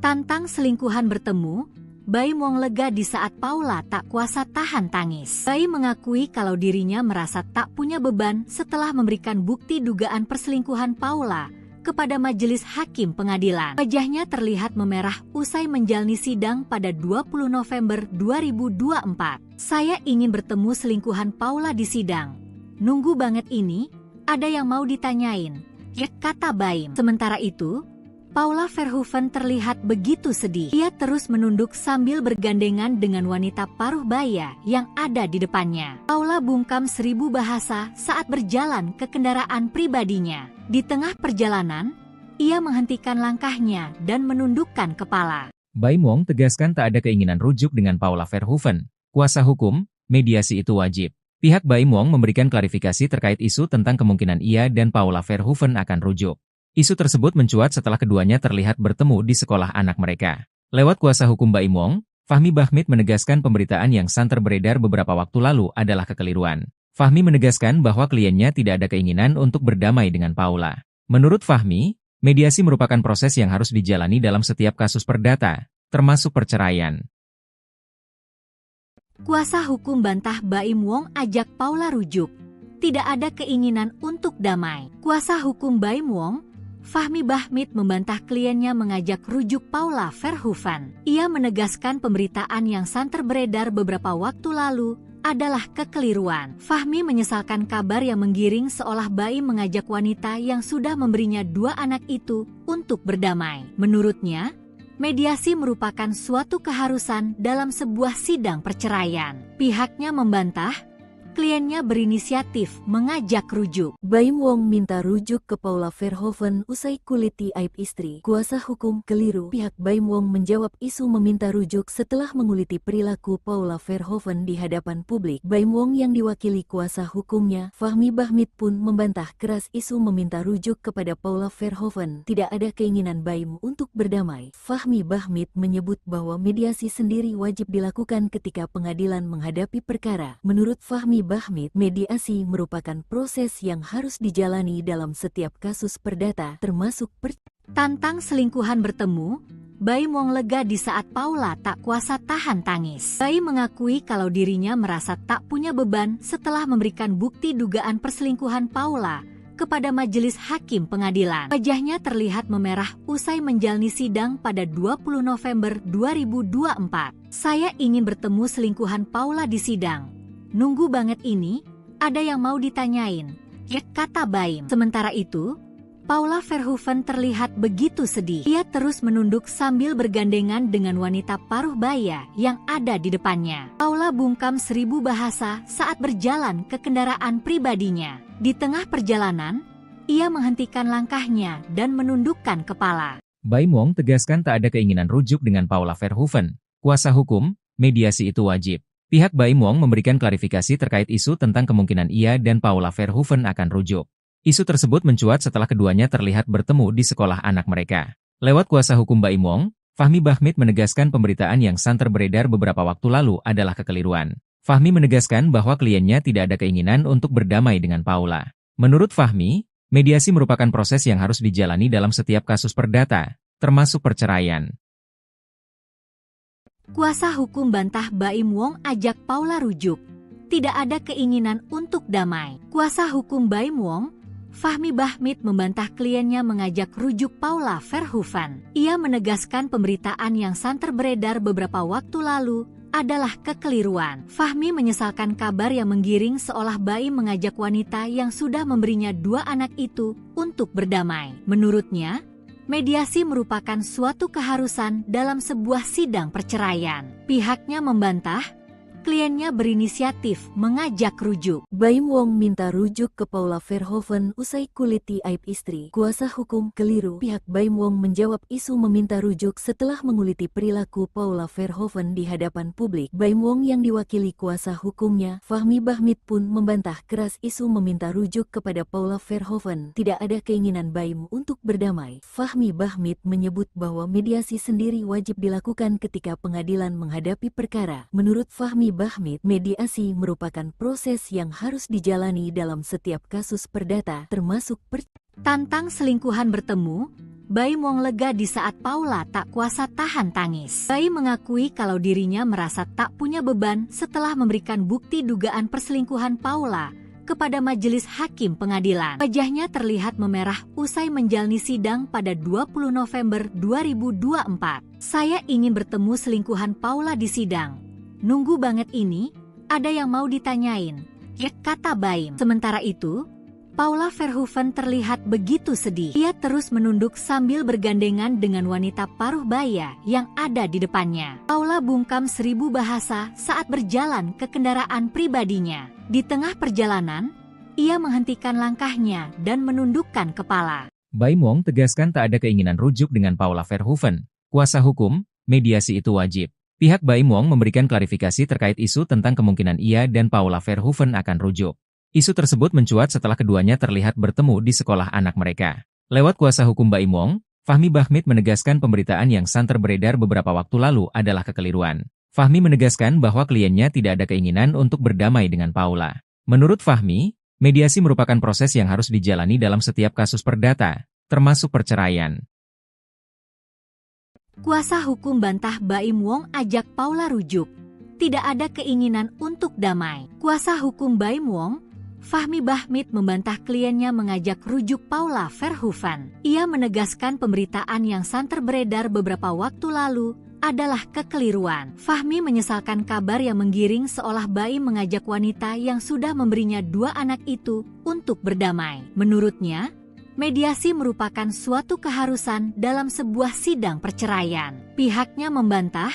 Tantang selingkuhan bertemu, Baim Wong lega di saat Paula tak kuasa tahan tangis. Baim mengakui kalau dirinya merasa tak punya beban setelah memberikan bukti dugaan perselingkuhan Paula kepada majelis hakim pengadilan. Wajahnya terlihat memerah usai menjalani sidang pada 20 November 2024. Saya ingin bertemu selingkuhan Paula di sidang. Nunggu banget ini, ada yang mau ditanyain, ya, kata Baim. Sementara itu, Paula Verhoeven terlihat begitu sedih. Ia terus menunduk sambil bergandengan dengan wanita paruh baya yang ada di depannya. Paula bungkam 1000 bahasa saat berjalan ke kendaraan pribadinya. Di tengah perjalanan, ia menghentikan langkahnya dan menundukkan kepala. Baim Wong tegaskan tak ada keinginan rujuk dengan Paula Verhoeven. Kuasa hukum, mediasi itu wajib. Pihak Baim Wong memberikan klarifikasi terkait isu tentang kemungkinan ia dan Paula Verhoeven akan rujuk. Isu tersebut mencuat setelah keduanya terlihat bertemu di sekolah anak mereka. Lewat kuasa hukum Baim Wong, Fahmi Bahmid menegaskan pemberitaan yang santer beredar beberapa waktu lalu adalah kekeliruan. Fahmi menegaskan bahwa kliennya tidak ada keinginan untuk berdamai dengan Paula. Menurut Fahmi, mediasi merupakan proses yang harus dijalani dalam setiap kasus perdata, termasuk perceraian. Kuasa hukum bantah Baim Wong ajak Paula rujuk. Tidak ada keinginan untuk damai. Kuasa hukum Baim Wong, Fahmi Bahmid, membantah kliennya mengajak rujuk Paula Verhoeven. Ia menegaskan pemberitaan yang santer beredar beberapa waktu lalu adalah kekeliruan. Fahmi menyesalkan kabar yang menggiring seolah Baim mengajak wanita yang sudah memberinya 2 anak itu untuk berdamai. Menurutnya, mediasi merupakan suatu keharusan dalam sebuah sidang perceraian. Pihaknya membantah kliennya berinisiatif mengajak rujuk. Baim Wong minta rujuk ke Paula Verhoeven usai kuliti aib istri. Kuasa hukum keliru. Pihak Baim Wong menjawab isu meminta rujuk setelah menguliti perilaku Paula Verhoeven di hadapan publik. Baim Wong yang diwakili kuasa hukumnya, Fahmi Bahmid, pun membantah keras isu meminta rujuk kepada Paula Verhoeven. Tidak ada keinginan Baim untuk berdamai. Fahmi Bahmid menyebut bahwa mediasi sendiri wajib dilakukan ketika pengadilan menghadapi perkara. Menurut Fahmi Bahmid, mediasi merupakan proses yang harus dijalani dalam setiap kasus perdata, termasuk Tantang selingkuhan bertemu, Baim Wong lega di saat Paula tak kuasa tahan tangis. Baim mengakui kalau dirinya merasa tak punya beban setelah memberikan bukti dugaan perselingkuhan Paula kepada majelis hakim pengadilan. Wajahnya terlihat memerah usai menjalani sidang pada 20 November 2024. Saya ingin bertemu selingkuhan Paula di sidang. Nunggu banget ini, ada yang mau ditanyain, ya, kata Baim. Sementara itu, Paula Verhoeven terlihat begitu sedih. Ia terus menunduk sambil bergandengan dengan wanita paruh baya yang ada di depannya. Paula bungkam 1000 bahasa saat berjalan ke kendaraan pribadinya. Di tengah perjalanan, ia menghentikan langkahnya dan menundukkan kepala. Baim Wong tegaskan tak ada keinginan rujuk dengan Paula Verhoeven. Kuasa hukum, mediasi itu wajib. Pihak Baim Wong memberikan klarifikasi terkait isu tentang kemungkinan ia dan Paula Verhoeven akan rujuk. Isu tersebut mencuat setelah keduanya terlihat bertemu di sekolah anak mereka. Lewat kuasa hukum Baim Wong, Fahmi Bahmid menegaskan pemberitaan yang santer beredar beberapa waktu lalu adalah kekeliruan. Fahmi menegaskan bahwa kliennya tidak ada keinginan untuk berdamai dengan Paula. Menurut Fahmi, mediasi merupakan proses yang harus dijalani dalam setiap kasus perdata, termasuk perceraian. Kuasa hukum bantah Baim Wong ajak Paula rujuk. Tidak ada keinginan untuk damai. Kuasa hukum Baim Wong, Fahmi Bahmid, membantah kliennya mengajak rujuk Paula Verhoeven. Ia menegaskan pemberitaan yang santer beredar beberapa waktu lalu adalah kekeliruan. Fahmi menyesalkan kabar yang menggiring seolah Baim mengajak wanita yang sudah memberinya 2 anak itu untuk berdamai. Menurutnya, mediasi merupakan suatu keharusan dalam sebuah sidang perceraian. Pihaknya membantah kliennya berinisiatif mengajak rujuk. Baim Wong minta rujuk ke Paula Verhoeven usai kuliti aib istri. Kuasa hukum keliru. Pihak Baim Wong menjawab isu meminta rujuk setelah menguliti perilaku Paula Verhoeven di hadapan publik. Baim Wong yang diwakili kuasa hukumnya, Fahmi Bahmid, pun membantah keras isu meminta rujuk kepada Paula Verhoeven. Tidak ada keinginan Baim untuk berdamai. Fahmi Bahmid menyebut bahwa mediasi sendiri wajib dilakukan ketika pengadilan menghadapi perkara. Menurut Fahmi Bahmid, mediasi merupakan proses yang harus dijalani dalam setiap kasus perdata, termasuk Tantang selingkuhan bertemu, Baim Wong lega di saat Paula tak kuasa tahan tangis. Baim mengakui kalau dirinya merasa tak punya beban setelah memberikan bukti dugaan perselingkuhan Paula kepada majelis hakim pengadilan. Wajahnya terlihat memerah usai menjalani sidang pada 20 November 2024. Saya ingin bertemu selingkuhan Paula di sidang. Nunggu banget ini, ada yang mau ditanyain, kata Baim. Sementara itu, Paula Verhoeven terlihat begitu sedih. Ia terus menunduk sambil bergandengan dengan wanita paruh baya yang ada di depannya. Paula bungkam 1000 bahasa saat berjalan ke kendaraan pribadinya. Di tengah perjalanan, ia menghentikan langkahnya dan menundukkan kepala. Baim Wong tegaskan tak ada keinginan rujuk dengan Paula Verhoeven. Kuasa hukum, mediasi itu wajib. Pihak Baim Wong memberikan klarifikasi terkait isu tentang kemungkinan ia dan Paula Verhoeven akan rujuk. Isu tersebut mencuat setelah keduanya terlihat bertemu di sekolah anak mereka. Lewat kuasa hukum Baim Wong, Fahmi Bahmid menegaskan pemberitaan yang santer beredar beberapa waktu lalu adalah kekeliruan. Fahmi menegaskan bahwa kliennya tidak ada keinginan untuk berdamai dengan Paula. Menurut Fahmi, mediasi merupakan proses yang harus dijalani dalam setiap kasus perdata, termasuk perceraian. Kuasa hukum bantah Baim Wong ajak Paula rujuk. Tidak ada keinginan untuk damai. Kuasa hukum Baim Wong, Fahmi Bahmid, membantah kliennya mengajak rujuk Paula Verhoeven. Ia menegaskan pemberitaan yang santer beredar beberapa waktu lalu adalah kekeliruan. Fahmi menyesalkan kabar yang menggiring seolah Baim mengajak wanita yang sudah memberinya 2 anak itu untuk berdamai. Menurutnya, mediasi merupakan suatu keharusan dalam sebuah sidang perceraian. Pihaknya membantah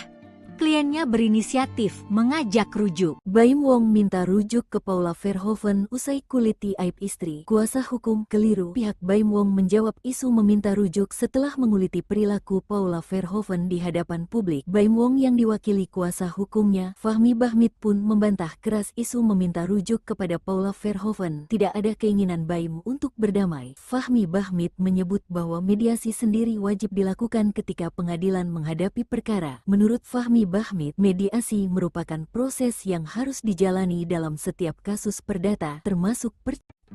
kliennya berinisiatif mengajak rujuk. Baim Wong minta rujuk ke Paula Verhoeven usai kuliti aib istri. Kuasa hukum keliru. Pihak Baim Wong menjawab isu meminta rujuk setelah menguliti perilaku Paula Verhoeven di hadapan publik. Baim Wong yang diwakili kuasa hukumnya, Fahmi Bahmid, pun membantah keras isu meminta rujuk kepada Paula Verhoeven. Tidak ada keinginan Baim untuk berdamai. Fahmi Bahmid menyebut bahwa mediasi sendiri wajib dilakukan ketika pengadilan menghadapi perkara. Menurut Fahmi Bahmid, mediasi merupakan proses yang harus dijalani dalam setiap kasus perdata, termasuk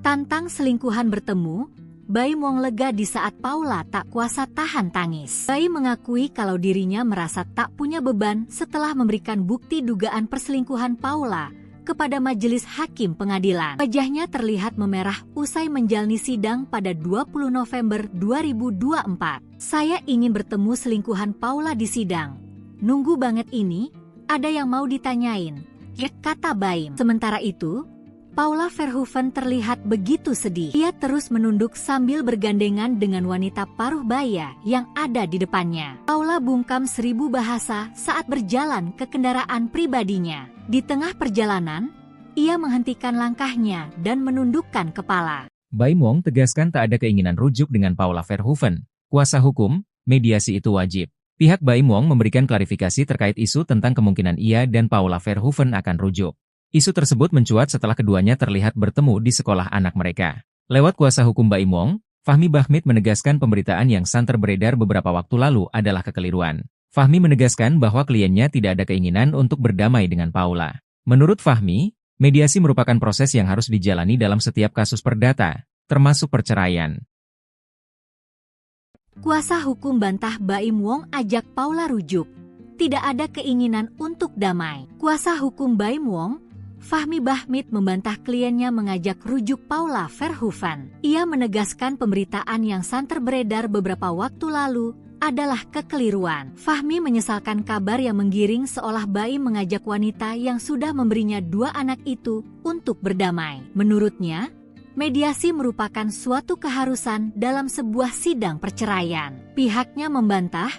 Tantang selingkuhan bertemu, Baim Wong lega di saat Paula tak kuasa tahan tangis. Baim mengakui kalau dirinya merasa tak punya beban setelah memberikan bukti dugaan perselingkuhan Paula kepada majelis hakim pengadilan. Wajahnya terlihat memerah usai menjalani sidang pada 20 November 2024. Saya ingin bertemu selingkuhan Paula di sidang. Nunggu banget ini, ada yang mau ditanyain, kata Baim. Sementara itu, Paula Verhoeven terlihat begitu sedih. Ia terus menunduk sambil bergandengan dengan wanita paruh baya yang ada di depannya. Paula bungkam 1000 bahasa saat berjalan ke kendaraan pribadinya. Di tengah perjalanan, ia menghentikan langkahnya dan menundukkan kepala. Baim Wong tegaskan tak ada keinginan rujuk dengan Paula Verhoeven. Kuasa hukum, mediasi itu wajib. Pihak Baim Wong memberikan klarifikasi terkait isu tentang kemungkinan ia dan Paula Verhoeven akan rujuk. Isu tersebut mencuat setelah keduanya terlihat bertemu di sekolah anak mereka. Lewat kuasa hukum Baim Wong, Fahmi Bahmid menegaskan pemberitaan yang santer beredar beberapa waktu lalu adalah kekeliruan. Fahmi menegaskan bahwa kliennya tidak ada keinginan untuk berdamai dengan Paula. Menurut Fahmi, mediasi merupakan proses yang harus dijalani dalam setiap kasus perdata, termasuk perceraian. Kuasa hukum bantah Baim Wong ajak Paula rujuk. Tidak ada keinginan untuk damai. Kuasa hukum Baim Wong, Fahmi Bahmid, membantah kliennya mengajak rujuk Paula Verhoeven. Ia menegaskan pemberitaan yang santer beredar beberapa waktu lalu adalah kekeliruan. Fahmi menyesalkan kabar yang menggiring seolah Baim mengajak wanita yang sudah memberinya 2 anak itu untuk berdamai. Menurutnya, mediasi merupakan suatu keharusan dalam sebuah sidang perceraian. Pihaknya membantah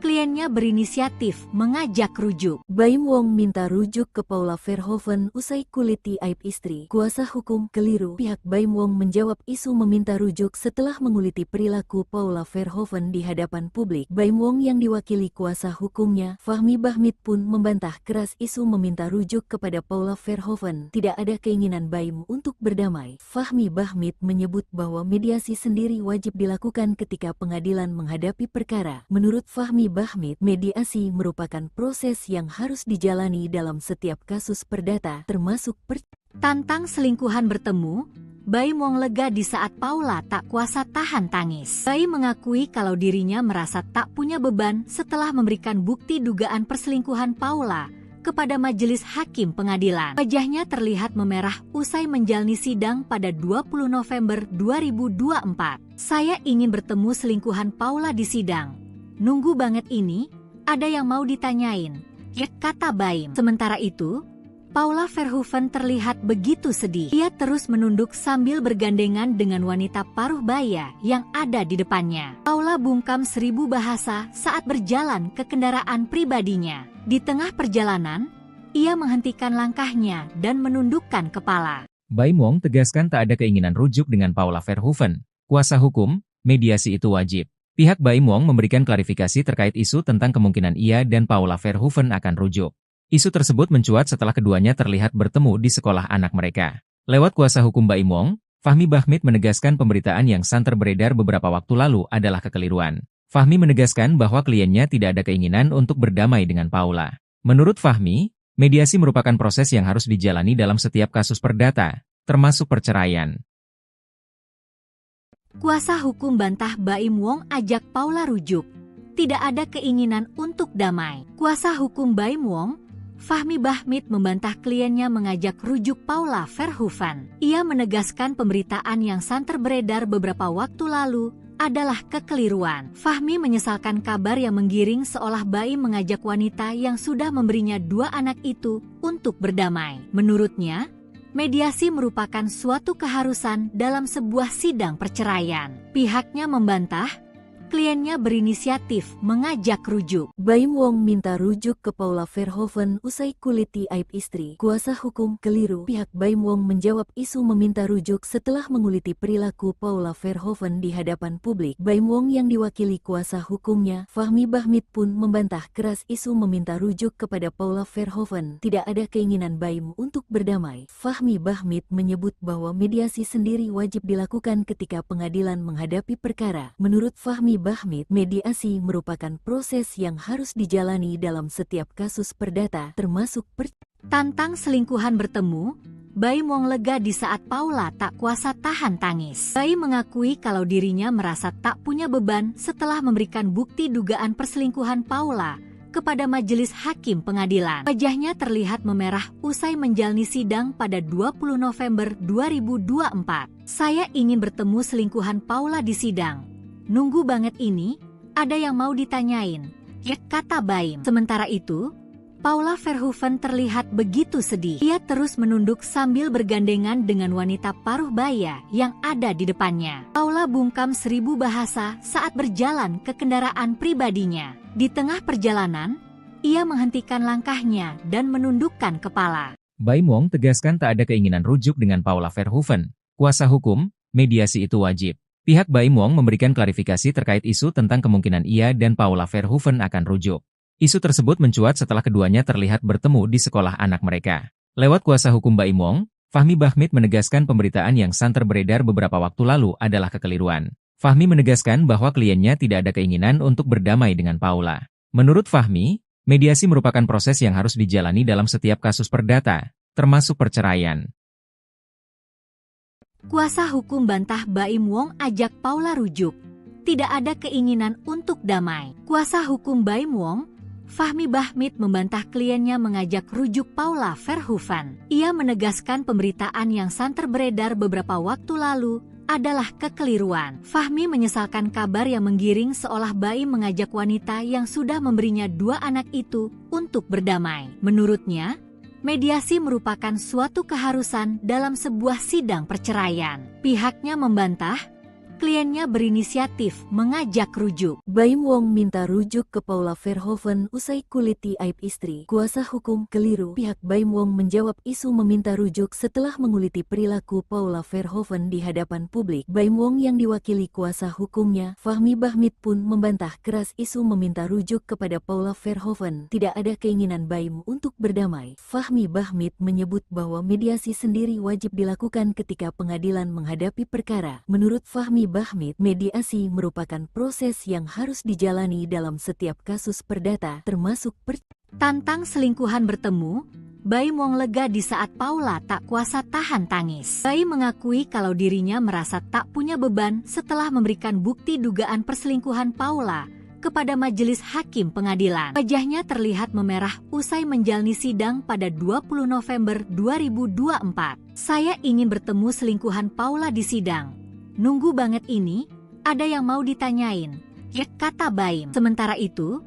kliennya berinisiatif mengajak rujuk. Baim Wong minta rujuk ke Paula Verhoeven usai kuliti aib istri. Kuasa hukum keliru. Pihak Baim Wong menjawab isu meminta rujuk setelah menguliti perilaku Paula Verhoeven di hadapan publik. Baim Wong yang diwakili kuasa hukumnya, Fahmi Bahmid, pun membantah keras isu meminta rujuk kepada Paula Verhoeven. Tidak ada keinginan Baim untuk berdamai. Fahmi Bahmid menyebut bahwa mediasi sendiri wajib dilakukan ketika pengadilan menghadapi perkara. Menurut Fahmi Bahmid, mediasi merupakan proses yang harus dijalani dalam setiap kasus perdata, termasuk Tantang selingkuhan bertemu, Baim Wong lega di saat Paula tak kuasa tahan tangis. Baim mengakui kalau dirinya merasa tak punya beban setelah memberikan bukti dugaan perselingkuhan Paula kepada majelis hakim pengadilan. Wajahnya terlihat memerah usai menjalani sidang pada 20 November 2024. Saya ingin bertemu selingkuhan Paula di sidang. Nunggu banget ini, ada yang mau ditanyain, ya, kata Baim. Sementara itu, Paula Verhoeven terlihat begitu sedih. Ia terus menunduk sambil bergandengan dengan wanita paruh baya yang ada di depannya. Paula bungkam 1000 bahasa saat berjalan ke kendaraan pribadinya. Di tengah perjalanan, ia menghentikan langkahnya dan menundukkan kepala. Baim Wong tegaskan tak ada keinginan rujuk dengan Paula Verhoeven. Kuasa hukum, mediasi itu wajib. Pihak Baim Wong memberikan klarifikasi terkait isu tentang kemungkinan ia dan Paula Verhoeven akan rujuk. Isu tersebut mencuat setelah keduanya terlihat bertemu di sekolah anak mereka. Lewat kuasa hukum Baim Wong, Fahmi Bahmid menegaskan pemberitaan yang santer beredar beberapa waktu lalu adalah kekeliruan. Fahmi menegaskan bahwa kliennya tidak ada keinginan untuk berdamai dengan Paula. Menurut Fahmi, mediasi merupakan proses yang harus dijalani dalam setiap kasus perdata, termasuk perceraian. Kuasa hukum bantah Baim Wong ajak Paula rujuk. Tidak ada keinginan untuk damai. Kuasa hukum Baim Wong, Fahmi Bahmid, membantah kliennya mengajak rujuk Paula Verhoeven. Ia menegaskan pemberitaan yang santer beredar beberapa waktu lalu adalah kekeliruan. Fahmi menyesalkan kabar yang menggiring seolah Baim mengajak wanita yang sudah memberinya 2 anak itu untuk berdamai. Menurutnya, mediasi merupakan suatu keharusan dalam sebuah sidang perceraian. Pihaknya membantah kliennya berinisiatif mengajak rujuk. Baim Wong minta rujuk ke Paula Verhoeven usai kuliti aib istri. Kuasa hukum keliru. Pihak Baim Wong menjawab isu meminta rujuk setelah menguliti perilaku Paula Verhoeven di hadapan publik. Baim Wong yang diwakili kuasa hukumnya, Fahmi Bahmid, pun membantah keras isu meminta rujuk kepada Paula Verhoeven. Tidak ada keinginan Baim untuk berdamai. Fahmi Bahmid menyebut bahwa mediasi sendiri wajib dilakukan ketika pengadilan menghadapi perkara. Menurut Fahmi Bahmid, mediasi merupakan proses yang harus dijalani dalam setiap kasus perdata, termasuk Tantang selingkuhan bertemu, Baim Wong lega di saat Paula tak kuasa tahan tangis. Baim mengakui kalau dirinya merasa tak punya beban setelah memberikan bukti dugaan perselingkuhan Paula kepada majelis hakim pengadilan. Wajahnya terlihat memerah usai menjalani sidang pada 20 November 2024. Saya ingin bertemu selingkuhan Paula di sidang. Nunggu banget ini, ada yang mau ditanyain, ya, kata Baim. Sementara itu, Paula Verhoeven terlihat begitu sedih. Ia terus menunduk sambil bergandengan dengan wanita paruh baya yang ada di depannya. Paula bungkam 1000 bahasa saat berjalan ke kendaraan pribadinya. Di tengah perjalanan, ia menghentikan langkahnya dan menundukkan kepala. Baim Wong tegaskan tak ada keinginan rujuk dengan Paula Verhoeven. Kuasa hukum, mediasi itu wajib. Pihak Baim Wong memberikan klarifikasi terkait isu tentang kemungkinan ia dan Paula Verhoeven akan rujuk. Isu tersebut mencuat setelah keduanya terlihat bertemu di sekolah anak mereka. Lewat kuasa hukum Baim Wong, Fahmi Bahmid menegaskan pemberitaan yang santer beredar beberapa waktu lalu adalah kekeliruan. Fahmi menegaskan bahwa kliennya tidak ada keinginan untuk berdamai dengan Paula. Menurut Fahmi, mediasi merupakan proses yang harus dijalani dalam setiap kasus perdata, termasuk perceraian. Kuasa hukum bantah Baim Wong ajak Paula rujuk. Tidak ada keinginan untuk damai. Kuasa hukum Baim Wong, Fahmi Bahmid, membantah kliennya mengajak rujuk Paula Verhoeven. Ia menegaskan pemberitaan yang santer beredar beberapa waktu lalu adalah kekeliruan. Fahmi menyesalkan kabar yang menggiring seolah Baim mengajak wanita yang sudah memberinya 2 anak itu untuk berdamai. Menurutnya, mediasi merupakan suatu keharusan dalam sebuah sidang perceraian. Pihaknya membantah kliennya berinisiatif mengajak rujuk. Baim Wong minta rujuk ke Paula Verhoeven usai kuliti aib istri. Kuasa hukum keliru. Pihak Baim Wong menjawab isu meminta rujuk setelah menguliti perilaku Paula Verhoeven di hadapan publik. Baim Wong yang diwakili kuasa hukumnya, Fahmi Bahmid, pun membantah keras isu meminta rujuk kepada Paula Verhoeven. Tidak ada keinginan Baim untuk berdamai. Fahmi Bahmid menyebut bahwa mediasi sendiri wajib dilakukan ketika pengadilan menghadapi perkara. Menurut Fahmi Bahmid, mediasi merupakan proses yang harus dijalani dalam setiap kasus perdata, termasuk Tantang selingkuhan bertemu, Baim Wong lega di saat Paula tak kuasa tahan tangis. Baim mengakui kalau dirinya merasa tak punya beban setelah memberikan bukti dugaan perselingkuhan Paula kepada majelis hakim pengadilan. Wajahnya terlihat memerah usai menjalani sidang pada 20 November 2024. Saya ingin bertemu selingkuhan Paula di sidang. Nunggu banget ini, ada yang mau ditanyain, ya, kata Baim. Sementara itu,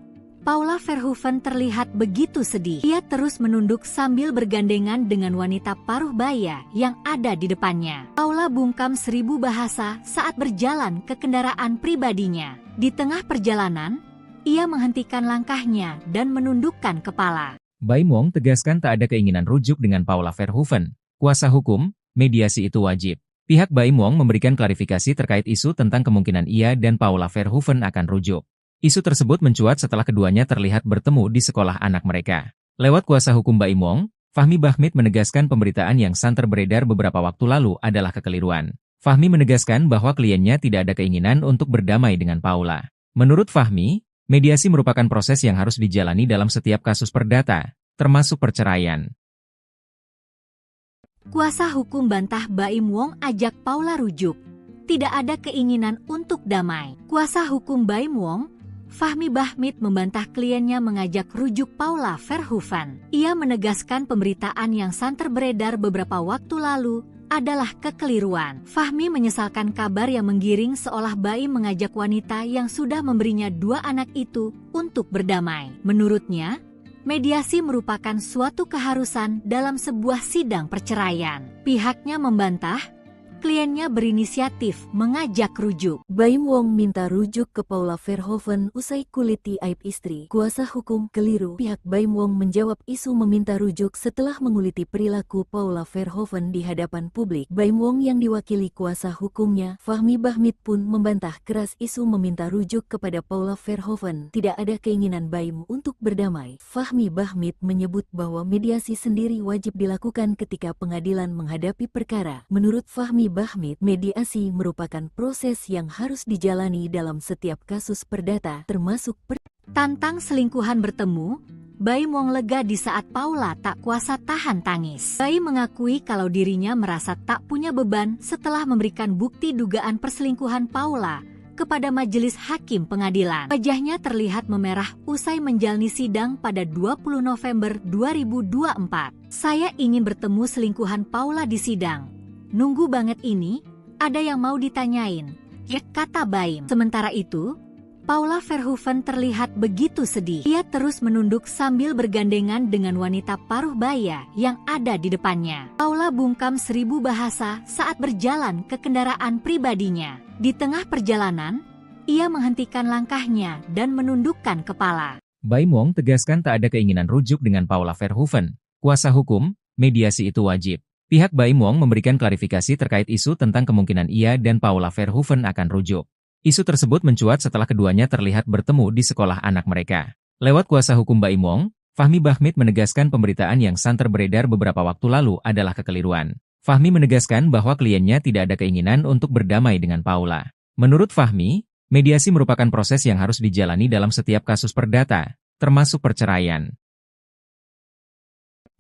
Paula Verhoeven terlihat begitu sedih. Ia terus menunduk sambil bergandengan dengan wanita paruh baya yang ada di depannya. Paula bungkam 1000 bahasa saat berjalan ke kendaraan pribadinya. Di tengah perjalanan, ia menghentikan langkahnya dan menundukkan kepala. Baim Wong tegaskan tak ada keinginan rujuk dengan Paula Verhoeven. Kuasa hukum, mediasi itu wajib. Pihak Baim Wong memberikan klarifikasi terkait isu tentang kemungkinan ia dan Paula Verhoeven akan rujuk. Isu tersebut mencuat setelah keduanya terlihat bertemu di sekolah anak mereka. Lewat kuasa hukum Baim Wong, Fahmi Bahmid menegaskan pemberitaan yang santer beredar beberapa waktu lalu adalah kekeliruan. Fahmi menegaskan bahwa kliennya tidak ada keinginan untuk berdamai dengan Paula. Menurut Fahmi, mediasi merupakan proses yang harus dijalani dalam setiap kasus perdata, termasuk perceraian. Kuasa hukum bantah Baim Wong ajak Paula rujuk. Tidak ada keinginan untuk damai. Kuasa hukum Baim Wong, Fahmi Bahmid, membantah kliennya mengajak rujuk Paula Verhoeven. Ia menegaskan pemberitaan yang santer beredar beberapa waktu lalu adalah kekeliruan. Fahmi menyesalkan kabar yang menggiring seolah Baim mengajak wanita yang sudah memberinya 2 anak itu untuk berdamai. Menurutnya, mediasi merupakan suatu keharusan dalam sebuah sidang perceraian. Pihaknya membantah kliennya berinisiatif mengajak rujuk. Baim Wong minta rujuk ke Paula Verhoeven usai kuliti aib istri. Kuasa hukum keliru. Pihak Baim Wong menjawab isu meminta rujuk setelah menguliti perilaku Paula Verhoeven di hadapan publik. Baim Wong yang diwakili kuasa hukumnya, Fahmi Bahmid, pun membantah keras isu meminta rujuk kepada Paula Verhoeven. Tidak ada keinginan Baim untuk berdamai. Fahmi Bahmid menyebut bahwa mediasi sendiri wajib dilakukan ketika pengadilan menghadapi perkara. Menurut Fahmi Bahmid, mediasi merupakan proses yang harus dijalani dalam setiap kasus perdata, termasuk Tantang selingkuhan bertemu, Baim Wong lega di saat Paula tak kuasa tahan tangis. Baim mengakui kalau dirinya merasa tak punya beban setelah memberikan bukti dugaan perselingkuhan Paula kepada majelis hakim pengadilan. Wajahnya terlihat memerah usai menjalani sidang pada 20 November 2024. Saya ingin bertemu selingkuhan Paula di sidang. Nunggu banget ini, ada yang mau ditanyain, ya, kata Baim. Sementara itu, Paula Verhoeven terlihat begitu sedih. Ia terus menunduk sambil bergandengan dengan wanita paruh baya yang ada di depannya. Paula bungkam 1000 bahasa saat berjalan ke kendaraan pribadinya. Di tengah perjalanan, ia menghentikan langkahnya dan menundukkan kepala. Baim Wong tegaskan tak ada keinginan rujuk dengan Paula Verhoeven. Kuasa hukum, mediasi itu wajib. Pihak Baim Wong memberikan klarifikasi terkait isu tentang kemungkinan ia dan Paula Verhoeven akan rujuk. Isu tersebut mencuat setelah keduanya terlihat bertemu di sekolah anak mereka. Lewat kuasa hukum Baim Wong, Fahmi Bahmid menegaskan pemberitaan yang santer beredar beberapa waktu lalu adalah kekeliruan. Fahmi menegaskan bahwa kliennya tidak ada keinginan untuk berdamai dengan Paula. Menurut Fahmi, mediasi merupakan proses yang harus dijalani dalam setiap kasus perdata, termasuk perceraian.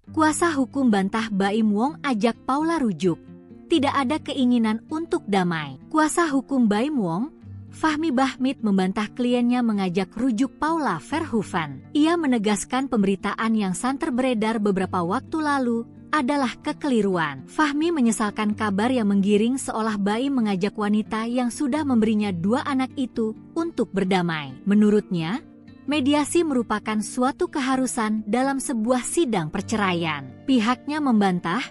Kuasa hukum bantah Baim Wong ajak Paula rujuk. Tidak ada keinginan untuk damai. Kuasa hukum Baim Wong, Fahmi Bahmid, membantah kliennya mengajak rujuk Paula Verhoeven. Ia menegaskan pemberitaan yang santer beredar beberapa waktu lalu adalah kekeliruan. Fahmi menyesalkan kabar yang menggiring seolah Baim mengajak wanita yang sudah memberinya 2 anak itu untuk berdamai. Menurutnya, mediasi merupakan suatu keharusan dalam sebuah sidang perceraian. Pihaknya membantah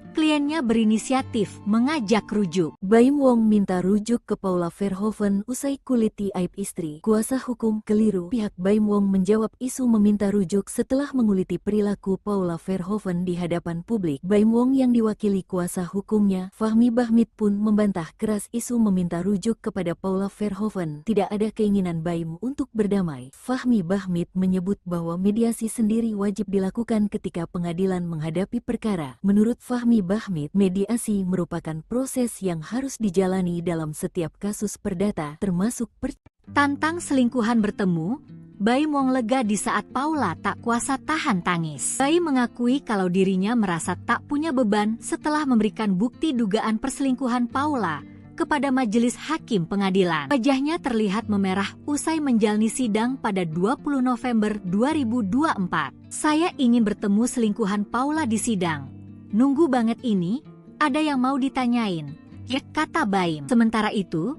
kliennya berinisiatif mengajak rujuk. Baim Wong minta rujuk ke Paula Verhoeven usai kuliti aib istri. Kuasa hukum keliru. Pihak Baim Wong menjawab isu meminta rujuk setelah menguliti perilaku Paula Verhoeven di hadapan publik. Baim Wong yang diwakili kuasa hukumnya, Fahmi Bahmid, pun membantah keras isu meminta rujuk kepada Paula Verhoeven. Tidak ada keinginan Baim untuk berdamai. Fahmi Bahmid menyebut bahwa mediasi sendiri wajib dilakukan ketika pengadilan menghadapi perkara. Menurut Fahmi Bahmid, mediasi merupakan proses yang harus dijalani dalam setiap kasus perdata, termasuk Tantang selingkuhan bertemu, Baim Wong lega di saat Paula tak kuasa tahan tangis. Baim mengakui kalau dirinya merasa tak punya beban setelah memberikan bukti dugaan perselingkuhan Paula kepada majelis hakim pengadilan. Wajahnya terlihat memerah usai menjalani sidang pada 20 November 2024. Saya ingin bertemu selingkuhan Paula di sidang. Nunggu banget ini, ada yang mau ditanyain, ya, kata Baim. Sementara itu,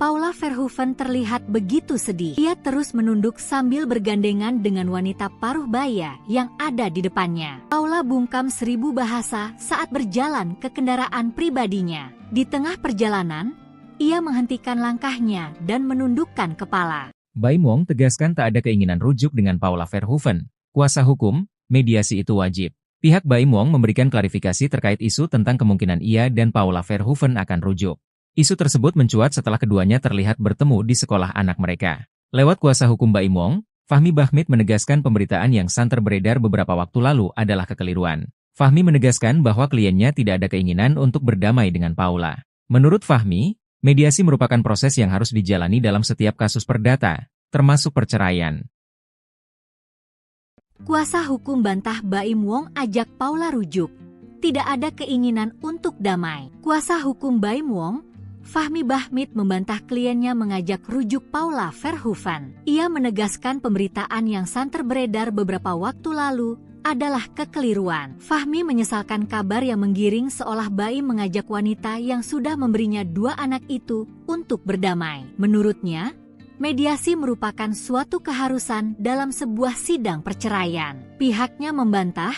Paula Verhoeven terlihat begitu sedih. Ia terus menunduk sambil bergandengan dengan wanita paruh baya yang ada di depannya. Paula bungkam 1000 bahasa saat berjalan ke kendaraan pribadinya. Di tengah perjalanan, ia menghentikan langkahnya dan menundukkan kepala. Baim Wong tegaskan tak ada keinginan rujuk dengan Paula Verhoeven. Kuasa hukum, mediasi itu wajib. Pihak Baim Wong memberikan klarifikasi terkait isu tentang kemungkinan ia dan Paula Verhoeven akan rujuk. Isu tersebut mencuat setelah keduanya terlihat bertemu di sekolah anak mereka. Lewat kuasa hukum Baim Wong, Fahmi Bahmid menegaskan pemberitaan yang santer beredar beberapa waktu lalu adalah kekeliruan. Fahmi menegaskan bahwa kliennya tidak ada keinginan untuk berdamai dengan Paula. Menurut Fahmi, mediasi merupakan proses yang harus dijalani dalam setiap kasus perdata, termasuk perceraian. Kuasa hukum bantah Baim Wong ajak Paula rujuk. Tidak ada keinginan untuk damai. Kuasa hukum Baim Wong, Fahmi Bahmid, membantah kliennya mengajak rujuk Paula Verhoeven. Ia menegaskan pemberitaan yang santer beredar beberapa waktu lalu adalah kekeliruan. Fahmi menyesalkan kabar yang menggiring seolah Baim mengajak wanita yang sudah memberinya 2 anak itu untuk berdamai. Menurutnya, mediasi merupakan suatu keharusan dalam sebuah sidang perceraian. Pihaknya membantah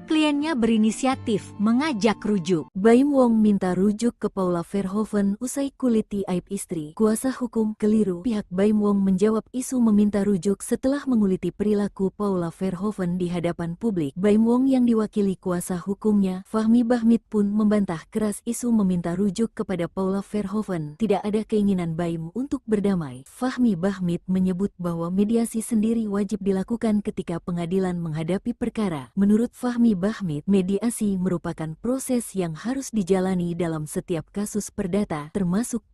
kliennya berinisiatif mengajak rujuk. Baim Wong minta rujuk ke Paula Verhoeven usai kuliti aib istri. Kuasa hukum keliru. Pihak Baim Wong menjawab isu meminta rujuk setelah menguliti perilaku Paula Verhoeven di hadapan publik. Baim Wong yang diwakili kuasa hukumnya, Fahmi Bahmid, pun membantah keras isu meminta rujuk kepada Paula Verhoeven. Tidak ada keinginan Baim untuk berdamai. Fahmi Bahmid menyebut bahwa mediasi sendiri wajib dilakukan ketika pengadilan menghadapi perkara. Menurut Fahmi Bahmid, mediasi merupakan proses yang harus dijalani dalam setiap kasus perdata, termasuk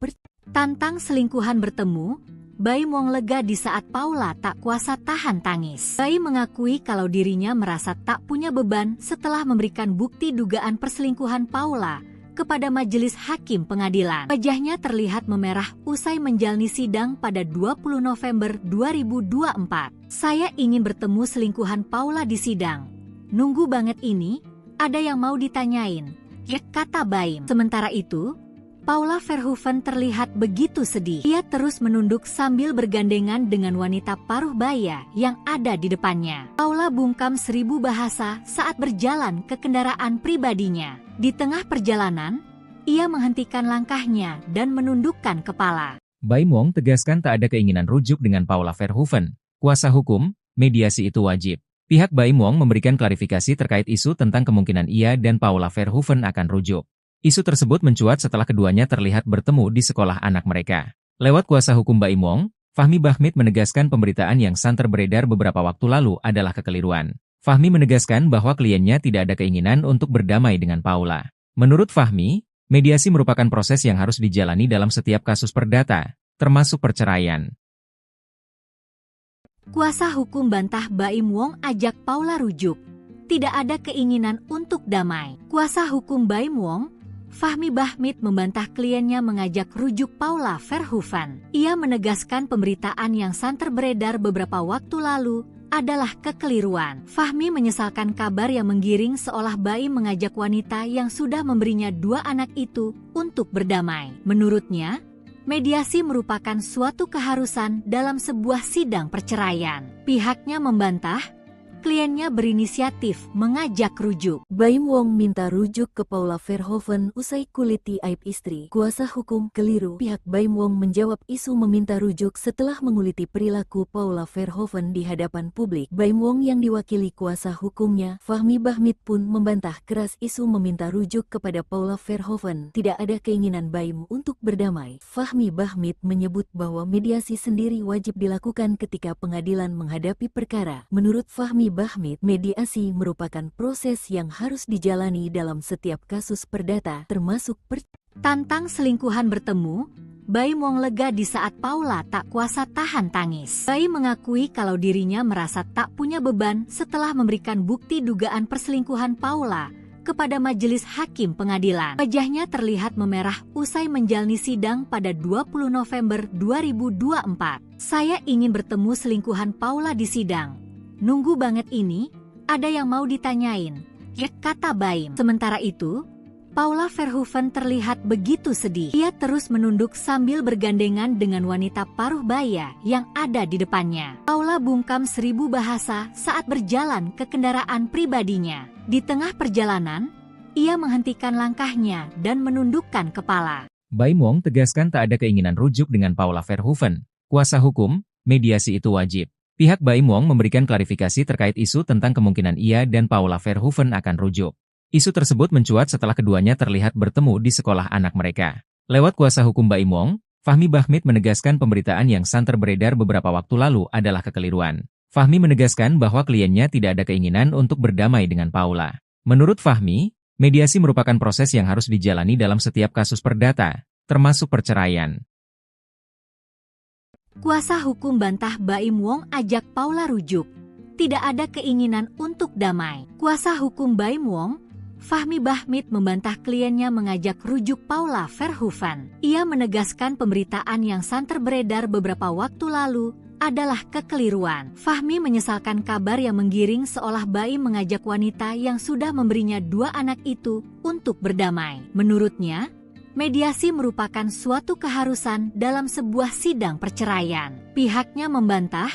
Tantang selingkuhan bertemu, Baim Wong lega di saat Paula tak kuasa tahan tangis. Baim mengakui kalau dirinya merasa tak punya beban setelah memberikan bukti dugaan perselingkuhan Paula kepada majelis hakim pengadilan. Wajahnya terlihat memerah usai menjalani sidang pada 20 November 2024. Saya ingin bertemu selingkuhan Paula di sidang. Nunggu banget ini, ada yang mau ditanyain, ya, kata Baim. Sementara itu, Paula Verhoeven terlihat begitu sedih. Ia terus menunduk sambil bergandengan dengan wanita paruh baya yang ada di depannya. Paula bungkam 1000 bahasa saat berjalan ke kendaraan pribadinya. Di tengah perjalanan, ia menghentikan langkahnya dan menundukkan kepala. Baim Wong tegaskan tak ada keinginan rujuk dengan Paula Verhoeven. Kuasa hukum, mediasi itu wajib. Pihak Baim Wong memberikan klarifikasi terkait isu tentang kemungkinan ia dan Paula Verhoeven akan rujuk. Isu tersebut mencuat setelah keduanya terlihat bertemu di sekolah anak mereka. Lewat kuasa hukum Baim Wong, Fahmi Bahmid menegaskan pemberitaan yang santer beredar beberapa waktu lalu adalah kekeliruan. Fahmi menegaskan bahwa kliennya tidak ada keinginan untuk berdamai dengan Paula. Menurut Fahmi, mediasi merupakan proses yang harus dijalani dalam setiap kasus perdata, termasuk perceraian. Kuasa hukum bantah Baim Wong ajak Paula rujuk. Tidak ada keinginan untuk damai. Kuasa hukum Baim Wong, Fahmi Bahmid, membantah kliennya mengajak rujuk Paula Verhoeven. Ia menegaskan pemberitaan yang santer beredar beberapa waktu lalu adalah kekeliruan. Fahmi menyesalkan kabar yang menggiring seolah Baim mengajak wanita yang sudah memberinya 2 anak itu untuk berdamai. Menurutnya, mediasi merupakan suatu keharusan dalam sebuah sidang perceraian. Pihaknya membantah kliennya berinisiatif mengajak rujuk. Baim Wong minta rujuk ke Paula Verhoeven usai kuliti aib istri. Kuasa hukum keliru. Pihak Baim Wong menjawab isu meminta rujuk setelah menguliti perilaku Paula Verhoeven di hadapan publik. Baim Wong yang diwakili kuasa hukumnya, Fahmi Bahmid, pun membantah keras isu meminta rujuk kepada Paula Verhoeven. Tidak ada keinginan Baim untuk berdamai. Fahmi Bahmid menyebut bahwa mediasi sendiri wajib dilakukan ketika pengadilan menghadapi perkara. Menurut Fahmi Bahmid, mediasi merupakan proses yang harus dijalani dalam setiap kasus perdata, termasuk Tantang selingkuhan bertemu, Baim Wong lega di saat Paula tak kuasa tahan tangis. Baim mengakui kalau dirinya merasa tak punya beban setelah memberikan bukti dugaan perselingkuhan Paula kepada majelis hakim pengadilan. Wajahnya terlihat memerah usai menjalani sidang pada 20 November 2024. Saya ingin bertemu selingkuhan Paula di sidang. Nunggu banget ini, ada yang mau ditanyain, ya, kata Baim. Sementara itu, Paula Verhoeven terlihat begitu sedih. Ia terus menunduk sambil bergandengan dengan wanita paruh baya yang ada di depannya. Paula bungkam 1000 bahasa saat berjalan ke kendaraan pribadinya. Di tengah perjalanan, ia menghentikan langkahnya dan menundukkan kepala. Baim Wong tegaskan tak ada keinginan rujuk dengan Paula Verhoeven. Kuasa hukum, mediasi itu wajib. Pihak Baim Wong memberikan klarifikasi terkait isu tentang kemungkinan ia dan Paula Verhoeven akan rujuk. Isu tersebut mencuat setelah keduanya terlihat bertemu di sekolah anak mereka. Lewat kuasa hukum Baim Wong, Fahmi Bahmid menegaskan pemberitaan yang santer beredar beberapa waktu lalu adalah kekeliruan. Fahmi menegaskan bahwa kliennya tidak ada keinginan untuk berdamai dengan Paula. Menurut Fahmi, mediasi merupakan proses yang harus dijalani dalam setiap kasus perdata, termasuk perceraian. Kuasa hukum bantah Baim Wong ajak Paula rujuk. Tidak ada keinginan untuk damai. Kuasa hukum Baim Wong, Fahmi Bahmid, membantah kliennya mengajak rujuk Paula Verhoeven. Ia menegaskan pemberitaan yang santer beredar beberapa waktu lalu adalah kekeliruan. Fahmi menyesalkan kabar yang menggiring seolah Baim mengajak wanita yang sudah memberinya 2 anak itu untuk berdamai. Menurutnya, mediasi merupakan suatu keharusan dalam sebuah sidang perceraian. Pihaknya membantah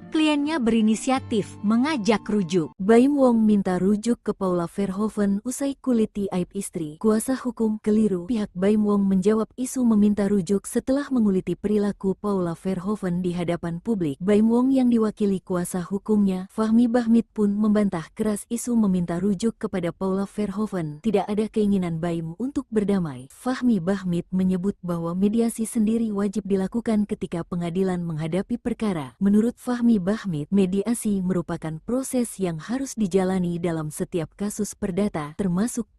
kliennya berinisiatif mengajak rujuk. Baim Wong minta rujuk ke Paula Verhoeven usai kuliti aib istri. Kuasa hukum keliru. Pihak Baim Wong menjawab isu meminta rujuk setelah menguliti perilaku Paula Verhoeven di hadapan publik. Baim Wong yang diwakili kuasa hukumnya, Fahmi Bahmid, pun membantah keras isu meminta rujuk kepada Paula Verhoeven. Tidak ada keinginan Baim untuk berdamai. Fahmi Bahmid menyebut bahwa mediasi sendiri wajib dilakukan ketika pengadilan menghadapi perkara. Menurut Fahmi Bahmid, mediasi merupakan proses yang harus dijalani dalam setiap kasus perdata, termasuk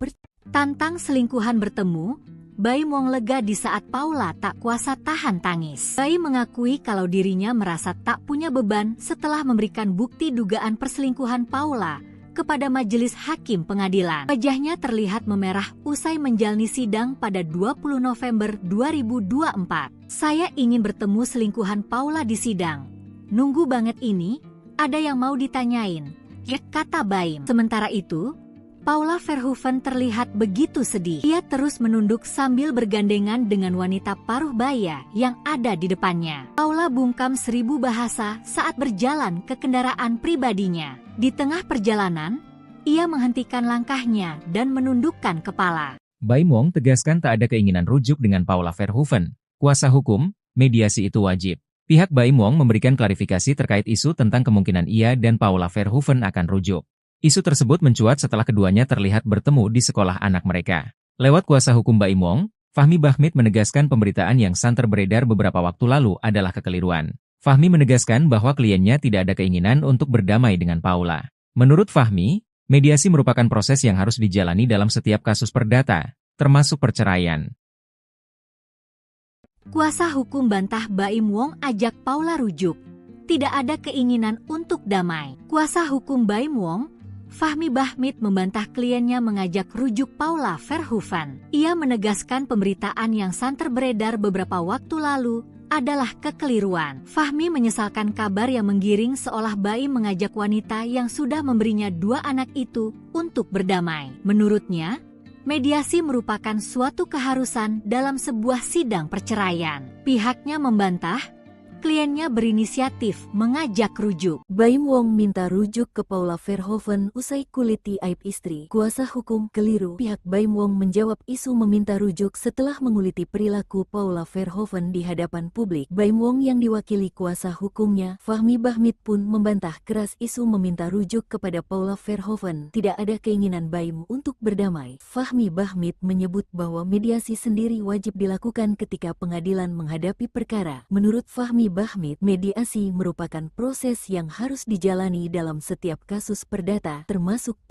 Tantang selingkuhan bertemu, Baim Wong lega di saat Paula tak kuasa tahan tangis. Baim mengakui kalau dirinya merasa tak punya beban setelah memberikan bukti dugaan perselingkuhan Paula kepada majelis hakim pengadilan. Wajahnya terlihat memerah usai menjalani sidang pada 20 November 2024. Saya ingin bertemu selingkuhan Paula di sidang. Nunggu banget ini, ada yang mau ditanyain, ya, kata Baim. Sementara itu, Paula Verhoeven terlihat begitu sedih. Ia terus menunduk sambil bergandengan dengan wanita paruh baya yang ada di depannya. Paula bungkam 1000 bahasa saat berjalan ke kendaraan pribadinya. Di tengah perjalanan, ia menghentikan langkahnya dan menundukkan kepala. Baim Wong tegaskan tak ada keinginan rujuk dengan Paula Verhoeven. Kuasa hukum, mediasi itu wajib. Pihak Baim Wong memberikan klarifikasi terkait isu tentang kemungkinan ia dan Paula Verhoeven akan rujuk. Isu tersebut mencuat setelah keduanya terlihat bertemu di sekolah anak mereka. Lewat kuasa hukum Baim Wong, Fahmi Bahmid menegaskan pemberitaan yang santer beredar beberapa waktu lalu adalah kekeliruan. Fahmi menegaskan bahwa kliennya tidak ada keinginan untuk berdamai dengan Paula. Menurut Fahmi, mediasi merupakan proses yang harus dijalani dalam setiap kasus perdata, termasuk perceraian. Kuasa hukum bantah Baim Wong ajak Paula rujuk. Tidak ada keinginan untuk damai. Kuasa hukum Baim Wong, Fahmi Bahmid, membantah kliennya mengajak rujuk Paula Verhoeven. Ia menegaskan pemberitaan yang santer beredar beberapa waktu lalu adalah kekeliruan. Fahmi menyesalkan kabar yang menggiring seolah Baim mengajak wanita yang sudah memberinya 2 anak itu untuk berdamai. Menurutnya, mediasi merupakan suatu keharusan dalam sebuah sidang perceraian. Pihaknya membantah kliennya berinisiatif mengajak rujuk. Baim Wong minta rujuk ke Paula Verhoeven usai kuliti aib istri. Kuasa hukum keliru. Pihak Baim Wong menjawab isu meminta rujuk setelah menguliti perilaku Paula Verhoeven di hadapan publik. Baim Wong yang diwakili kuasa hukumnya, Fahmi Bahmid, pun membantah keras isu meminta rujuk kepada Paula Verhoeven. Tidak ada keinginan Baim untuk berdamai. Fahmi Bahmid menyebut bahwa mediasi sendiri wajib dilakukan ketika pengadilan menghadapi perkara. Menurut Fahmi Bahmid, mediasi merupakan proses yang harus dijalani dalam setiap kasus perdata, termasuk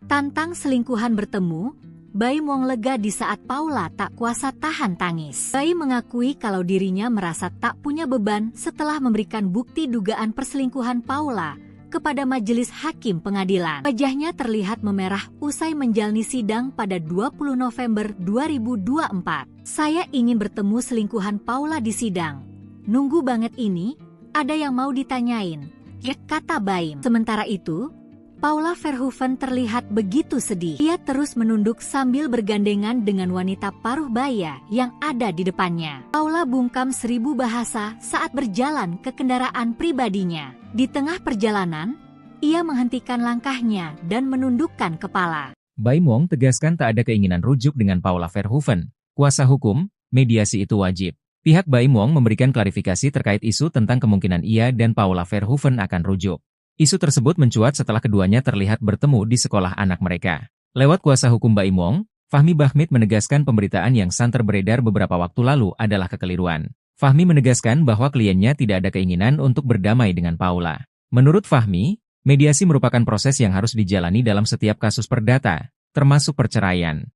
Tantang selingkuhan bertemu, Baim Wong lega di saat Paula tak kuasa tahan tangis. Baim mengakui kalau dirinya merasa tak punya beban setelah memberikan bukti dugaan perselingkuhan Paula kepada majelis hakim pengadilan. Wajahnya terlihat memerah usai menjalani sidang pada 20 November 2024. Saya ingin bertemu selingkuhan Paula di sidang. Nunggu banget ini, ada yang mau ditanyain, ya, kata Baim. Sementara itu, Paula Verhoeven terlihat begitu sedih. Ia terus menunduk sambil bergandengan dengan wanita paruh baya yang ada di depannya. Paula bungkam 1000 bahasa saat berjalan ke kendaraan pribadinya. Di tengah perjalanan, ia menghentikan langkahnya dan menundukkan kepala. Baim Wong tegaskan tak ada keinginan rujuk dengan Paula Verhoeven. Kuasa hukum, mediasi itu wajib. Pihak Baim Wong memberikan klarifikasi terkait isu tentang kemungkinan ia dan Paula Verhoeven akan rujuk. Isu tersebut mencuat setelah keduanya terlihat bertemu di sekolah anak mereka. Lewat kuasa hukum Baim Wong, Fahmi Bahmid menegaskan pemberitaan yang santer beredar beberapa waktu lalu adalah kekeliruan. Fahmi menegaskan bahwa kliennya tidak ada keinginan untuk berdamai dengan Paula. Menurut Fahmi, mediasi merupakan proses yang harus dijalani dalam setiap kasus perdata, termasuk perceraian.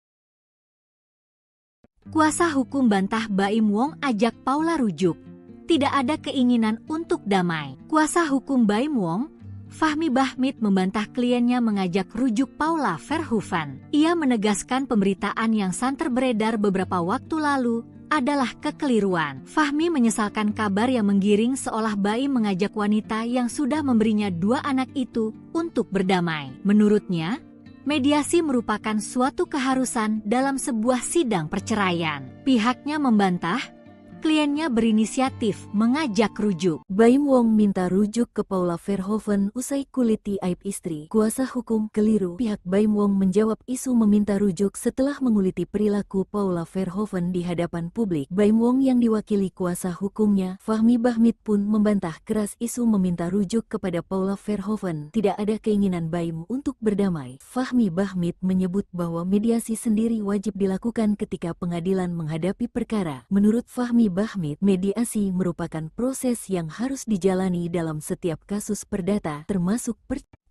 Kuasa hukum bantah Baim Wong ajak Paula rujuk. Tidak ada keinginan untuk damai. Kuasa hukum Baim Wong, Fahmi Bahmid, membantah kliennya mengajak rujuk Paula Verhoeven. Ia menegaskan pemberitaan yang santer beredar beberapa waktu lalu adalah kekeliruan. Fahmi menyesalkan kabar yang menggiring seolah Baim mengajak wanita yang sudah memberinya 2 anak itu untuk berdamai. Menurutnya, mediasi merupakan suatu keharusan dalam sebuah sidang perceraian. Pihaknya membantah kliennya berinisiatif mengajak rujuk. Baim Wong minta rujuk ke Paula Verhoeven usai kuliti aib istri. Kuasa hukum keliru. Pihak Baim Wong menjawab isu meminta rujuk setelah menguliti perilaku Paula Verhoeven di hadapan publik. Baim Wong yang diwakili kuasa hukumnya, Fahmi Bahmid, pun membantah keras isu meminta rujuk kepada Paula Verhoeven. Tidak ada keinginan Baim untuk berdamai. Fahmi Bahmid menyebut bahwa mediasi sendiri wajib dilakukan ketika pengadilan menghadapi perkara. Menurut Fahmi Bahmid, mediasi merupakan proses yang harus dijalani dalam setiap kasus perdata, termasuk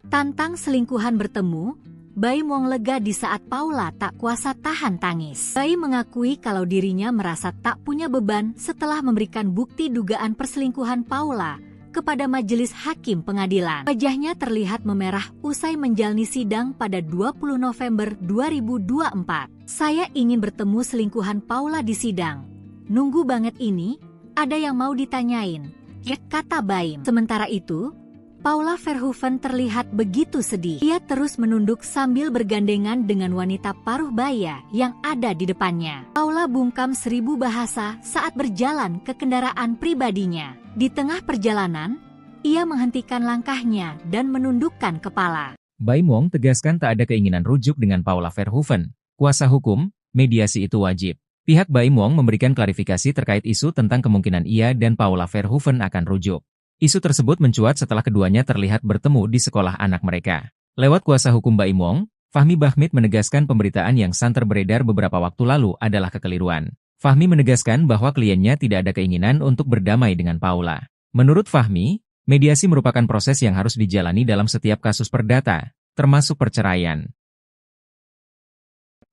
Tantang selingkuhan bertemu, Baim Wong lega di saat Paula tak kuasa tahan tangis. Baim mengakui kalau dirinya merasa tak punya beban setelah memberikan bukti dugaan perselingkuhan Paula kepada majelis hakim pengadilan. Wajahnya terlihat memerah usai menjalani sidang pada 20 November 2024. Saya ingin bertemu selingkuhan Paula di sidang. Nunggu banget ini, ada yang mau ditanyain, ya, kata Baim. Sementara itu, Paula Verhoeven terlihat begitu sedih. Ia terus menunduk sambil bergandengan dengan wanita paruh baya yang ada di depannya. Paula bungkam 1000 bahasa saat berjalan ke kendaraan pribadinya. Di tengah perjalanan, ia menghentikan langkahnya dan menundukkan kepala. Baim Wong tegaskan tak ada keinginan rujuk dengan Paula Verhoeven. Kuasa hukum, mediasi itu wajib. Pihak Baim Wong memberikan klarifikasi terkait isu tentang kemungkinan ia dan Paula Verhoeven akan rujuk. Isu tersebut mencuat setelah keduanya terlihat bertemu di sekolah anak mereka. Lewat kuasa hukum Baim Wong, Fahmi Bahmid menegaskan pemberitaan yang santer beredar beberapa waktu lalu adalah kekeliruan. Fahmi menegaskan bahwa kliennya tidak ada keinginan untuk berdamai dengan Paula. Menurut Fahmi, mediasi merupakan proses yang harus dijalani dalam setiap kasus perdata, termasuk perceraian.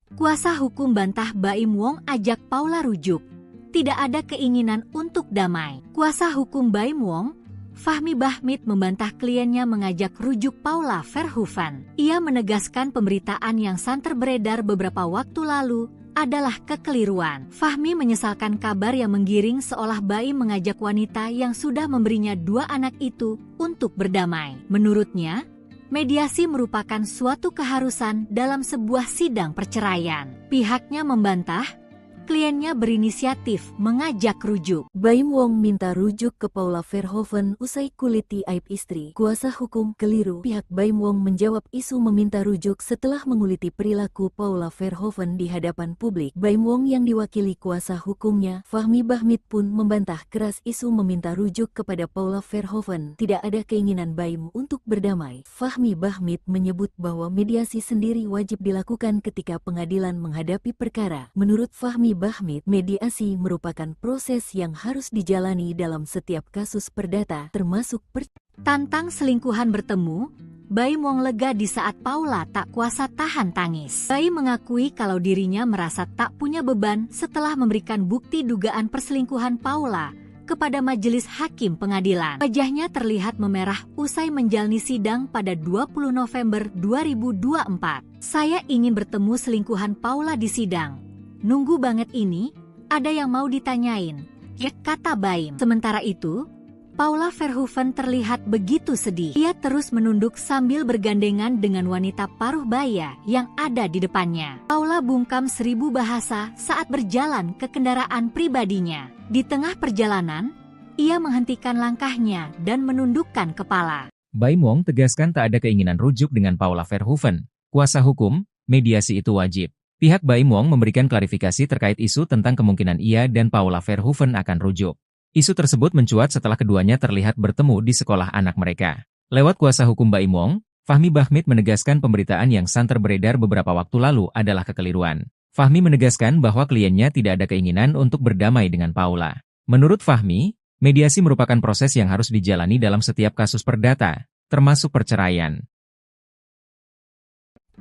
Kuasa hukum bantah Baim Wong ajak Paula rujuk. Tidak ada keinginan untuk damai. Kuasa hukum Baim Wong, Fahmi Bahmid, membantah kliennya mengajak rujuk Paula Verhoeven. Ia menegaskan pemberitaan yang santer beredar beberapa waktu lalu adalah kekeliruan. Fahmi menyesalkan kabar yang menggiring seolah Baim mengajak wanita yang sudah memberinya 2 anak itu untuk berdamai. Menurutnya, mediasi merupakan suatu keharusan dalam sebuah sidang perceraian. Pihaknya membantah kliennya berinisiatif mengajak rujuk. Baim Wong minta rujuk ke Paula Verhoeven usai kuliti aib istri. Kuasa hukum keliru. Pihak Baim Wong menjawab isu meminta rujuk setelah menguliti perilaku Paula Verhoeven di hadapan publik. Baim Wong yang diwakili kuasa hukumnya, Fahmi Bahmid, pun membantah keras isu meminta rujuk kepada Paula Verhoeven. Tidak ada keinginan Baim untuk berdamai. Fahmi Bahmid menyebut bahwa mediasi sendiri wajib dilakukan ketika pengadilan menghadapi perkara. Menurut Fahmi Bahmid, mediasi merupakan proses yang harus dijalani dalam setiap kasus perdata, termasuk Tantang selingkuhan bertemu, Baim Wong lega di saat Paula tak kuasa tahan tangis. Baim mengakui kalau dirinya merasa tak punya beban setelah memberikan bukti dugaan perselingkuhan Paula kepada majelis hakim pengadilan. Wajahnya terlihat memerah usai menjalani sidang pada 20 November 2024. Saya ingin bertemu selingkuhan Paula di sidang. Nunggu banget ini, ada yang mau ditanyain, ya, kata Baim. Sementara itu, Paula Verhoeven terlihat begitu sedih. Ia terus menunduk sambil bergandengan dengan wanita paruh baya yang ada di depannya. Paula bungkam 1000 bahasa saat berjalan ke kendaraan pribadinya. Di tengah perjalanan, ia menghentikan langkahnya dan menundukkan kepala. Baim Wong tegaskan tak ada keinginan rujuk dengan Paula Verhoeven. Kuasa hukum, mediasi itu wajib. Pihak Baim Wong memberikan klarifikasi terkait isu tentang kemungkinan ia dan Paula Verhoeven akan rujuk. Isu tersebut mencuat setelah keduanya terlihat bertemu di sekolah anak mereka. Lewat kuasa hukum Baim Wong, Fahmi Bahmid menegaskan pemberitaan yang santer beredar beberapa waktu lalu adalah kekeliruan. Fahmi menegaskan bahwa kliennya tidak ada keinginan untuk berdamai dengan Paula. Menurut Fahmi, mediasi merupakan proses yang harus dijalani dalam setiap kasus perdata, termasuk perceraian.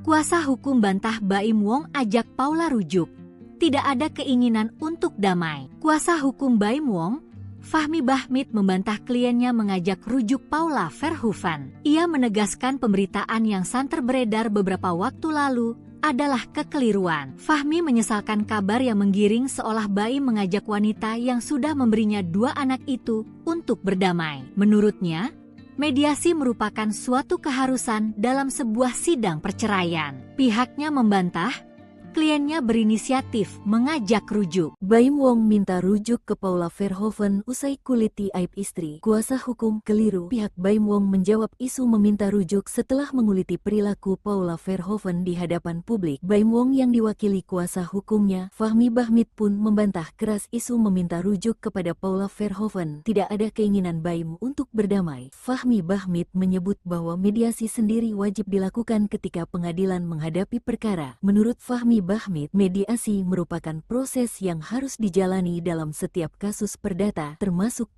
Kuasa hukum bantah Baim Wong ajak Paula rujuk. Tidak ada keinginan untuk damai. Kuasa hukum Baim Wong, Fahmi Bahmid, membantah kliennya mengajak rujuk Paula Verhoeven. Ia menegaskan pemberitaan yang santer beredar beberapa waktu lalu adalah kekeliruan. Fahmi menyesalkan kabar yang menggiring seolah Baim mengajak wanita yang sudah memberinya 2 anak itu untuk berdamai. Menurutnya, mediasi merupakan suatu keharusan dalam sebuah sidang perceraian. Pihaknya membantah kliennya berinisiatif mengajak rujuk. Baim Wong minta rujuk ke Paula Verhoeven usai kuliti aib istri. Kuasa hukum keliru. Pihak Baim Wong menjawab isu meminta rujuk setelah menguliti perilaku Paula Verhoeven di hadapan publik. Baim Wong yang diwakili kuasa hukumnya, Fahmi Bahmid, pun membantah keras isu meminta rujuk kepada Paula Verhoeven. Tidak ada keinginan Baim untuk berdamai. Fahmi Bahmid menyebut bahwa mediasi sendiri wajib dilakukan ketika pengadilan menghadapi perkara. Menurut Fahmi Bahmid, mediasi merupakan proses yang harus dijalani dalam setiap kasus perdata, termasuk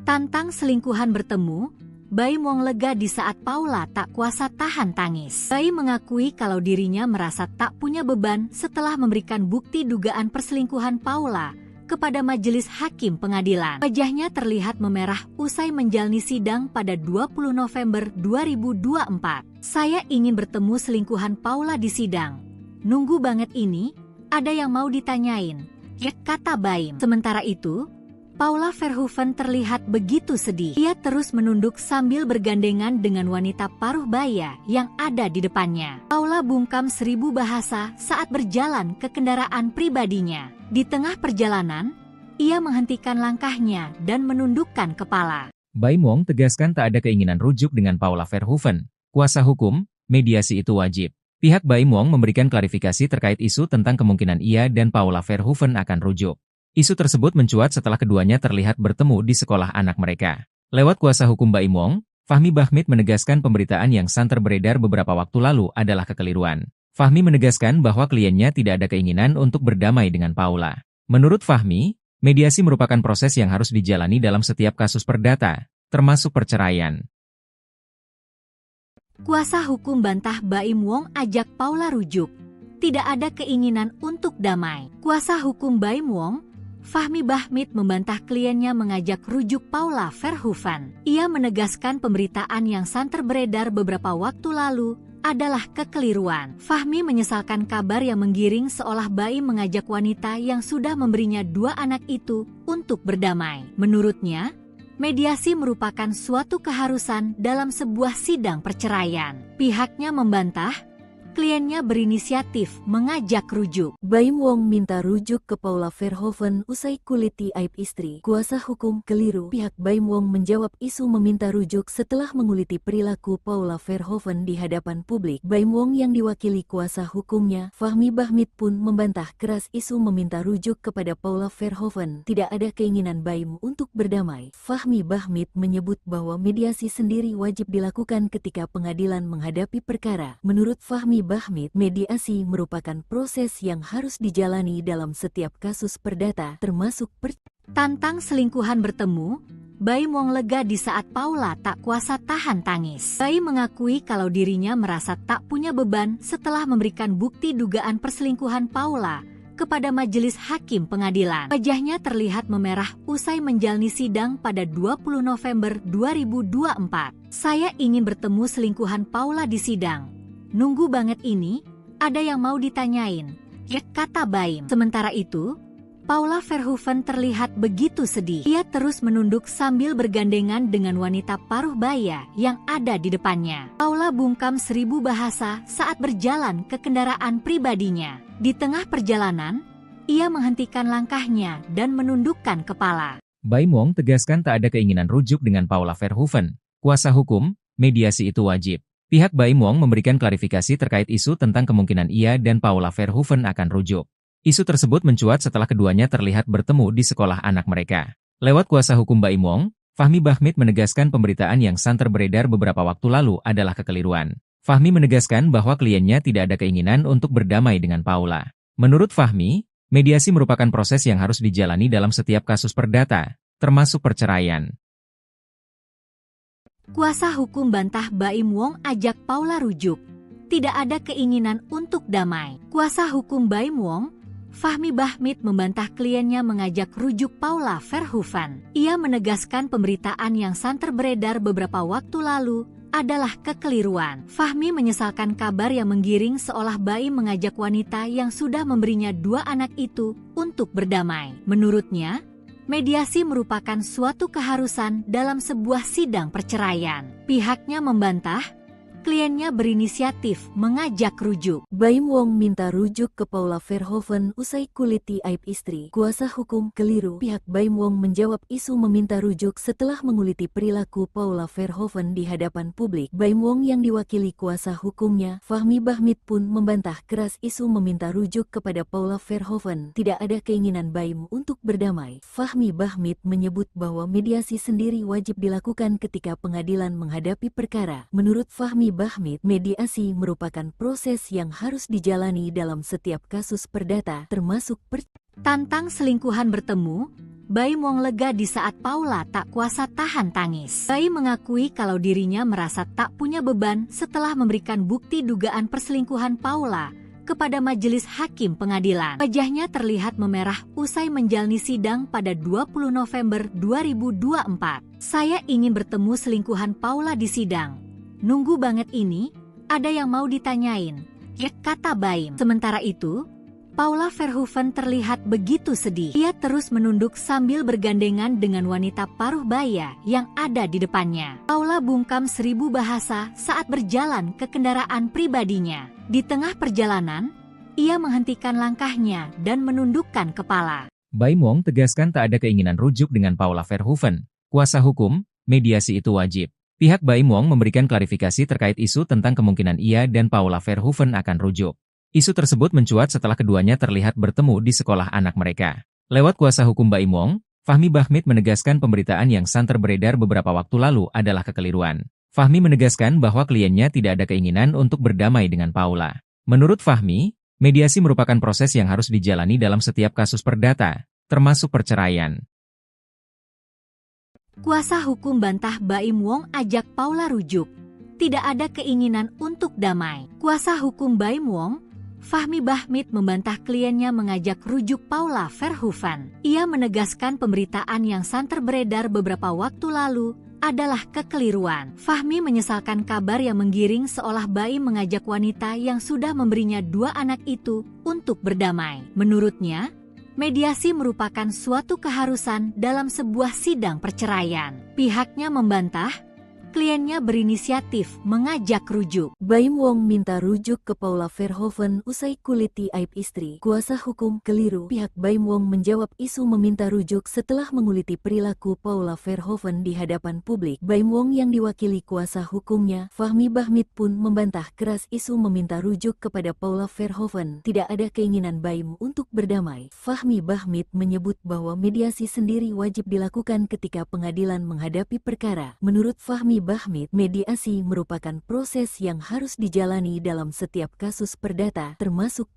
Tantang selingkuhan bertemu, Baim Wong lega di saat Paula tak kuasa tahan tangis. Baim mengakui kalau dirinya merasa tak punya beban setelah memberikan bukti dugaan perselingkuhan Paula kepada majelis hakim pengadilan. Wajahnya terlihat memerah usai menjalani sidang pada 20 November 2024. Saya ingin bertemu selingkuhan Paula di sidang. Nunggu banget ini, ada yang mau ditanyain, ya, kata Baim. Sementara itu, Paula Verhoeven terlihat begitu sedih. Ia terus menunduk sambil bergandengan dengan wanita paruh baya yang ada di depannya. Paula bungkam 1000 bahasa saat berjalan ke kendaraan pribadinya. Di tengah perjalanan, ia menghentikan langkahnya dan menundukkan kepala. Baim Wong tegaskan tak ada keinginan rujuk dengan Paula Verhoeven. Kuasa hukum, mediasi itu wajib. Pihak Baim Wong memberikan klarifikasi terkait isu tentang kemungkinan ia dan Paula Verhoeven akan rujuk. Isu tersebut mencuat setelah keduanya terlihat bertemu di sekolah anak mereka. Lewat kuasa hukum Baim Wong, Fahmi Bahmid menegaskan pemberitaan yang santer beredar beberapa waktu lalu adalah kekeliruan. Fahmi menegaskan bahwa kliennya tidak ada keinginan untuk berdamai dengan Paula. Menurut Fahmi, mediasi merupakan proses yang harus dijalani dalam setiap kasus perdata, termasuk perceraian. Kuasa hukum bantah Baim Wong ajak Paula rujuk. Tidak ada keinginan untuk damai. Kuasa hukum Baim Wong, Fahmi Bahmid, membantah kliennya mengajak rujuk Paula Verhoeven. Ia menegaskan pemberitaan yang santer beredar beberapa waktu lalu adalah kekeliruan. Fahmi menyesalkan kabar yang menggiring seolah Baim mengajak wanita yang sudah memberinya 2 anak itu untuk berdamai. Menurutnya, mediasi merupakan suatu keharusan dalam sebuah sidang perceraian. Pihaknya membantah kliennya berinisiatif mengajak rujuk. Baim Wong minta rujuk ke Paula Verhoeven usai kuliti aib istri. Kuasa hukum keliru. Pihak Baim Wong menjawab isu meminta rujuk setelah menguliti perilaku Paula Verhoeven di hadapan publik. Baim Wong yang diwakili kuasa hukumnya, Fahmi Bahmid, pun membantah keras isu meminta rujuk kepada Paula Verhoeven. Tidak ada keinginan Baim untuk berdamai. Fahmi Bahmid menyebut bahwa mediasi sendiri wajib dilakukan ketika pengadilan menghadapi perkara. Menurut Fahmi Bahmid, mediasi merupakan proses yang harus dijalani dalam setiap kasus perdata, termasuk Tantang selingkuhan bertemu, Baim Wong lega di saat Paula tak kuasa tahan tangis. Baim mengakui kalau dirinya merasa tak punya beban setelah memberikan bukti dugaan perselingkuhan Paula kepada majelis hakim pengadilan. Wajahnya terlihat memerah usai menjalani sidang pada 20 November 2024. Saya ingin bertemu selingkuhan Paula di sidang. Nunggu banget ini, ada yang mau ditanyain, ya, kata Baim. Sementara itu, Paula Verhoeven terlihat begitu sedih. Ia terus menunduk sambil bergandengan dengan wanita paruh baya yang ada di depannya. Paula bungkam 1000 bahasa saat berjalan ke kendaraan pribadinya. Di tengah perjalanan, ia menghentikan langkahnya dan menundukkan kepala. Baim Wong tegaskan tak ada keinginan rujuk dengan Paula Verhoeven. Kuasa hukum, mediasi itu wajib. Pihak Baim Wong memberikan klarifikasi terkait isu tentang kemungkinan ia dan Paula Verhoeven akan rujuk. Isu tersebut mencuat setelah keduanya terlihat bertemu di sekolah anak mereka. Lewat kuasa hukum Baim Wong, Fahmi Bahmid menegaskan pemberitaan yang santer beredar beberapa waktu lalu adalah kekeliruan. Fahmi menegaskan bahwa kliennya tidak ada keinginan untuk berdamai dengan Paula. Menurut Fahmi, mediasi merupakan proses yang harus dijalani dalam setiap kasus perdata, termasuk perceraian. Kuasa hukum bantah Baim Wong ajak Paula rujuk. Tidak ada keinginan untuk damai. Kuasa hukum Baim Wong, Fahmi Bahmid, membantah kliennya mengajak rujuk Paula Verhoeven. Ia menegaskan pemberitaan yang santer beredar beberapa waktu lalu adalah kekeliruan. Fahmi menyesalkan kabar yang menggiring seolah Baim mengajak wanita yang sudah memberinya 2 anak itu untuk berdamai. Menurutnya, mediasi merupakan suatu keharusan dalam sebuah sidang perceraian. Pihaknya membantah kliennya berinisiatif mengajak rujuk. Baim Wong minta rujuk ke Paula Verhoeven usai kuliti aib istri. Kuasa hukum keliru. Pihak Baim Wong menjawab isu meminta rujuk setelah menguliti perilaku Paula Verhoeven di hadapan publik. Baim Wong yang diwakili kuasa hukumnya, Fahmi Bahmid, pun membantah keras isu meminta rujuk kepada Paula Verhoeven. Tidak ada keinginan Baim untuk berdamai. Fahmi Bahmid menyebut bahwa mediasi sendiri wajib dilakukan ketika pengadilan menghadapi perkara. Menurut Fahmi Bahmid, mediasi merupakan proses yang harus dijalani dalam setiap kasus perdata, termasuk Tantang selingkuhan bertemu, Baim Wong lega di saat Paula tak kuasa tahan tangis. Baim mengakui kalau dirinya merasa tak punya beban setelah memberikan bukti dugaan perselingkuhan Paula kepada majelis hakim pengadilan. Wajahnya terlihat memerah usai menjalani sidang pada 20 November 2024. Saya ingin bertemu selingkuhan Paula di sidang. Nunggu banget ini, ada yang mau ditanyain, ya, kata Baim. Sementara itu, Paula Verhoeven terlihat begitu sedih. Ia terus menunduk sambil bergandengan dengan wanita paruh baya yang ada di depannya. Paula bungkam 1000 bahasa saat berjalan ke kendaraan pribadinya. Di tengah perjalanan, ia menghentikan langkahnya dan menundukkan kepala. Baim Wong tegaskan tak ada keinginan rujuk dengan Paula Verhoeven. Kuasa hukum, mediasi itu wajib. Pihak Baim Wong memberikan klarifikasi terkait isu tentang kemungkinan ia dan Paula Verhoeven akan rujuk. Isu tersebut mencuat setelah keduanya terlihat bertemu di sekolah anak mereka. Lewat kuasa hukum Baim Wong, Fahmi Bahmid menegaskan pemberitaan yang santer beredar beberapa waktu lalu adalah kekeliruan. Fahmi menegaskan bahwa kliennya tidak ada keinginan untuk berdamai dengan Paula. Menurut Fahmi, mediasi merupakan proses yang harus dijalani dalam setiap kasus perdata, termasuk perceraian. Kuasa hukum bantah Baim Wong ajak Paula rujuk. Tidak ada keinginan untuk damai. Kuasa hukum Baim Wong, Fahmi Bahmid, membantah kliennya mengajak rujuk Paula Verhoeven. Ia menegaskan pemberitaan yang santer beredar beberapa waktu lalu adalah kekeliruan. Fahmi menyesalkan kabar yang menggiring seolah Baim mengajak wanita yang sudah memberinya 2 anak itu untuk berdamai. Menurutnya, mediasi merupakan suatu keharusan dalam sebuah sidang perceraian. Pihaknya membantah kliennya berinisiatif mengajak rujuk. Baim Wong minta rujuk ke Paula Verhoeven usai kuliti aib istri. Kuasa hukum keliru. Pihak Baim Wong menjawab isu meminta rujuk setelah menguliti perilaku Paula Verhoeven di hadapan publik. Baim Wong yang diwakili kuasa hukumnya, Fahmi Bahmid, pun membantah keras isu meminta rujuk kepada Paula Verhoeven. Tidak ada keinginan Baim untuk berdamai. Fahmi Bahmid menyebut bahwa mediasi sendiri wajib dilakukan ketika pengadilan menghadapi perkara. Menurut Fahmi Bahmid, mediasi merupakan proses yang harus dijalani dalam setiap kasus perdata, termasuk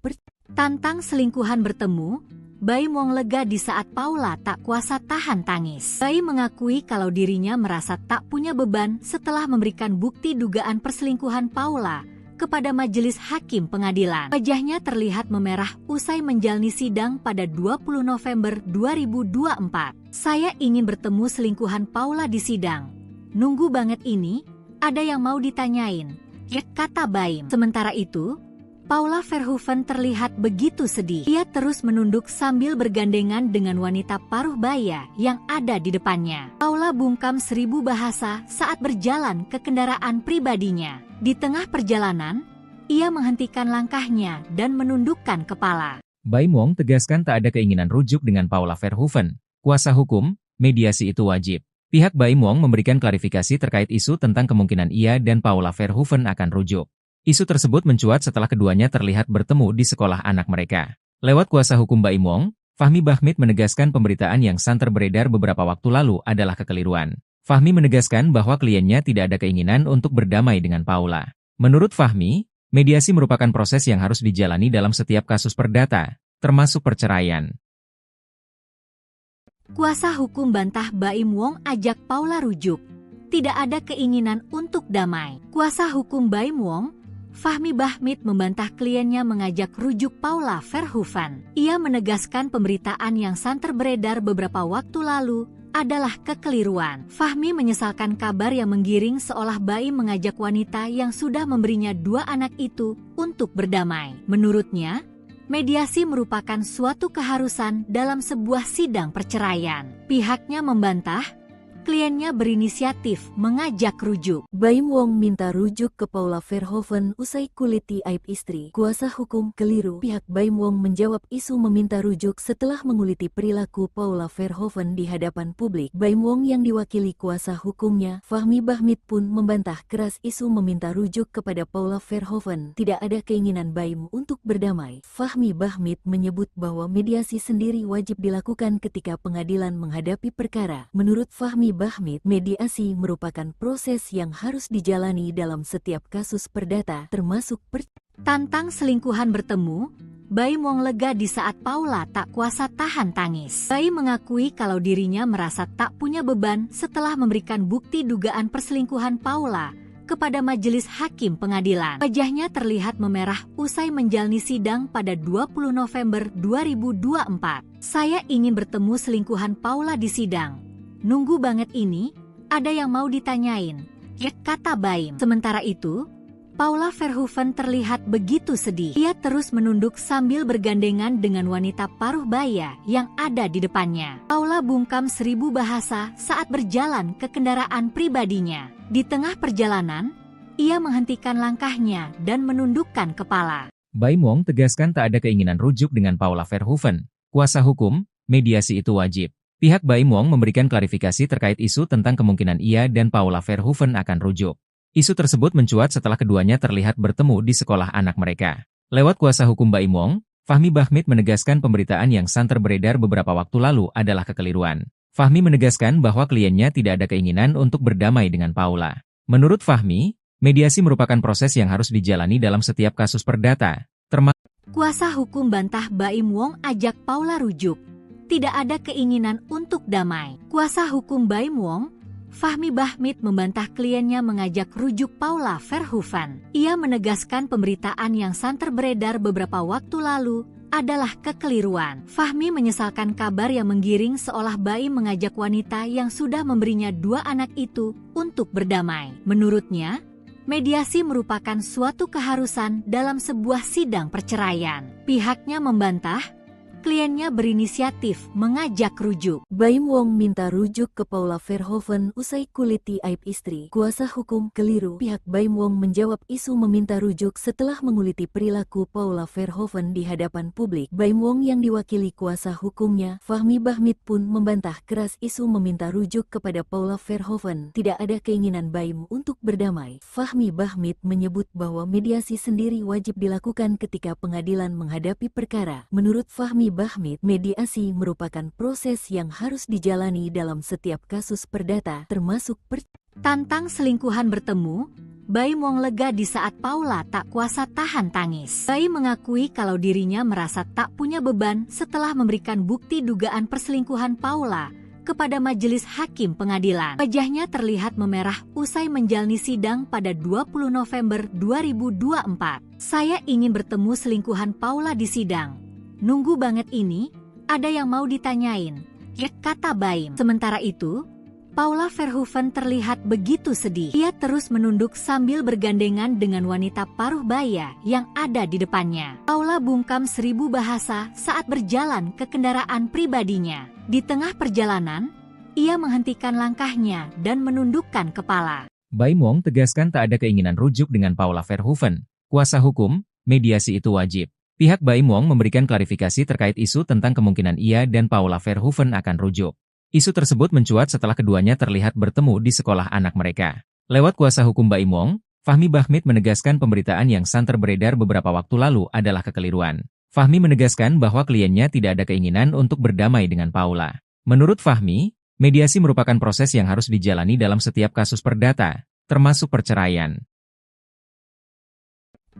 Tantang selingkuhan bertemu, Baim Wong lega di saat Paula tak kuasa tahan tangis. Baim mengakui kalau dirinya merasa tak punya beban setelah memberikan bukti dugaan perselingkuhan Paula kepada majelis hakim pengadilan. Wajahnya terlihat memerah usai menjalani sidang pada 20 November 2024. Saya ingin bertemu selingkuhan Paula di sidang. Nunggu banget ini, ada yang mau ditanyain, ya, kata Baim. Sementara itu, Paula Verhoeven terlihat begitu sedih. Ia terus menunduk sambil bergandengan dengan wanita paruh baya yang ada di depannya. Paula bungkam 1000 bahasa saat berjalan ke kendaraan pribadinya. Di tengah perjalanan, ia menghentikan langkahnya dan menundukkan kepala. Baim Wong tegaskan tak ada keinginan rujuk dengan Paula Verhoeven. Kuasa hukum, mediasi itu wajib. Pihak Baim Wong memberikan klarifikasi terkait isu tentang kemungkinan ia dan Paula Verhoeven akan rujuk. Isu tersebut mencuat setelah keduanya terlihat bertemu di sekolah anak mereka. Lewat kuasa hukum Baim Wong, Fahmi Bahmid menegaskan pemberitaan yang santer beredar beberapa waktu lalu adalah kekeliruan. Fahmi menegaskan bahwa kliennya tidak ada keinginan untuk berdamai dengan Paula. Menurut Fahmi, mediasi merupakan proses yang harus dijalani dalam setiap kasus perdata, termasuk perceraian. Kuasa hukum bantah Baim Wong ajak Paula rujuk. Tidak ada keinginan untuk damai. Kuasa hukum Baim Wong, Fahmi Bahmid, membantah kliennya mengajak rujuk Paula Verhoeven. Ia menegaskan pemberitaan yang santer beredar beberapa waktu lalu adalah kekeliruan. Fahmi menyesalkan kabar yang menggiring seolah Baim mengajak wanita yang sudah memberinya 2 anak itu untuk berdamai. Menurutnya, mediasi merupakan suatu keharusan dalam sebuah sidang perceraian. Pihaknya membantah kliennya berinisiatif mengajak rujuk. Baim Wong minta rujuk ke Paula Verhoeven usai kuliti aib istri. Kuasa hukum keliru. Pihak Baim Wong menjawab isu meminta rujuk setelah menguliti perilaku Paula Verhoeven di hadapan publik. Baim Wong yang diwakili kuasa hukumnya, Fahmi Bahmid, pun membantah keras isu meminta rujuk kepada Paula Verhoeven. Tidak ada keinginan Baim untuk berdamai. Fahmi Bahmid menyebut bahwa mediasi sendiri wajib dilakukan ketika pengadilan menghadapi perkara. Menurut Fahmi Bahmid, mediasi merupakan proses yang harus dijalani dalam setiap kasus perdata, termasuk Tantang selingkuhan bertemu, Baim Wong lega di saat Paula tak kuasa tahan tangis. Baim mengakui kalau dirinya merasa tak punya beban setelah memberikan bukti dugaan perselingkuhan Paula kepada majelis hakim pengadilan. Wajahnya terlihat memerah usai menjalani sidang pada 20 November 2024. Saya ingin bertemu selingkuhan Paula di sidang. Nunggu banget ini, ada yang mau ditanyain, ya, kata Baim. Sementara itu, Paula Verhoeven terlihat begitu sedih. Ia terus menunduk sambil bergandengan dengan wanita paruh baya yang ada di depannya. Paula bungkam 1000 bahasa saat berjalan ke kendaraan pribadinya. Di tengah perjalanan, ia menghentikan langkahnya dan menundukkan kepala. Baim Wong tegaskan tak ada keinginan rujuk dengan Paula Verhoeven. Kuasa hukum, mediasi itu wajib. Pihak Baim Wong memberikan klarifikasi terkait isu tentang kemungkinan ia dan Paula Verhoeven akan rujuk. Isu tersebut mencuat setelah keduanya terlihat bertemu di sekolah anak mereka. Lewat kuasa hukum Baim Wong, Fahmi Bahmid menegaskan pemberitaan yang santer beredar beberapa waktu lalu adalah kekeliruan. Fahmi menegaskan bahwa kliennya tidak ada keinginan untuk berdamai dengan Paula. Menurut Fahmi, mediasi merupakan proses yang harus dijalani dalam setiap kasus perdata, termasuk Kuasa hukum bantah Baim Wong ajak Paula rujuk. Tidak ada keinginan untuk damai. Kuasa hukum Baim Wong, Fahmi Bahmid, membantah kliennya mengajak rujuk Paula Verhoeven. Ia menegaskan pemberitaan yang santer beredar beberapa waktu lalu adalah kekeliruan. Fahmi menyesalkan kabar yang menggiring seolah Baim mengajak wanita yang sudah memberinya 2 anak itu untuk berdamai. Menurutnya, mediasi merupakan suatu keharusan dalam sebuah sidang perceraian. Pihaknya membantah kliennya berinisiatif mengajak rujuk. Baim Wong minta rujuk ke Paula Verhoeven usai kuliti aib istri. Kuasa hukum keliru. Pihak Baim Wong menjawab isu meminta rujuk setelah menguliti perilaku Paula Verhoeven di hadapan publik. Baim Wong yang diwakili kuasa hukumnya, Fahmi Bahmid, pun membantah keras isu meminta rujuk kepada Paula Verhoeven. Tidak ada keinginan Baim untuk berdamai. Fahmi Bahmid menyebut bahwa mediasi sendiri wajib dilakukan ketika pengadilan menghadapi perkara. Menurut Fahmi Bahmid, mediasi merupakan proses yang harus dijalani dalam setiap kasus perdata, termasuk Tantang selingkuhan bertemu, Baim Wong lega di saat Paula tak kuasa tahan tangis. Baim mengakui kalau dirinya merasa tak punya beban setelah memberikan bukti dugaan perselingkuhan Paula kepada majelis hakim pengadilan. Wajahnya terlihat memerah usai menjalani sidang pada 20 November 2024. Saya ingin bertemu selingkuhan Paula di sidang. Nunggu banget ini, ada yang mau ditanyain, ya, kata Baim. Sementara itu, Paula Verhoeven terlihat begitu sedih. Ia terus menunduk sambil bergandengan dengan wanita paruh baya yang ada di depannya. Paula bungkam 1000 bahasa saat berjalan ke kendaraan pribadinya. Di tengah perjalanan, ia menghentikan langkahnya dan menundukkan kepala. Baim Wong tegaskan tak ada keinginan rujuk dengan Paula Verhoeven. Kuasa hukum, mediasi itu wajib. Pihak Baim Wong memberikan klarifikasi terkait isu tentang kemungkinan ia dan Paula Verhoeven akan rujuk. Isu tersebut mencuat setelah keduanya terlihat bertemu di sekolah anak mereka. Lewat kuasa hukum Baim Wong, Fahmi Bahmid menegaskan pemberitaan yang santer beredar beberapa waktu lalu adalah kekeliruan. Fahmi menegaskan bahwa kliennya tidak ada keinginan untuk berdamai dengan Paula. Menurut Fahmi, mediasi merupakan proses yang harus dijalani dalam setiap kasus perdata, termasuk perceraian.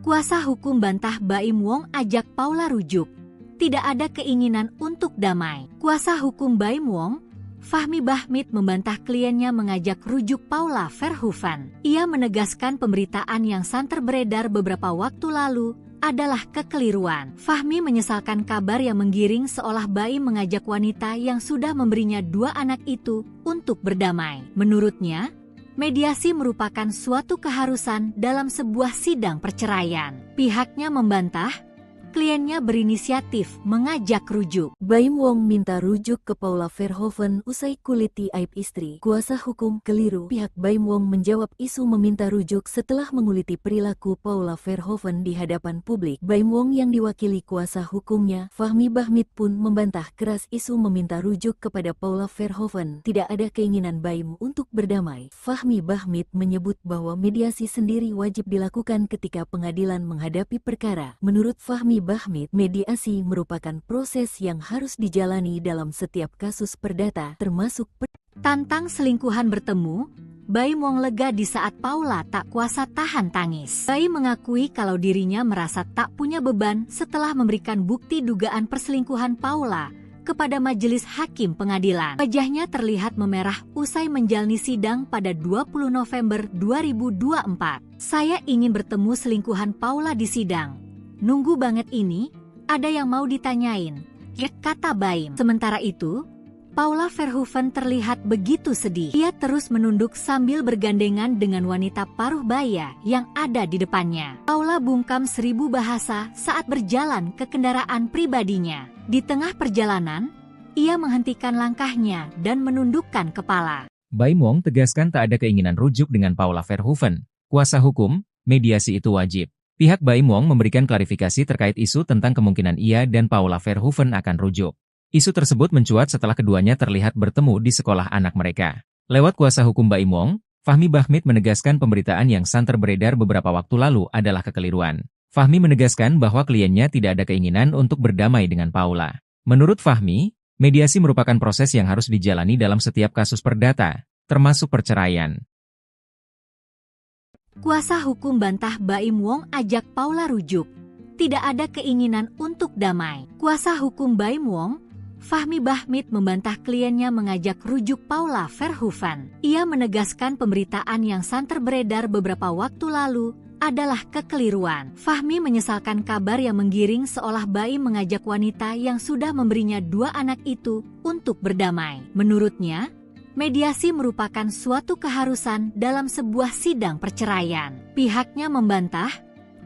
Kuasa hukum bantah Baim Wong ajak Paula rujuk. Tidak ada keinginan untuk damai. Kuasa hukum Baim Wong, Fahmi Bahmid, membantah kliennya mengajak rujuk Paula Verhoeven. Ia menegaskan pemberitaan yang santer beredar beberapa waktu lalu adalah kekeliruan. Fahmi menyesalkan kabar yang menggiring seolah Baim mengajak wanita yang sudah memberinya 2 anak itu untuk berdamai. Menurutnya, mediasi merupakan suatu keharusan dalam sebuah sidang perceraian. Pihaknya membantah kliennya berinisiatif mengajak rujuk. Baim Wong minta rujuk ke Paula Verhoeven usai kuliti aib istri. Kuasa hukum keliru. Pihak Baim Wong menjawab isu meminta rujuk setelah menguliti perilaku Paula Verhoeven di hadapan publik. Baim Wong yang diwakili kuasa hukumnya, Fahmi Bahmid, pun membantah keras isu meminta rujuk kepada Paula Verhoeven. Tidak ada keinginan Baim untuk berdamai. Fahmi Bahmid menyebut bahwa mediasi sendiri wajib dilakukan ketika pengadilan menghadapi perkara. Menurut Fahmi Bahmid, mediasi merupakan proses yang harus dijalani dalam setiap kasus perdata, termasuk Tantang selingkuhan bertemu, Baim Wong lega di saat Paula tak kuasa tahan tangis. Baim mengakui kalau dirinya merasa tak punya beban setelah memberikan bukti dugaan perselingkuhan Paula kepada majelis hakim pengadilan. Wajahnya terlihat memerah usai menjalani sidang pada 20 November 2024. Saya ingin bertemu selingkuhan Paula di sidang. Nunggu banget ini, ada yang mau ditanyain, ya, kata Baim. Sementara itu, Paula Verhoeven terlihat begitu sedih. Ia terus menunduk sambil bergandengan dengan wanita paruh baya yang ada di depannya. Paula bungkam 1000 bahasa saat berjalan ke kendaraan pribadinya. Di tengah perjalanan, ia menghentikan langkahnya dan menundukkan kepala. Baim Wong tegaskan tak ada keinginan rujuk dengan Paula Verhoeven. Kuasa hukum, mediasi itu wajib. Pihak Baim Wong memberikan klarifikasi terkait isu tentang kemungkinan ia dan Paula Verhoeven akan rujuk. Isu tersebut mencuat setelah keduanya terlihat bertemu di sekolah anak mereka. Lewat kuasa hukum Baim Wong, Fahmi Bahmid menegaskan pemberitaan yang santer beredar beberapa waktu lalu adalah kekeliruan. Fahmi menegaskan bahwa kliennya tidak ada keinginan untuk berdamai dengan Paula. Menurut Fahmi, mediasi merupakan proses yang harus dijalani dalam setiap kasus perdata, termasuk perceraian. Kuasa hukum bantah Baim Wong ajak Paula rujuk. Tidak ada keinginan untuk damai. Kuasa hukum Baim Wong, Fahmi Bahmid, membantah kliennya mengajak rujuk Paula Verhoeven. Ia menegaskan pemberitaan yang santer beredar beberapa waktu lalu adalah kekeliruan. Fahmi menyesalkan kabar yang menggiring seolah Baim mengajak wanita yang sudah memberinya 2 anak itu untuk berdamai. Menurutnya, mediasi merupakan suatu keharusan dalam sebuah sidang perceraian. Pihaknya membantah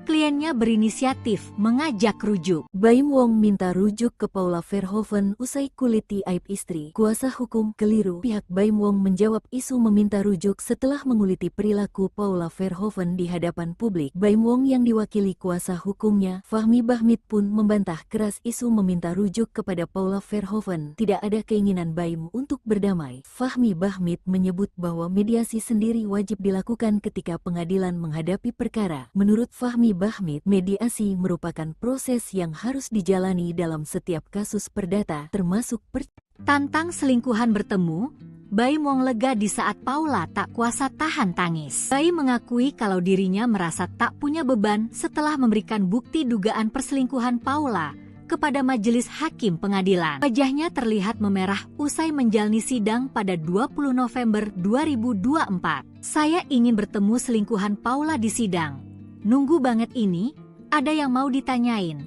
kliennya berinisiatif mengajak rujuk. Baim Wong minta rujuk ke Paula Verhoeven usai kuliti aib istri. Kuasa hukum keliru. Pihak Baim Wong menjawab isu meminta rujuk setelah menguliti perilaku Paula Verhoeven di hadapan publik. Baim Wong yang diwakili kuasa hukumnya, Fahmi Bahmid, pun membantah keras isu meminta rujuk kepada Paula Verhoeven. Tidak ada keinginan Baim untuk berdamai. Fahmi Bahmid menyebut bahwa mediasi sendiri wajib dilakukan ketika pengadilan menghadapi perkara. Menurut Fahmi Bahmid, mediasi merupakan proses yang harus dijalani dalam setiap kasus perdata, termasuk Tantang selingkuhan bertemu, Baim Wong lega di saat Paula tak kuasa tahan tangis. Baim mengakui kalau dirinya merasa tak punya beban setelah memberikan bukti dugaan perselingkuhan Paula kepada majelis hakim pengadilan. Wajahnya terlihat memerah usai menjalani sidang pada 20 November 2024. Saya ingin bertemu selingkuhan Paula di sidang. Nunggu banget ini, ada yang mau ditanyain,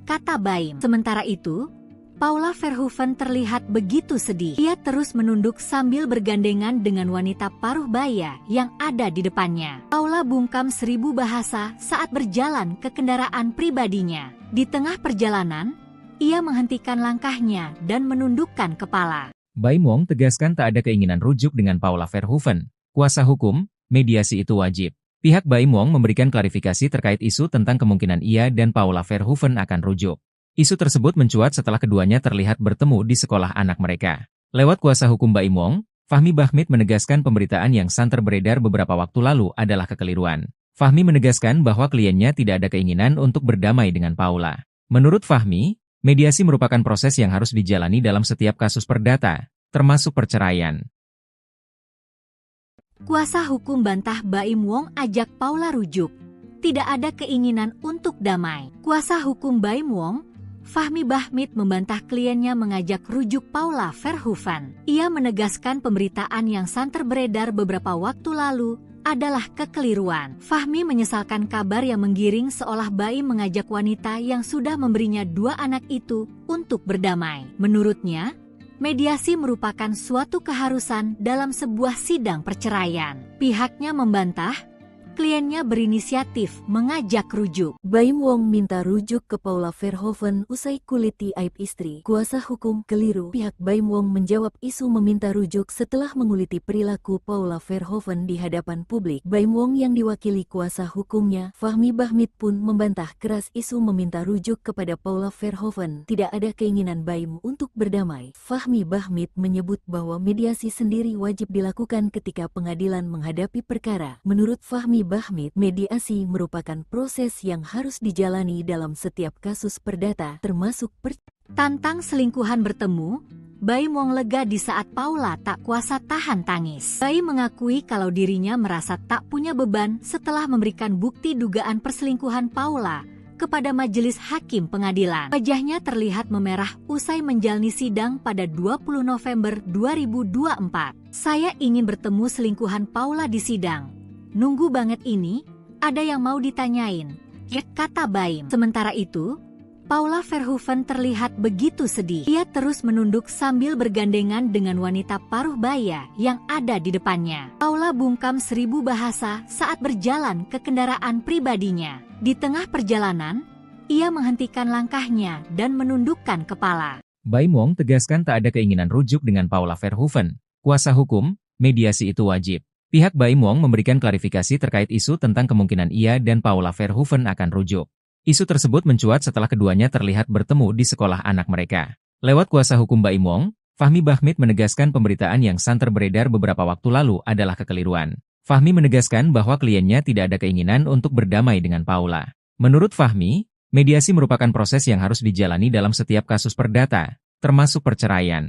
kata Baim. Sementara itu, Paula Verhoeven terlihat begitu sedih. Ia terus menunduk sambil bergandengan dengan wanita paruh baya yang ada di depannya. Paula bungkam 1000 bahasa saat berjalan ke kendaraan pribadinya. Di tengah perjalanan, ia menghentikan langkahnya dan menundukkan kepala. Baim Wong tegaskan tak ada keinginan rujuk dengan Paula Verhoeven. Kuasa hukum, mediasi itu wajib. Pihak Baim Wong memberikan klarifikasi terkait isu tentang kemungkinan ia dan Paula Verhoeven akan rujuk. Isu tersebut mencuat setelah keduanya terlihat bertemu di sekolah anak mereka. Lewat kuasa hukum Baim Wong, Fahmi Bahmid menegaskan pemberitaan yang santer beredar beberapa waktu lalu adalah kekeliruan. Fahmi menegaskan bahwa kliennya tidak ada keinginan untuk berdamai dengan Paula. Menurut Fahmi, mediasi merupakan proses yang harus dijalani dalam setiap kasus perdata, termasuk perceraian. Kuasa hukum bantah Baim Wong ajak Paula rujuk. Tidak ada keinginan untuk damai. Kuasa hukum Baim Wong, Fahmi Bahmid membantah kliennya mengajak rujuk Paula Verhoeven. Ia menegaskan pemberitaan yang santer beredar beberapa waktu lalu adalah kekeliruan. Fahmi menyesalkan kabar yang menggiring seolah Baim mengajak wanita yang sudah memberinya 2 anak itu untuk berdamai. Menurutnya, mediasi merupakan suatu keharusan dalam sebuah sidang perceraian. Pihaknya membantah kliennya berinisiatif mengajak rujuk. Baim Wong minta rujuk ke Paula Verhoeven usai kuliti aib istri. Kuasa hukum keliru. Pihak Baim Wong menjawab isu meminta rujuk setelah menguliti perilaku Paula Verhoeven di hadapan publik. Baim Wong yang diwakili kuasa hukumnya, Fahmi Bahmid pun membantah keras isu meminta rujuk kepada Paula Verhoeven. Tidak ada keinginan Baim untuk berdamai. Fahmi Bahmid menyebut bahwa mediasi sendiri wajib dilakukan ketika pengadilan menghadapi perkara. Menurut Fahmi Bahmid, mediasi merupakan proses yang harus dijalani dalam setiap kasus perdata, termasuk Tantang selingkuhan bertemu, Baim Wong lega di saat Paula tak kuasa tahan tangis. Baim mengakui kalau dirinya merasa tak punya beban setelah memberikan bukti dugaan perselingkuhan Paula kepada majelis hakim pengadilan. Wajahnya terlihat memerah usai menjalani sidang pada 20 November 2024. Saya ingin bertemu selingkuhan Paula di sidang. Nunggu banget ini, ada yang mau ditanyain, kata Baim. Sementara itu, Paula Verhoeven terlihat begitu sedih. Ia terus menunduk sambil bergandengan dengan wanita paruh baya yang ada di depannya. Paula bungkam 1000 bahasa saat berjalan ke kendaraan pribadinya. Di tengah perjalanan, ia menghentikan langkahnya dan menundukkan kepala. Baim Wong tegaskan tak ada keinginan rujuk dengan Paula Verhoeven. Kuasa hukum, mediasi itu wajib. Pihak Baim Wong memberikan klarifikasi terkait isu tentang kemungkinan ia dan Paula Verhoeven akan rujuk. Isu tersebut mencuat setelah keduanya terlihat bertemu di sekolah anak mereka. Lewat kuasa hukum Baim Wong, Fahmi Bahmid menegaskan pemberitaan yang santer beredar beberapa waktu lalu adalah kekeliruan. Fahmi menegaskan bahwa kliennya tidak ada keinginan untuk berdamai dengan Paula. Menurut Fahmi, mediasi merupakan proses yang harus dijalani dalam setiap kasus perdata, termasuk perceraian.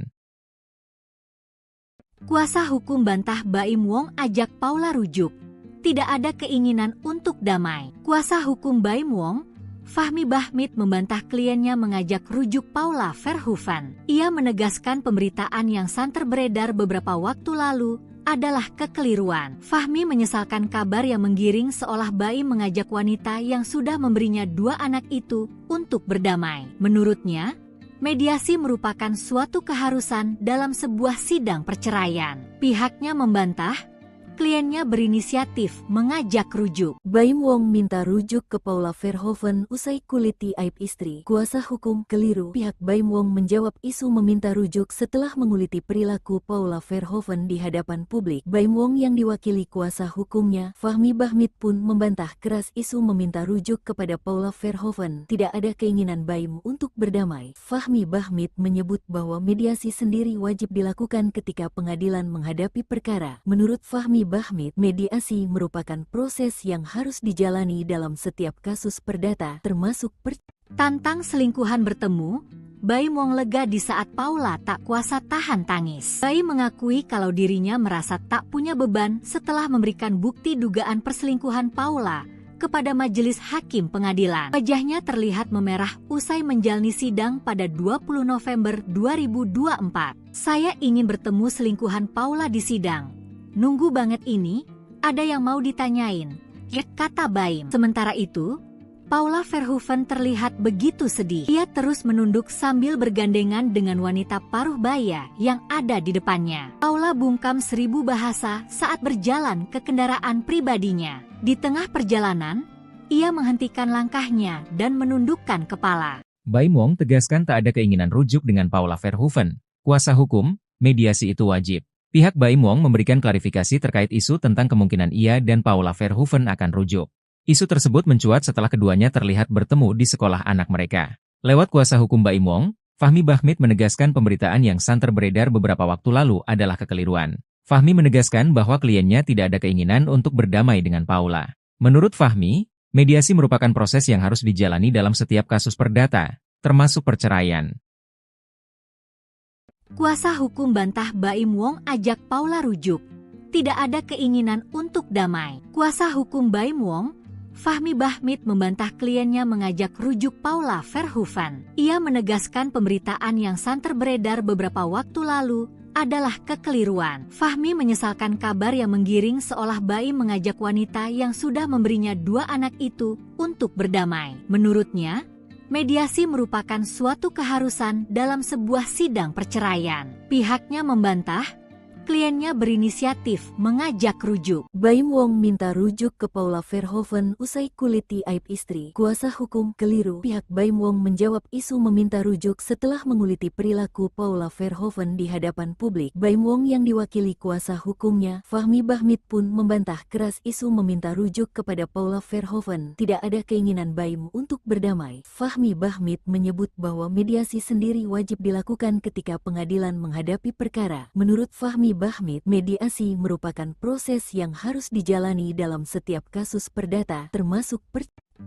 Kuasa hukum bantah Baim Wong ajak Paula rujuk. Tidak ada keinginan untuk damai. Kuasa hukum Baim Wong, Fahmi Bahmid membantah kliennya mengajak rujuk Paula Verhoeven. Ia menegaskan pemberitaan yang santer beredar beberapa waktu lalu adalah kekeliruan. Fahmi menyesalkan kabar yang menggiring seolah Baim mengajak wanita yang sudah memberinya 2 anak itu untuk berdamai. Menurutnya, mediasi merupakan suatu keharusan dalam sebuah sidang perceraian. Pihaknya membantah kliennya berinisiatif mengajak rujuk. Baim Wong minta rujuk ke Paula Verhoeven usai kuliti aib istri. Kuasa hukum keliru. Pihak Baim Wong menjawab isu meminta rujuk setelah menguliti perilaku Paula Verhoeven di hadapan publik. Baim Wong yang diwakili kuasa hukumnya, Fahmi Bahmid pun membantah keras isu meminta rujuk kepada Paula Verhoeven. Tidak ada keinginan Baim untuk berdamai. Fahmi Bahmid menyebut bahwa mediasi sendiri wajib dilakukan ketika pengadilan menghadapi perkara. Menurut Fahmi Bahmid, mediasi merupakan proses yang harus dijalani dalam setiap kasus perdata, termasuk Tantang selingkuhan bertemu, Baim Wong lega di saat Paula tak kuasa tahan tangis. Baim mengakui kalau dirinya merasa tak punya beban setelah memberikan bukti dugaan perselingkuhan Paula kepada majelis hakim pengadilan. Wajahnya terlihat memerah usai menjalani sidang pada 20 November 2024. Saya ingin bertemu selingkuhan Paula di sidang. Nunggu banget ini, ada yang mau ditanyain, kata Baim. Sementara itu, Paula Verhoeven terlihat begitu sedih. Ia terus menunduk sambil bergandengan dengan wanita paruh baya yang ada di depannya. Paula bungkam 1000 bahasa saat berjalan ke kendaraan pribadinya. Di tengah perjalanan, ia menghentikan langkahnya dan menundukkan kepala. Baim Wong tegaskan tak ada keinginan rujuk dengan Paula Verhoeven. Kuasa hukum, mediasi itu wajib. Pihak Baim Wong memberikan klarifikasi terkait isu tentang kemungkinan ia dan Paula Verhoeven akan rujuk. Isu tersebut mencuat setelah keduanya terlihat bertemu di sekolah anak mereka. Lewat kuasa hukum Baim Wong, Fahmi Bahmid menegaskan pemberitaan yang santer beredar beberapa waktu lalu adalah kekeliruan. Fahmi menegaskan bahwa kliennya tidak ada keinginan untuk berdamai dengan Paula. Menurut Fahmi, mediasi merupakan proses yang harus dijalani dalam setiap kasus perdata, termasuk perceraian. Kuasa hukum bantah Baim Wong ajak Paula rujuk. Tidak ada keinginan untuk damai. Kuasa hukum Baim Wong, Fahmi Bahmid, membantah kliennya mengajak rujuk Paula Verhoeven. Ia menegaskan pemberitaan yang santer beredar beberapa waktu lalu adalah kekeliruan. Fahmi menyesalkan kabar yang menggiring seolah Baim mengajak wanita yang sudah memberinya 2 anak itu untuk berdamai. Menurutnya, mediasi merupakan suatu keharusan dalam sebuah sidang perceraian. Pihaknya membantah kliennya berinisiatif mengajak rujuk. Baim Wong minta rujuk ke Paula Verhoeven usai kuliti aib istri. Kuasa hukum keliru. Pihak Baim Wong menjawab isu meminta rujuk setelah menguliti perilaku Paula Verhoeven di hadapan publik. Baim Wong yang diwakili kuasa hukumnya, Fahmi Bahmid, pun membantah keras isu meminta rujuk kepada Paula Verhoeven. Tidak ada keinginan Baim untuk berdamai. Fahmi Bahmid menyebut bahwa mediasi sendiri wajib dilakukan ketika pengadilan menghadapi perkara. Menurut Fahmi Bahmid, mediasi merupakan proses yang harus dijalani dalam setiap kasus perdata, termasuk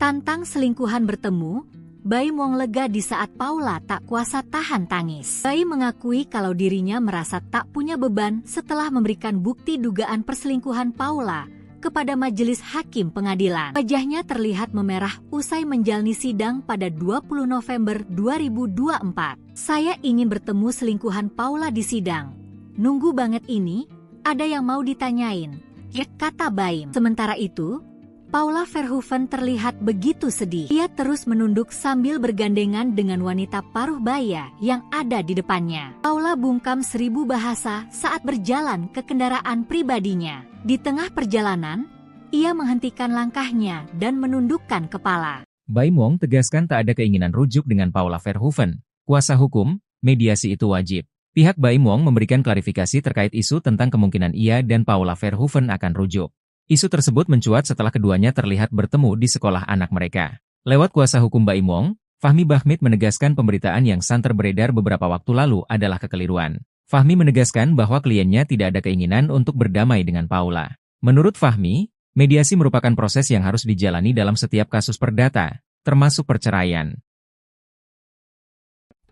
Tantang selingkuhan bertemu, Baim Wong lega di saat Paula tak kuasa tahan tangis. Baim mengakui kalau dirinya merasa tak punya beban setelah memberikan bukti dugaan perselingkuhan Paula kepada majelis hakim pengadilan. Wajahnya terlihat memerah usai menjalani sidang pada 20 November 2024. Saya ingin bertemu selingkuhan Paula di sidang. Nunggu banget ini, ada yang mau ditanyain, kata Baim. Sementara itu, Paula Verhoeven terlihat begitu sedih. Ia terus menunduk sambil bergandengan dengan wanita paruh baya yang ada di depannya. Paula bungkam 1000 bahasa saat berjalan ke kendaraan pribadinya. Di tengah perjalanan, ia menghentikan langkahnya dan menundukkan kepala. Baim Wong tegaskan tak ada keinginan rujuk dengan Paula Verhoeven. Kuasa hukum, mediasi itu wajib. Pihak Baim Wong memberikan klarifikasi terkait isu tentang kemungkinan ia dan Paula Verhoeven akan rujuk. Isu tersebut mencuat setelah keduanya terlihat bertemu di sekolah anak mereka. Lewat kuasa hukum Baim Wong, Fahmi Bahmid menegaskan pemberitaan yang santer beredar beberapa waktu lalu adalah kekeliruan. Fahmi menegaskan bahwa kliennya tidak ada keinginan untuk berdamai dengan Paula. Menurut Fahmi, mediasi merupakan proses yang harus dijalani dalam setiap kasus perdata, termasuk perceraian.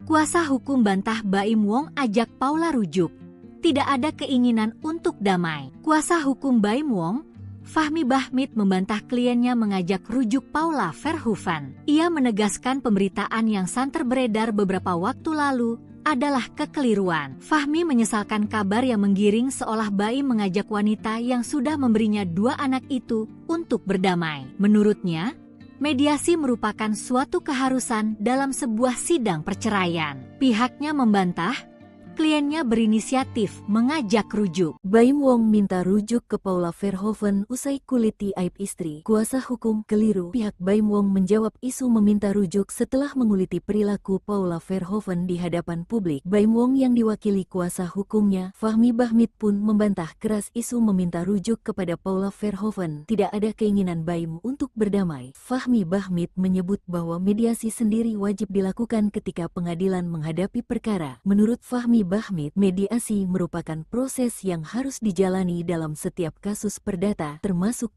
Kuasa hukum bantah Baim Wong ajak Paula rujuk. Tidak ada keinginan untuk damai. Kuasa hukum Baim Wong, Fahmi Bahmid, membantah kliennya mengajak rujuk Paula Verhoeven. Ia menegaskan pemberitaan yang santer beredar beberapa waktu lalu adalah kekeliruan. Fahmi menyesalkan kabar yang menggiring seolah Baim mengajak wanita yang sudah memberinya 2 anak itu untuk berdamai. Menurutnya, mediasi merupakan suatu keharusan dalam sebuah sidang perceraian. Pihaknya membantah kliennya berinisiatif mengajak rujuk. Baim Wong minta rujuk ke Paula Verhoeven usai kuliti aib istri. Kuasa hukum keliru. Pihak Baim Wong menjawab isu meminta rujuk setelah menguliti perilaku Paula Verhoeven di hadapan publik. Baim Wong yang diwakili kuasa hukumnya, Fahmi Bahmid, pun membantah keras isu meminta rujuk kepada Paula Verhoeven. Tidak ada keinginan Baim untuk berdamai. Fahmi Bahmid menyebut bahwa mediasi sendiri wajib dilakukan ketika pengadilan menghadapi perkara. Menurut Fahmi Bahmid, mediasi merupakan proses yang harus dijalani dalam setiap kasus perdata, termasuk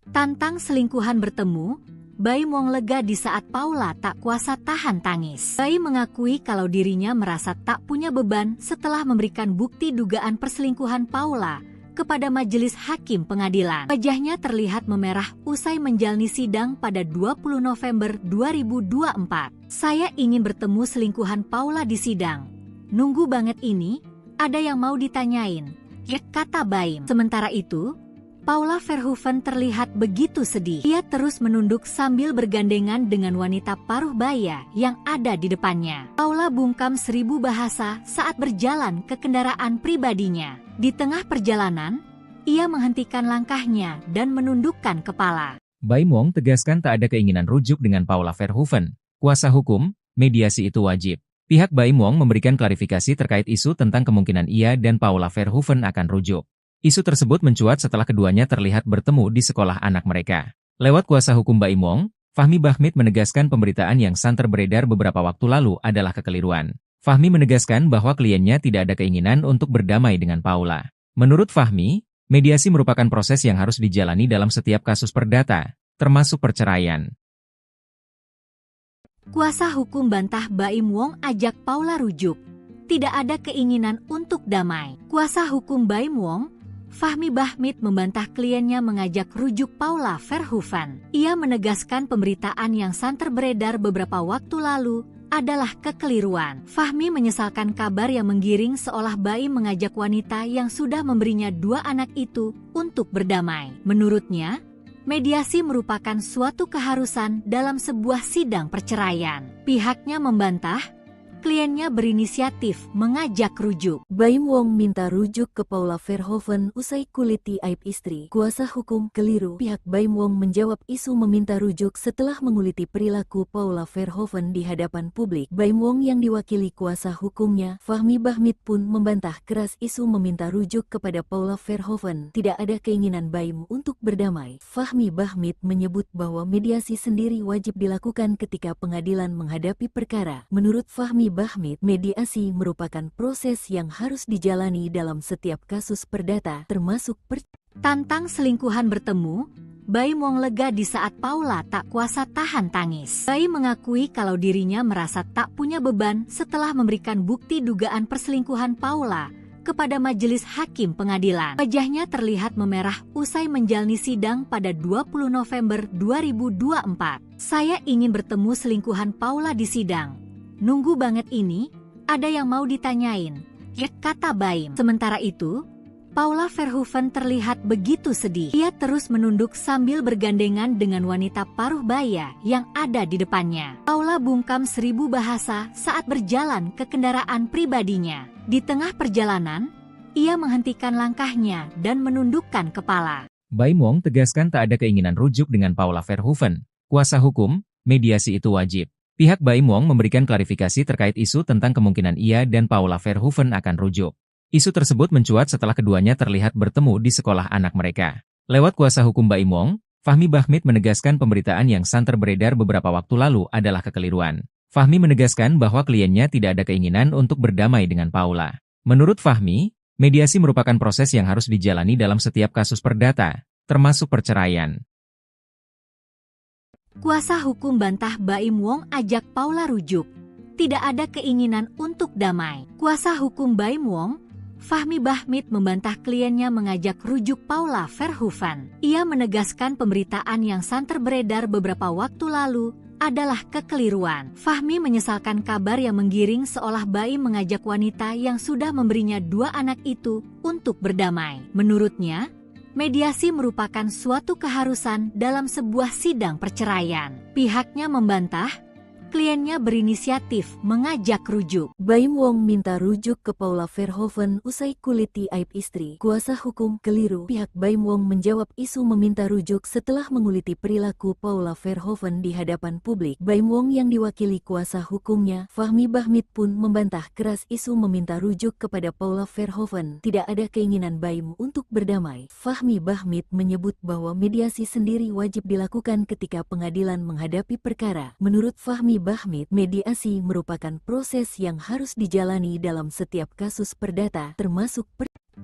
Tantang selingkuhan bertemu, Baim Wong lega di saat Paula tak kuasa tahan tangis. Baim mengakui kalau dirinya merasa tak punya beban setelah memberikan bukti dugaan perselingkuhan Paula kepada majelis hakim pengadilan. Wajahnya terlihat memerah usai menjalani sidang pada 20 November 2024. Saya ingin bertemu selingkuhan Paula di sidang. Nunggu banget ini, ada yang mau ditanyain, ya, kata Baim. Sementara itu, Paula Verhoeven terlihat begitu sedih. Ia terus menunduk sambil bergandengan dengan wanita paruh baya yang ada di depannya. Paula bungkam 1000 bahasa saat berjalan ke kendaraan pribadinya. Di tengah perjalanan, ia menghentikan langkahnya dan menundukkan kepala. Baim Wong tegaskan tak ada keinginan rujuk dengan Paula Verhoeven. Kuasa hukum, mediasi itu wajib. Pihak Baim Wong memberikan klarifikasi terkait isu tentang kemungkinan ia dan Paula Verhoeven akan rujuk. Isu tersebut mencuat setelah keduanya terlihat bertemu di sekolah anak mereka. Lewat kuasa hukum Baim Wong, Fahmi Bahmid menegaskan pemberitaan yang santer beredar beberapa waktu lalu adalah kekeliruan. Fahmi menegaskan bahwa kliennya tidak ada keinginan untuk berdamai dengan Paula. Menurut Fahmi, mediasi merupakan proses yang harus dijalani dalam setiap kasus perdata, termasuk perceraian. Kuasa hukum bantah Baim Wong ajak Paula rujuk. Tidak ada keinginan untuk damai. Kuasa hukum Baim Wong, Fahmi Bahmid, membantah kliennya mengajak rujuk Paula Verhoeven. Ia menegaskan pemberitaan yang santer beredar beberapa waktu lalu adalah kekeliruan. Fahmi menyesalkan kabar yang menggiring seolah Baim mengajak wanita yang sudah memberinya 2 anak itu untuk berdamai. Menurutnya, mediasi merupakan suatu keharusan dalam sebuah sidang perceraian. Pihaknya membantah kliennya berinisiatif mengajak rujuk. Baim Wong minta rujuk ke Paula Verhoeven usai kuliti aib istri. Kuasa hukum keliru. Pihak Baim Wong menjawab isu meminta rujuk setelah menguliti perilaku Paula Verhoeven di hadapan publik. Baim Wong yang diwakili kuasa hukumnya, Fahmi Bahmid, pun membantah keras isu meminta rujuk kepada Paula Verhoeven. Tidak ada keinginan Baim untuk berdamai. Fahmi Bahmid menyebut bahwa mediasi sendiri wajib dilakukan ketika pengadilan menghadapi perkara. Menurut Fahmi Bahmid, mediasi merupakan proses yang harus dijalani dalam setiap kasus perdata, termasuk Tantang selingkuhan bertemu, Baim Wong lega di saat Paula tak kuasa tahan tangis. Baim mengakui kalau dirinya merasa tak punya beban setelah memberikan bukti dugaan perselingkuhan Paula kepada majelis hakim pengadilan. Wajahnya terlihat memerah usai menjalani sidang pada 20 November 2024. Saya ingin bertemu selingkuhan Paula di sidang. Nunggu banget ini, ada yang mau ditanyain, ya, kata Baim. Sementara itu, Paula Verhoeven terlihat begitu sedih. Ia terus menunduk sambil bergandengan dengan wanita paruh baya yang ada di depannya. Paula bungkam 1000 bahasa saat berjalan ke kendaraan pribadinya. Di tengah perjalanan, ia menghentikan langkahnya dan menundukkan kepala. Baim Wong tegaskan tak ada keinginan rujuk dengan Paula Verhoeven. Kuasa hukum, mediasi itu wajib. Pihak Baim Wong memberikan klarifikasi terkait isu tentang kemungkinan ia dan Paula Verhoeven akan rujuk. Isu tersebut mencuat setelah keduanya terlihat bertemu di sekolah anak mereka. Lewat kuasa hukum Baim Wong, Fahmi Bahmid menegaskan pemberitaan yang santer beredar beberapa waktu lalu adalah kekeliruan. Fahmi menegaskan bahwa kliennya tidak ada keinginan untuk berdamai dengan Paula. Menurut Fahmi, mediasi merupakan proses yang harus dijalani dalam setiap kasus perdata, termasuk perceraian. Kuasa hukum bantah Baim Wong ajak Paula rujuk. Tidak ada keinginan untuk damai. Kuasa hukum Baim Wong, Fahmi Bahmid, membantah kliennya mengajak rujuk Paula Verhoeven. Ia menegaskan pemberitaan yang santer beredar beberapa waktu lalu adalah kekeliruan. Fahmi menyesalkan kabar yang menggiring seolah Baim mengajak wanita yang sudah memberinya 2 anak itu untuk berdamai. Menurutnya, mediasi merupakan suatu keharusan dalam sebuah sidang perceraian. Pihaknya membantah kliennya berinisiatif mengajak rujuk. Baim Wong minta rujuk ke Paula Verhoeven usai kuliti aib istri. Kuasa hukum keliru. Pihak Baim Wong menjawab isu meminta rujuk setelah menguliti perilaku Paula Verhoeven di hadapan publik. Baim Wong yang diwakili kuasa hukumnya, Fahmi Bahmid, pun membantah keras isu meminta rujuk kepada Paula Verhoeven. Tidak ada keinginan Baim untuk berdamai. Fahmi Bahmid menyebut bahwa mediasi sendiri wajib dilakukan ketika pengadilan menghadapi perkara. Menurut Fahmi Bahmid, mediasi merupakan proses yang harus dijalani dalam setiap kasus perdata, termasuk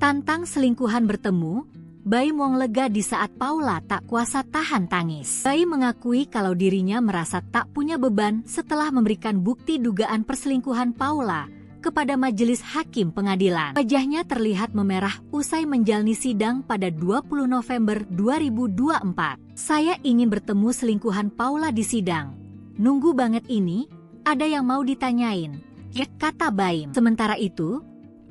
Tantang selingkuhan bertemu, Baim Wong lega di saat Paula tak kuasa tahan tangis. Baim mengakui kalau dirinya merasa tak punya beban setelah memberikan bukti dugaan perselingkuhan Paula kepada majelis hakim pengadilan. Wajahnya terlihat memerah usai menjalani sidang pada 20 November 2024. Saya ingin bertemu selingkuhan Paula di sidang. Nunggu banget ini, ada yang mau ditanyain, ya, kata Baim. Sementara itu,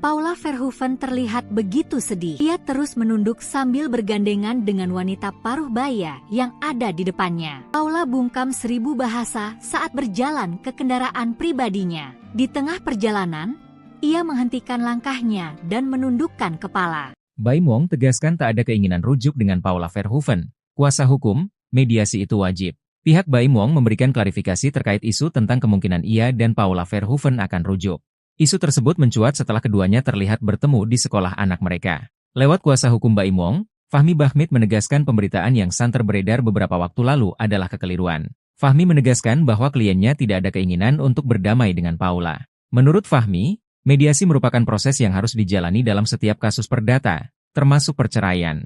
Paula Verhoeven terlihat begitu sedih. Ia terus menunduk sambil bergandengan dengan wanita paruh baya yang ada di depannya. Paula bungkam 1000 bahasa saat berjalan ke kendaraan pribadinya. Di tengah perjalanan, ia menghentikan langkahnya dan menundukkan kepala. Baim Wong tegaskan tak ada keinginan rujuk dengan Paula Verhoeven. Kuasa hukum, mediasi itu wajib. Pihak Baim Wong memberikan klarifikasi terkait isu tentang kemungkinan ia dan Paula Verhoeven akan rujuk. Isu tersebut mencuat setelah keduanya terlihat bertemu di sekolah anak mereka. Lewat kuasa hukum Baim Wong, Fahmi Bahmid menegaskan pemberitaan yang santer beredar beberapa waktu lalu adalah kekeliruan. Fahmi menegaskan bahwa kliennya tidak ada keinginan untuk berdamai dengan Paula. Menurut Fahmi, mediasi merupakan proses yang harus dijalani dalam setiap kasus perdata, termasuk perceraian.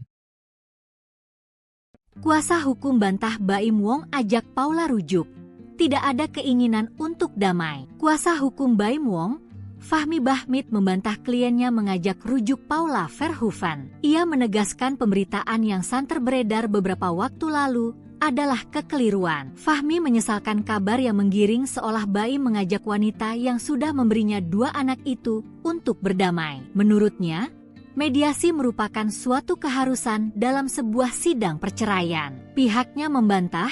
Kuasa hukum bantah Baim Wong ajak Paula rujuk. Tidak ada keinginan untuk damai. Kuasa hukum Baim Wong, Fahmi Bahmid, membantah kliennya mengajak rujuk Paula Verhoeven. Ia menegaskan pemberitaan yang santer beredar beberapa waktu lalu adalah kekeliruan. Fahmi menyesalkan kabar yang menggiring seolah Baim mengajak wanita yang sudah memberinya 2 anak itu untuk berdamai. Menurutnya, mediasi merupakan suatu keharusan dalam sebuah sidang perceraian. Pihaknya membantah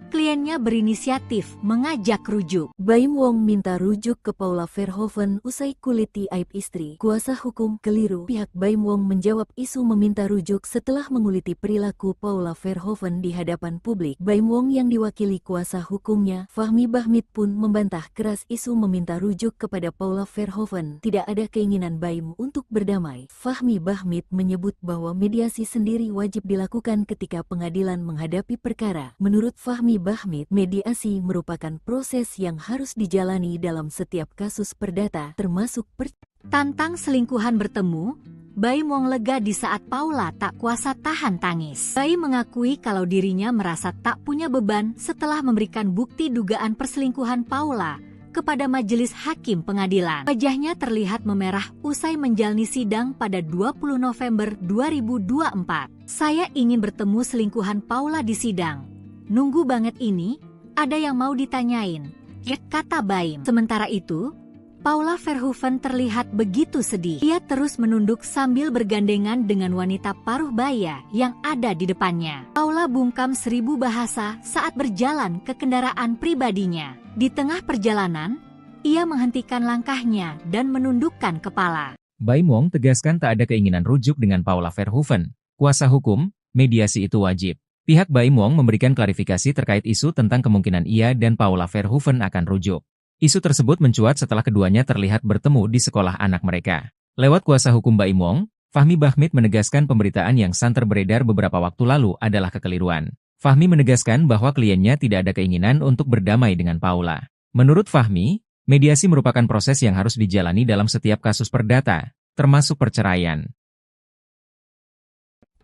kliennya berinisiatif mengajak rujuk. Baim Wong minta rujuk ke Paula Verhoeven usai kuliti aib istri. Kuasa hukum keliru. Pihak Baim Wong menjawab isu meminta rujuk setelah menguliti perilaku Paula Verhoeven di hadapan publik. Baim Wong yang diwakili kuasa hukumnya, Fahmi Bahmid, pun membantah keras isu meminta rujuk kepada Paula Verhoeven. Tidak ada keinginan Baim untuk berdamai. Fahmi Bahmid menyebut bahwa mediasi sendiri wajib dilakukan ketika pengadilan menghadapi perkara. Menurut Fahmi Bahmid, mediasi merupakan proses yang harus dijalani dalam setiap kasus perdata, termasuk Tantang selingkuhan bertemu, Baim Wong lega di saat Paula tak kuasa tahan tangis. Baim mengakui kalau dirinya merasa tak punya beban setelah memberikan bukti dugaan perselingkuhan Paula kepada majelis hakim pengadilan. Wajahnya terlihat memerah usai menjalani sidang pada 20 November 2024. Saya ingin bertemu selingkuhan Paula di sidang. Nunggu banget ini, ada yang mau ditanyain, ya, kata Baim. Sementara itu, Paula Verhoeven terlihat begitu sedih. Ia terus menunduk sambil bergandengan dengan wanita paruh baya yang ada di depannya. Paula bungkam 1000 bahasa saat berjalan ke kendaraan pribadinya. Di tengah perjalanan, ia menghentikan langkahnya dan menundukkan kepala. Baim Wong tegaskan tak ada keinginan rujuk dengan Paula Verhoeven. Kuasa hukum, mediasi itu wajib. Pihak Baim Wong memberikan klarifikasi terkait isu tentang kemungkinan ia dan Paula Verhoeven akan rujuk. Isu tersebut mencuat setelah keduanya terlihat bertemu di sekolah anak mereka. Lewat kuasa hukum Baim Wong, Fahmi Bahmid menegaskan pemberitaan yang santer beredar beberapa waktu lalu adalah kekeliruan. Fahmi menegaskan bahwa kliennya tidak ada keinginan untuk berdamai dengan Paula. Menurut Fahmi, mediasi merupakan proses yang harus dijalani dalam setiap kasus perdata, termasuk perceraian.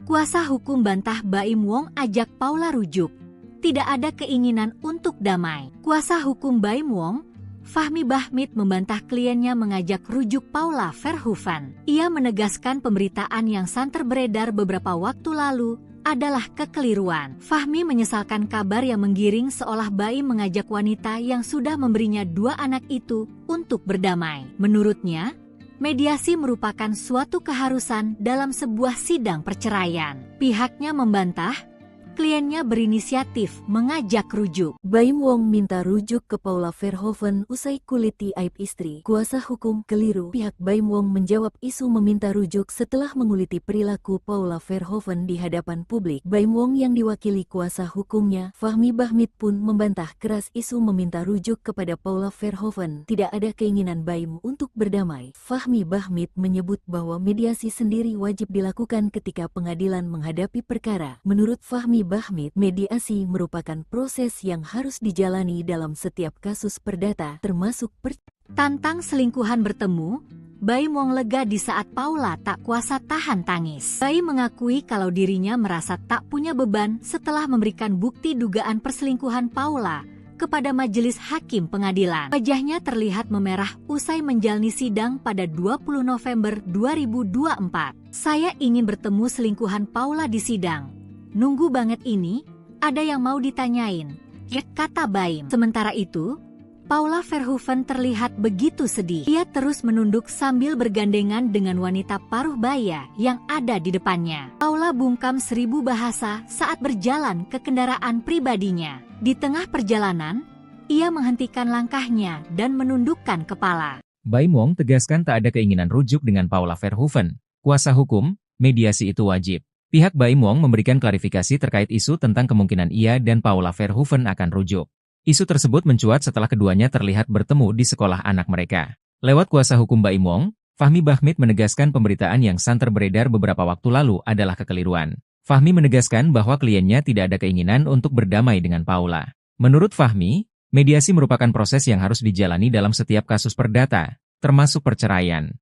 Kuasa hukum bantah Baim Wong ajak Paula rujuk. Tidak ada keinginan untuk damai. Kuasa hukum Baim Wong, Fahmi Bahmid, membantah kliennya mengajak rujuk Paula Verhoeven. Ia menegaskan pemberitaan yang santer beredar beberapa waktu lalu adalah kekeliruan. Fahmi menyesalkan kabar yang menggiring seolah Baim mengajak wanita yang sudah memberinya 2 anak itu untuk berdamai. Menurutnya, mediasi merupakan suatu keharusan dalam sebuah sidang perceraian. Pihaknya membantah kliennya berinisiatif mengajak rujuk. Baim Wong minta rujuk ke Paula Verhoeven usai kuliti aib istri. Kuasa hukum keliru. Pihak Baim Wong menjawab isu meminta rujuk setelah menguliti perilaku Paula Verhoeven di hadapan publik. Baim Wong yang diwakili kuasa hukumnya, Fahmi Bahmid, pun membantah keras isu meminta rujuk kepada Paula Verhoeven. Tidak ada keinginan Baim untuk berdamai. Fahmi Bahmid menyebut bahwa mediasi sendiri wajib dilakukan ketika pengadilan menghadapi perkara. Menurut Fahmi Bahmid, mediasi merupakan proses yang harus dijalani dalam setiap kasus perdata, termasuk Tantang selingkuhan bertemu, Baim Wong lega di saat Paula tak kuasa tahan tangis. Baim mengakui kalau dirinya merasa tak punya beban setelah memberikan bukti dugaan perselingkuhan Paula kepada majelis hakim pengadilan. Wajahnya terlihat memerah usai menjalani sidang pada 20 November 2024. Saya ingin bertemu selingkuhan Paula di sidang. Nunggu banget ini, ada yang mau ditanyain, kata Baim. Sementara itu, Paula Verhoeven terlihat begitu sedih. Ia terus menunduk sambil bergandengan dengan wanita paruh baya yang ada di depannya. Paula bungkam 1000 bahasa saat berjalan ke kendaraan pribadinya. Di tengah perjalanan, ia menghentikan langkahnya dan menundukkan kepala. Baim Wong tegaskan tak ada keinginan rujuk dengan Paula Verhoeven. Kuasa hukum, mediasi itu wajib. Pihak Baim Wong memberikan klarifikasi terkait isu tentang kemungkinan ia dan Paula Verhoeven akan rujuk. Isu tersebut mencuat setelah keduanya terlihat bertemu di sekolah anak mereka. Lewat kuasa hukum Baim Wong, Fahmi Bahmid menegaskan pemberitaan yang santer beredar beberapa waktu lalu adalah kekeliruan. Fahmi menegaskan bahwa kliennya tidak ada keinginan untuk berdamai dengan Paula. Menurut Fahmi, mediasi merupakan proses yang harus dijalani dalam setiap kasus perdata, termasuk perceraian.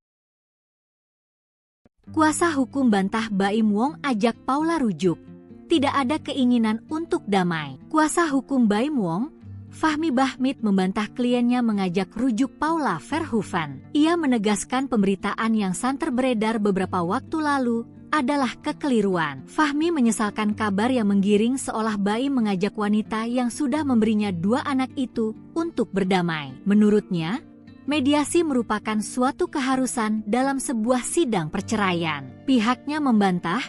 Kuasa hukum bantah Baim Wong ajak Paula rujuk. Tidak ada keinginan untuk damai. Kuasa hukum Baim Wong, Fahmi Bahmid membantah kliennya mengajak rujuk Paula Verhoeven. Ia menegaskan pemberitaan yang santer beredar beberapa waktu lalu adalah kekeliruan. Fahmi menyesalkan kabar yang menggiring seolah Baim mengajak wanita yang sudah memberinya 2 anak itu untuk berdamai. Menurutnya, mediasi merupakan suatu keharusan dalam sebuah sidang perceraian. Pihaknya membantah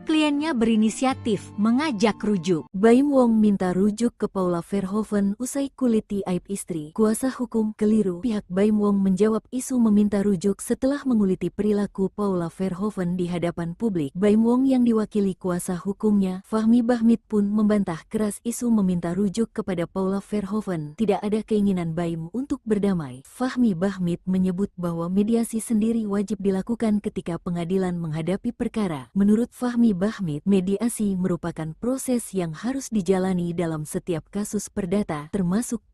kliennya berinisiatif mengajak rujuk. Baim Wong minta rujuk ke Paula Verhoeven usai kuliti aib istri. Kuasa hukum keliru. Pihak Baim Wong menjawab isu meminta rujuk setelah menguliti perilaku Paula Verhoeven di hadapan publik. Baim Wong yang diwakili kuasa hukumnya, Fahmi Bahmid pun membantah keras isu meminta rujuk kepada Paula Verhoeven. Tidak ada keinginan Baim untuk berdamai. Fahmi Bahmid menyebut bahwa mediasi sendiri wajib dilakukan ketika pengadilan menghadapi perkara. Menurut Fahmi Bahmid, mediasi merupakan proses yang harus dijalani dalam setiap kasus perdata, termasuk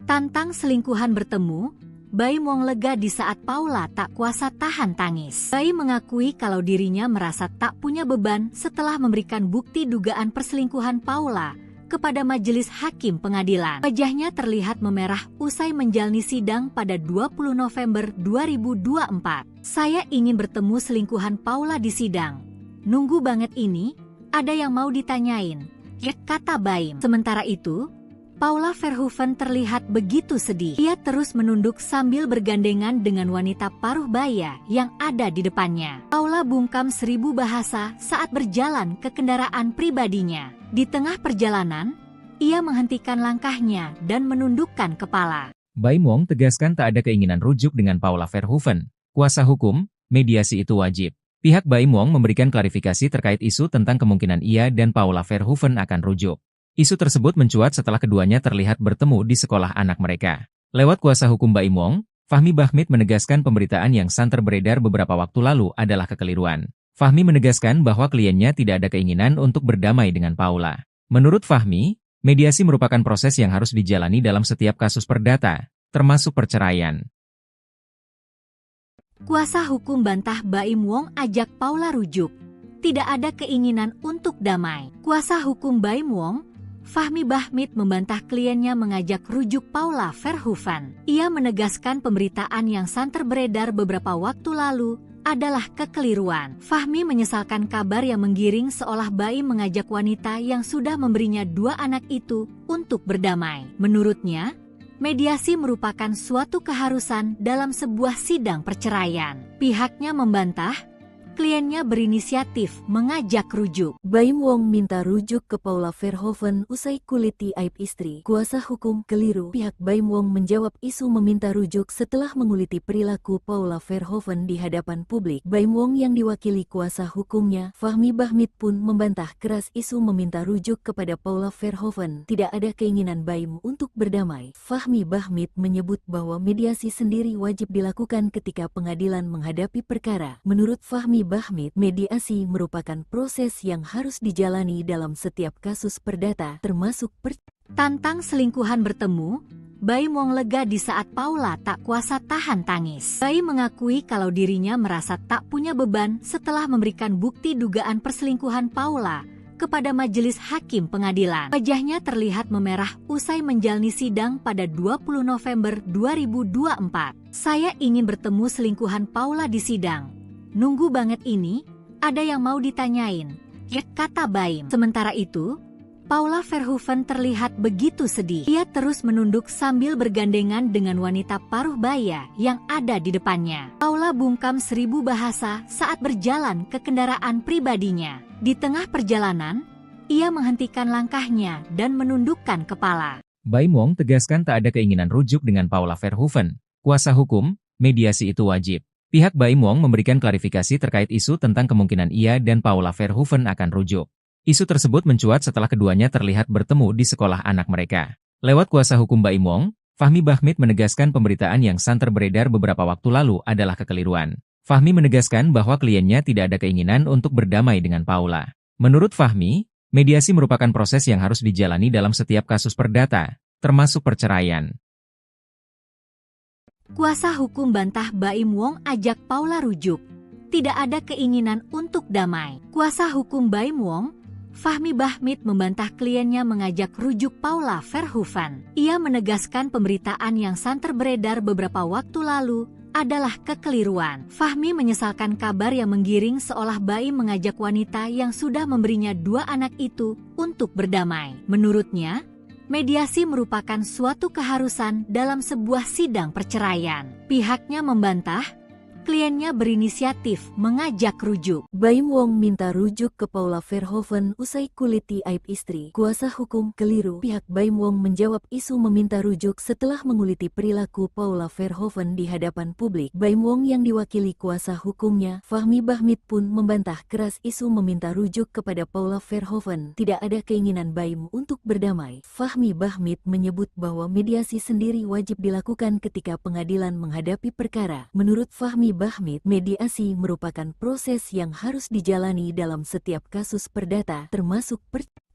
Tantang selingkuhan bertemu, Baim Wong lega di saat Paula tak kuasa tahan tangis. Baim mengakui kalau dirinya merasa tak punya beban setelah memberikan bukti dugaan perselingkuhan Paula kepada majelis hakim pengadilan. Wajahnya terlihat memerah usai menjalani sidang pada 20 November 2024. Saya ingin bertemu selingkuhan Paula di sidang. Nunggu banget ini, ada yang mau ditanyain, kata Baim. Sementara itu, Paula Verhoeven terlihat begitu sedih. Ia terus menunduk sambil bergandengan dengan wanita paruh baya yang ada di depannya. Paula bungkam 1000 bahasa saat berjalan ke kendaraan pribadinya. Di tengah perjalanan, ia menghentikan langkahnya dan menundukkan kepala. Baim Wong tegaskan tak ada keinginan rujuk dengan Paula Verhoeven. Kuasa hukum, mediasi itu wajib. Pihak Baim Wong memberikan klarifikasi terkait isu tentang kemungkinan ia dan Paula Verhoeven akan rujuk. Isu tersebut mencuat setelah keduanya terlihat bertemu di sekolah anak mereka. Lewat kuasa hukum Baim Wong, Fahmi Bahmid menegaskan pemberitaan yang santer beredar beberapa waktu lalu adalah kekeliruan. Fahmi menegaskan bahwa kliennya tidak ada keinginan untuk berdamai dengan Paula. Menurut Fahmi, mediasi merupakan proses yang harus dijalani dalam setiap kasus perdata, termasuk perceraian. Kuasa hukum bantah Baim Wong ajak Paula rujuk. Tidak ada keinginan untuk damai. Kuasa hukum Baim Wong, Fahmi Bahmid membantah kliennya mengajak rujuk Paula Verhoeven. Ia menegaskan pemberitaan yang santer beredar beberapa waktu lalu adalah kekeliruan. Fahmi menyesalkan kabar yang menggiring seolah Baim mengajak wanita yang sudah memberinya 2 anak itu untuk berdamai. Menurutnya, mediasi merupakan suatu keharusan dalam sebuah sidang perceraian. Pihaknya membantah kliennya berinisiatif mengajak rujuk. Baim Wong minta rujuk ke Paula Verhoeven usai kuliti aib istri. Kuasa hukum keliru. Pihak Baim Wong menjawab isu meminta rujuk setelah menguliti perilaku Paula Verhoeven di hadapan publik. Baim Wong yang diwakili kuasa hukumnya, Fahmi Bahmid pun membantah keras isu meminta rujuk kepada Paula Verhoeven. Tidak ada keinginan Baim untuk berdamai. Fahmi Bahmid menyebut bahwa mediasi sendiri wajib dilakukan ketika pengadilan menghadapi perkara. Menurut Fahmi Bahmid, mediasi merupakan proses yang harus dijalani dalam setiap kasus perdata, termasuk Tantang selingkuhan bertemu, Baim Wong lega di saat Paula tak kuasa tahan tangis. Baim mengakui kalau dirinya merasa tak punya beban setelah memberikan bukti dugaan perselingkuhan Paula kepada majelis hakim pengadilan. Wajahnya terlihat memerah usai menjalani sidang pada 20 November 2024. Saya ingin bertemu selingkuhan Paula di sidang. Nunggu banget ini, ada yang mau ditanyain, ya, kata Baim. Sementara itu, Paula Verhoeven terlihat begitu sedih. Ia terus menunduk sambil bergandengan dengan wanita paruh baya yang ada di depannya. Paula bungkam 1000 bahasa saat berjalan ke kendaraan pribadinya. Di tengah perjalanan, ia menghentikan langkahnya dan menundukkan kepala. Baim Wong tegaskan tak ada keinginan rujuk dengan Paula Verhoeven. Kuasa hukum, mediasi itu wajib. Pihak Baim Wong memberikan klarifikasi terkait isu tentang kemungkinan ia dan Paula Verhoeven akan rujuk. Isu tersebut mencuat setelah keduanya terlihat bertemu di sekolah anak mereka. Lewat kuasa hukum Baim Wong, Fahmi Bahmid menegaskan pemberitaan yang santer beredar beberapa waktu lalu adalah kekeliruan. Fahmi menegaskan bahwa kliennya tidak ada keinginan untuk berdamai dengan Paula. Menurut Fahmi, mediasi merupakan proses yang harus dijalani dalam setiap kasus perdata, termasuk perceraian. Kuasa hukum bantah Baim Wong ajak Paula rujuk. Tidak ada keinginan untuk damai. Kuasa hukum Baim Wong, Fahmi Bahmid, membantah kliennya mengajak rujuk Paula Verhoeven. Ia menegaskan pemberitaan yang santer beredar beberapa waktu lalu adalah kekeliruan. Fahmi menyesalkan kabar yang menggiring seolah Baim mengajak wanita yang sudah memberinya 2 anak itu untuk berdamai. Menurutnya, mediasi merupakan suatu keharusan dalam sebuah sidang perceraian. Pihaknya membantah kliennya berinisiatif mengajak rujuk. Baim Wong minta rujuk ke Paula Verhoeven usai kuliti aib istri. Kuasa hukum keliru. Pihak Baim Wong menjawab isu meminta rujuk setelah menguliti perilaku Paula Verhoeven di hadapan publik. Baim Wong yang diwakili kuasa hukumnya, Fahmi Bahmid, pun membantah keras isu meminta rujuk kepada Paula Verhoeven. Tidak ada keinginan Baim untuk berdamai. Fahmi Bahmid menyebut bahwa mediasi sendiri wajib dilakukan ketika pengadilan menghadapi perkara. Menurut Fahmi Bahmid, mediasi merupakan proses yang harus dijalani dalam setiap kasus perdata, termasuk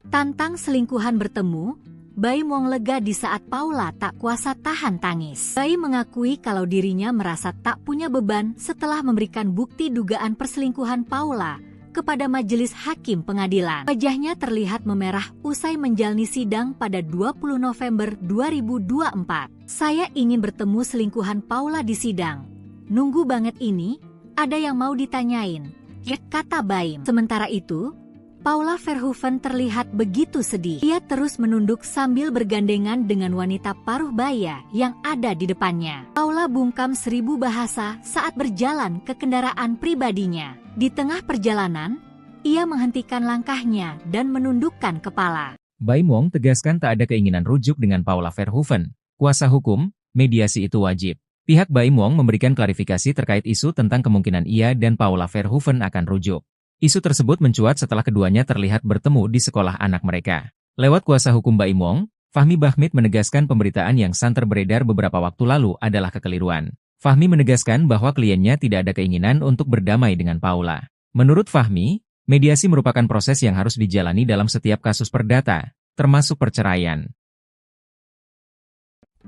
Tantang selingkuhan bertemu, Baim Wong lega di saat Paula tak kuasa tahan tangis. Baim mengakui kalau dirinya merasa tak punya beban setelah memberikan bukti dugaan perselingkuhan Paula kepada majelis hakim pengadilan. Wajahnya terlihat memerah usai menjalani sidang pada 20 November 2024. Saya ingin bertemu selingkuhan Paula di sidang. Nunggu banget ini, ada yang mau ditanyain, ya, kata Baim. Sementara itu, Paula Verhoeven terlihat begitu sedih. Ia terus menunduk sambil bergandengan dengan wanita paruh baya yang ada di depannya. Paula bungkam 1000 bahasa saat berjalan ke kendaraan pribadinya. Di tengah perjalanan, ia menghentikan langkahnya dan menundukkan kepala. Baim Wong tegaskan tak ada keinginan rujuk dengan Paula Verhoeven. Kuasa hukum, mediasi itu wajib. Pihak Baim Wong memberikan klarifikasi terkait isu tentang kemungkinan ia dan Paula Verhoeven akan rujuk. Isu tersebut mencuat setelah keduanya terlihat bertemu di sekolah anak mereka. Lewat kuasa hukum Baim Wong, Fahmi Bahmid menegaskan pemberitaan yang santer beredar beberapa waktu lalu adalah kekeliruan. Fahmi menegaskan bahwa kliennya tidak ada keinginan untuk berdamai dengan Paula. Menurut Fahmi, mediasi merupakan proses yang harus dijalani dalam setiap kasus perdata, termasuk perceraian.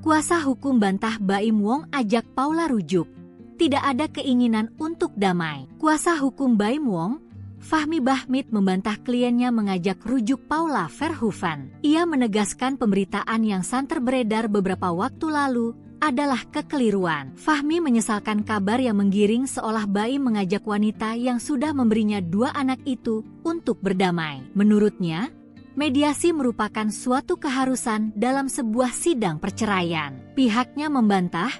Kuasa hukum bantah Baim Wong ajak Paula rujuk. Tidak ada keinginan untuk damai. Kuasa hukum Baim Wong, Fahmi Bahmid, membantah kliennya mengajak rujuk Paula Verhoeven. Ia menegaskan pemberitaan yang santer beredar beberapa waktu lalu adalah kekeliruan. Fahmi menyesalkan kabar yang menggiring seolah Baim mengajak wanita yang sudah memberinya 2 anak itu untuk berdamai. Menurutnya, mediasi merupakan suatu keharusan dalam sebuah sidang perceraian. Pihaknya membantah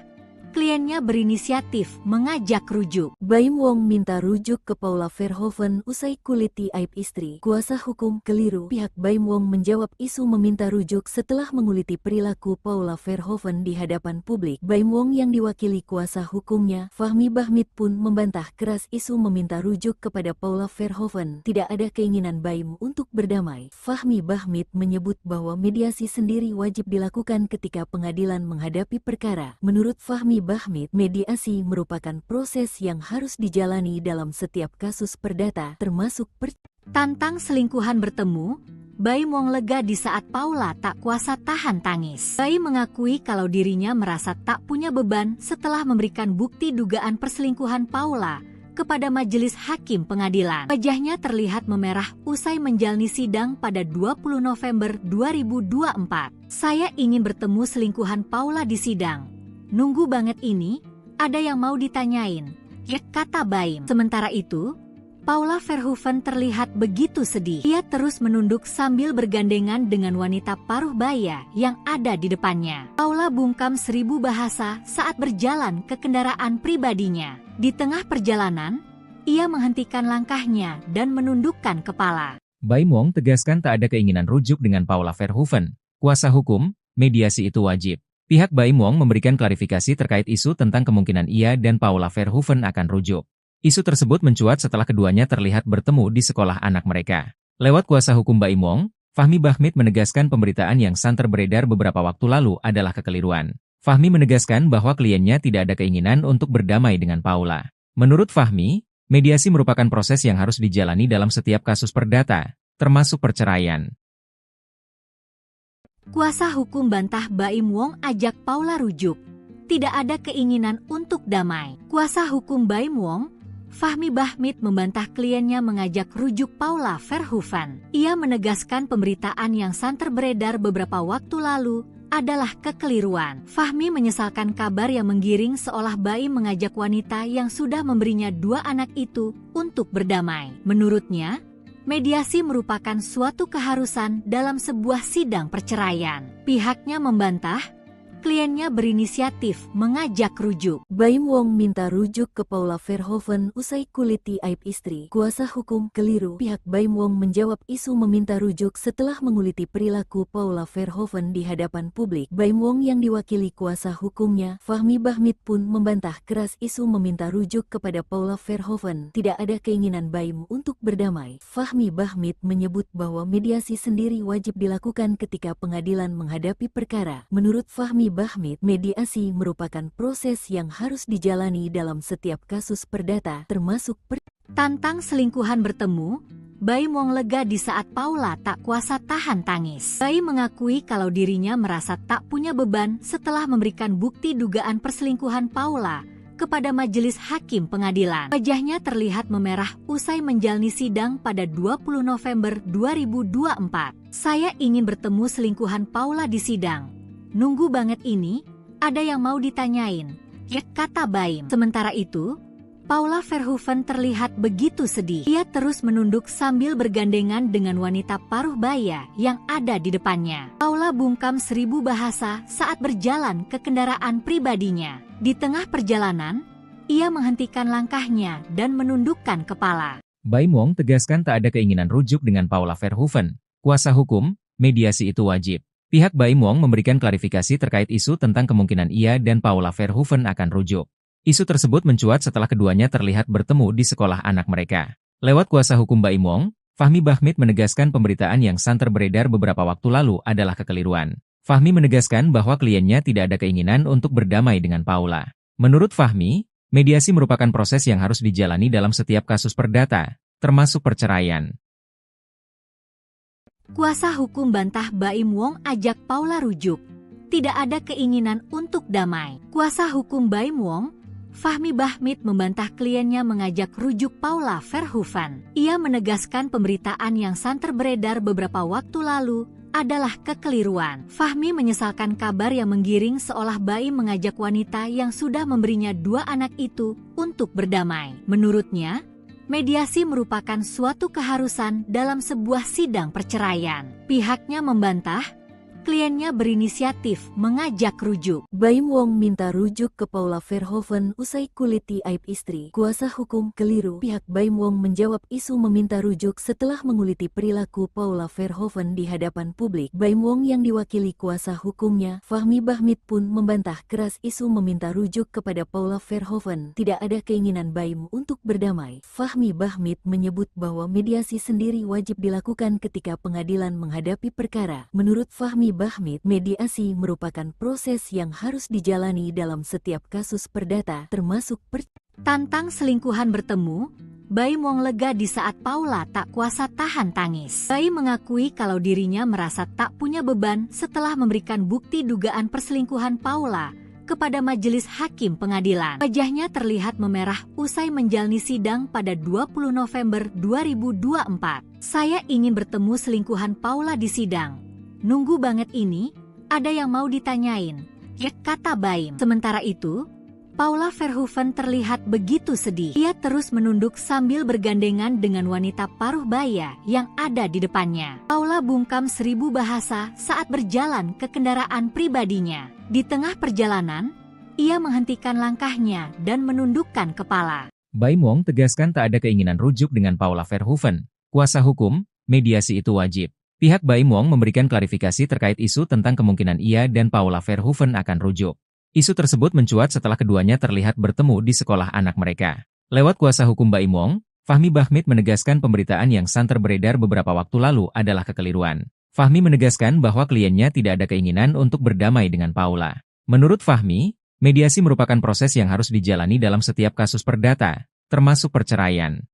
kliennya berinisiatif mengajak rujuk. Baim Wong minta rujuk ke Paula Verhoeven usai kuliti aib istri. Kuasa hukum keliru. Pihak Baim Wong menjawab isu meminta rujuk setelah menguliti perilaku Paula Verhoeven di hadapan publik. Baim Wong yang diwakili kuasa hukumnya, Fahmi Bahmid, pun membantah keras isu meminta rujuk kepada Paula Verhoeven. Tidak ada keinginan Baim untuk berdamai. Fahmi Bahmid menyebut bahwa mediasi sendiri wajib dilakukan ketika pengadilan menghadapi perkara. Menurut Fahmi Bahmid, mediasi merupakan proses yang harus dijalani dalam setiap kasus perdata, termasuk Tantang selingkuhan bertemu, Baim Wong lega di saat Paula tak kuasa tahan tangis. Baim mengakui kalau dirinya merasa tak punya beban setelah memberikan bukti dugaan perselingkuhan Paula kepada majelis hakim pengadilan. Wajahnya terlihat memerah usai menjalani sidang pada 20 November 2024. Saya ingin bertemu selingkuhan Paula di sidang. Nunggu banget ini, ada yang mau ditanyain, ya, kata Baim. Sementara itu, Paula Verhoeven terlihat begitu sedih. Ia terus menunduk sambil bergandengan dengan wanita paruh baya yang ada di depannya. Paula bungkam 1000 bahasa saat berjalan ke kendaraan pribadinya. Di tengah perjalanan, ia menghentikan langkahnya dan menundukkan kepala. Baim Wong tegaskan tak ada keinginan rujuk dengan Paula Verhoeven. Kuasa hukum, mediasi itu wajib. Pihak Baim Wong memberikan klarifikasi terkait isu tentang kemungkinan ia dan Paula Verhoeven akan rujuk. Isu tersebut mencuat setelah keduanya terlihat bertemu di sekolah anak mereka. Lewat kuasa hukum Baim Wong, Fahmi Bahmid menegaskan pemberitaan yang santer beredar beberapa waktu lalu adalah kekeliruan. Fahmi menegaskan bahwa kliennya tidak ada keinginan untuk berdamai dengan Paula. Menurut Fahmi, mediasi merupakan proses yang harus dijalani dalam setiap kasus perdata, termasuk perceraian. Kuasa hukum bantah Baim Wong ajak Paula rujuk. Tidak ada keinginan untuk damai. Kuasa hukum Baim Wong, Fahmi Bahmid, membantah kliennya mengajak rujuk Paula Verhoeven. Ia menegaskan pemberitaan yang santer beredar beberapa waktu lalu adalah kekeliruan. Fahmi menyesalkan kabar yang menggiring seolah Baim mengajak wanita yang sudah memberinya 2 anak itu untuk berdamai. Menurutnya, mediasi merupakan suatu keharusan dalam sebuah sidang perceraian. Pihaknya membantah kliennya berinisiatif mengajak rujuk. Baim Wong minta rujuk ke Paula Verhoeven usai kuliti aib istri. Kuasa hukum keliru. Pihak Baim Wong menjawab isu meminta rujuk setelah menguliti perilaku Paula Verhoeven di hadapan publik. Baim Wong yang diwakili kuasa hukumnya, Fahmi Bahmid, pun membantah keras isu meminta rujuk kepada Paula Verhoeven. Tidak ada keinginan Baim untuk berdamai. Fahmi Bahmid menyebut bahwa mediasi sendiri wajib dilakukan ketika pengadilan menghadapi perkara. Menurut Fahmi Bahmid, mediasi merupakan proses yang harus dijalani dalam setiap kasus perdata, termasuk Tantang selingkuhan bertemu, Baim Wong lega di saat Paula tak kuasa tahan tangis. Baim mengakui kalau dirinya merasa tak punya beban setelah memberikan bukti dugaan perselingkuhan Paula kepada majelis hakim pengadilan. Wajahnya terlihat memerah usai menjalani sidang pada 20 November 2024. Saya ingin bertemu selingkuhan Paula di sidang. Nunggu banget ini, ada yang mau ditanyain, ya, kata Baim. Sementara itu, Paula Verhoeven terlihat begitu sedih. Ia terus menunduk sambil bergandengan dengan wanita paruh baya yang ada di depannya. Paula bungkam 1000 bahasa saat berjalan ke kendaraan pribadinya. Di tengah perjalanan, ia menghentikan langkahnya dan menundukkan kepala. Baim Wong tegaskan tak ada keinginan rujuk dengan Paula Verhoeven. Kuasa hukum, mediasi itu wajib. Pihak Baim Wong memberikan klarifikasi terkait isu tentang kemungkinan ia dan Paula Verhoeven akan rujuk. Isu tersebut mencuat setelah keduanya terlihat bertemu di sekolah anak mereka. Lewat kuasa hukum Baim Wong, Fahmi Bahmid menegaskan pemberitaan yang santer beredar beberapa waktu lalu adalah kekeliruan. Fahmi menegaskan bahwa kliennya tidak ada keinginan untuk berdamai dengan Paula. Menurut Fahmi, mediasi merupakan proses yang harus dijalani dalam setiap kasus perdata, termasuk perceraian. Kuasa hukum bantah Baim Wong ajak Paula rujuk. Tidak ada keinginan untuk damai. Kuasa hukum Baim Wong, Fahmi Bahmid, membantah kliennya mengajak rujuk Paula Verhoeven. Ia menegaskan pemberitaan yang santer beredar beberapa waktu lalu adalah kekeliruan. Fahmi menyesalkan kabar yang menggiring seolah Baim mengajak wanita yang sudah memberinya 2 anak itu untuk berdamai. Menurutnya, mediasi merupakan suatu keharusan dalam sebuah sidang perceraian. Pihaknya membantah kliennya berinisiatif mengajak rujuk. Baim Wong minta rujuk ke Paula Verhoeven usai kuliti aib istri. Kuasa hukum keliru. Pihak Baim Wong menjawab isu meminta rujuk setelah menguliti perilaku Paula Verhoeven di hadapan publik. Baim Wong yang diwakili kuasa hukumnya, Fahmi Bahmid, pun membantah keras isu meminta rujuk kepada Paula Verhoeven. Tidak ada keinginan Baim untuk berdamai. Fahmi Bahmid menyebut bahwa mediasi sendiri wajib dilakukan ketika pengadilan menghadapi perkara. Menurut Fahmi Bahmid, mediasi merupakan proses yang harus dijalani dalam setiap kasus perdata, termasuk Tantang selingkuhan bertemu, Baim Wong lega di saat Paula tak kuasa tahan tangis. Baim mengakui kalau dirinya merasa tak punya beban setelah memberikan bukti dugaan perselingkuhan Paula kepada majelis hakim pengadilan. Wajahnya terlihat memerah usai menjalani sidang pada 20 November 2024. Saya ingin bertemu selingkuhan Paula di sidang. Nunggu banget ini, ada yang mau ditanyain, ya, kata Baim. Sementara itu, Paula Verhoeven terlihat begitu sedih. Ia terus menunduk sambil bergandengan dengan wanita paruh baya yang ada di depannya. Paula bungkam 1000 bahasa saat berjalan ke kendaraan pribadinya. Di tengah perjalanan, ia menghentikan langkahnya dan menundukkan kepala. Baim Wong tegaskan tak ada keinginan rujuk dengan Paula Verhoeven. Kuasa hukum, mediasi itu wajib. Pihak Baim Wong memberikan klarifikasi terkait isu tentang kemungkinan ia dan Paula Verhoeven akan rujuk. Isu tersebut mencuat setelah keduanya terlihat bertemu di sekolah anak mereka. Lewat kuasa hukum Baim Wong, Fahmi Bahmid menegaskan pemberitaan yang santer beredar beberapa waktu lalu adalah kekeliruan. Fahmi menegaskan bahwa kliennya tidak ada keinginan untuk berdamai dengan Paula. Menurut Fahmi, mediasi merupakan proses yang harus dijalani dalam setiap kasus perdata, termasuk perceraian.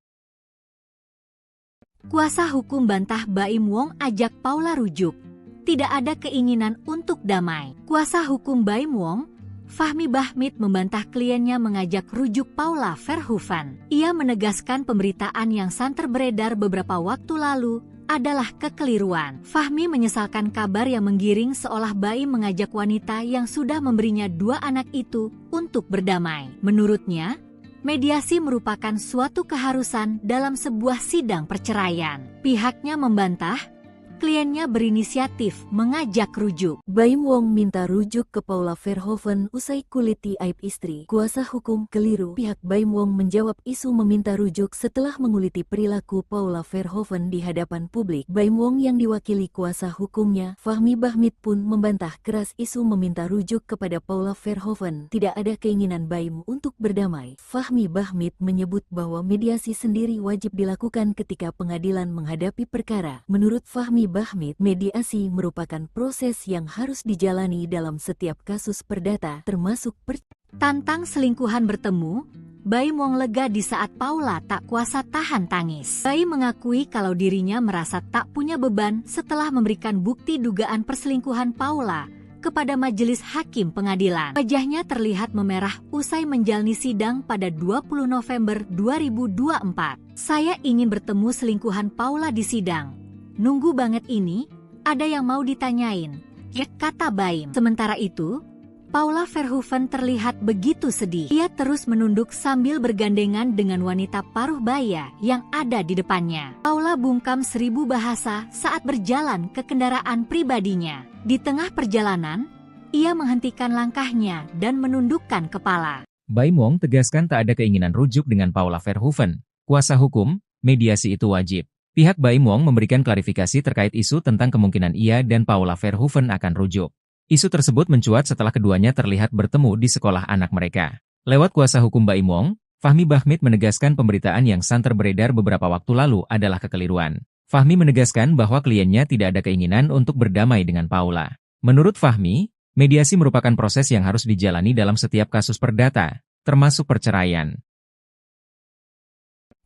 Kuasa hukum bantah Baim Wong ajak Paula rujuk. Tidak ada keinginan untuk damai. Kuasa hukum Baim Wong, Fahmi Bahmid, membantah kliennya mengajak rujuk Paula Verhoeven. Ia menegaskan pemberitaan yang santer beredar beberapa waktu lalu adalah kekeliruan. Fahmi menyesalkan kabar yang menggiring seolah Baim mengajak wanita yang sudah memberinya 2 anak itu untuk berdamai. Menurutnya, mediasi merupakan suatu keharusan dalam sebuah sidang perceraian. Pihaknya membantah kliennya berinisiatif mengajak rujuk. Baim Wong minta rujuk ke Paula Verhoeven usai kuliti aib istri. Kuasa hukum keliru. Pihak Baim Wong menjawab isu meminta rujuk setelah menguliti perilaku Paula Verhoeven di hadapan publik. Baim Wong yang diwakili kuasa hukumnya, Fahmi Bahmid, pun membantah keras isu meminta rujuk kepada Paula Verhoeven. Tidak ada keinginan Baim untuk berdamai. Fahmi Bahmid menyebut bahwa mediasi sendiri wajib dilakukan ketika pengadilan menghadapi perkara. Menurut Fahmi Bahmid, mediasi merupakan proses yang harus dijalani dalam setiap kasus perdata, termasuk Tantang selingkuhan bertemu, Baim Wong lega di saat Paula tak kuasa tahan tangis. Baim mengakui kalau dirinya merasa tak punya beban setelah memberikan bukti dugaan perselingkuhan Paula kepada majelis hakim pengadilan. Wajahnya terlihat memerah usai menjalani sidang pada 20 November 2024. Saya ingin bertemu selingkuhan Paula di sidang. Nunggu banget ini, ada yang mau ditanyain, ya, kata Baim. Sementara itu, Paula Verhoeven terlihat begitu sedih. Ia terus menunduk sambil bergandengan dengan wanita paruh baya yang ada di depannya. Paula bungkam 1000 bahasa saat berjalan ke kendaraan pribadinya. Di tengah perjalanan, ia menghentikan langkahnya dan menundukkan kepala. Baim Wong tegaskan tak ada keinginan rujuk dengan Paula Verhoeven. Kuasa hukum, mediasi itu wajib. Pihak Baim Wong memberikan klarifikasi terkait isu tentang kemungkinan ia dan Paula Verhoeven akan rujuk. Isu tersebut mencuat setelah keduanya terlihat bertemu di sekolah anak mereka. Lewat kuasa hukum Baim Wong, Fahmi Bahmid menegaskan pemberitaan yang santer beredar beberapa waktu lalu adalah kekeliruan. Fahmi menegaskan bahwa kliennya tidak ada keinginan untuk berdamai dengan Paula. Menurut Fahmi, mediasi merupakan proses yang harus dijalani dalam setiap kasus perdata, termasuk perceraian.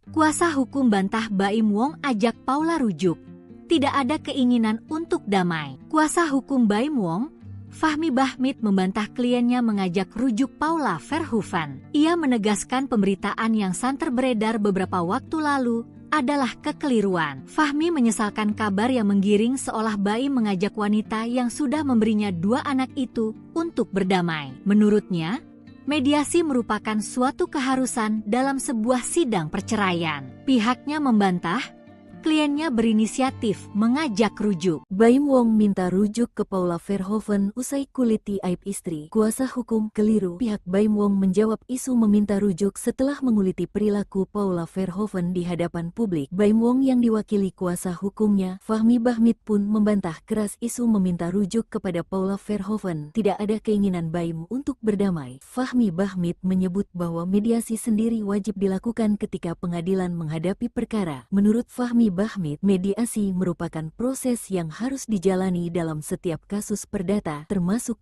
Kuasa hukum bantah Baim Wong ajak Paula rujuk. Tidak ada keinginan untuk damai. Kuasa hukum Baim Wong, Fahmi Bahmid, membantah kliennya mengajak rujuk Paula Verhoeven. Ia menegaskan pemberitaan yang santer beredar beberapa waktu lalu adalah kekeliruan. Fahmi menyesalkan kabar yang menggiring seolah Baim mengajak wanita yang sudah memberinya 2 anak itu untuk berdamai. Menurutnya, mediasi merupakan suatu keharusan dalam sebuah sidang perceraian. Pihaknya membantah kliennya berinisiatif mengajak rujuk. Baim Wong minta rujuk ke Paula Verhoeven usai kuliti aib istri. Kuasa hukum keliru. Pihak Baim Wong menjawab isu meminta rujuk setelah menguliti perilaku Paula Verhoeven di hadapan publik. Baim Wong yang diwakili kuasa hukumnya, Fahmi Bahmid, pun membantah keras isu meminta rujuk kepada Paula Verhoeven. Tidak ada keinginan Baim untuk berdamai. Fahmi Bahmid menyebut bahwa mediasi sendiri wajib dilakukan ketika pengadilan menghadapi perkara. Menurut Fahmi Bahmid, mediasi merupakan proses yang harus dijalani dalam setiap kasus perdata, termasuk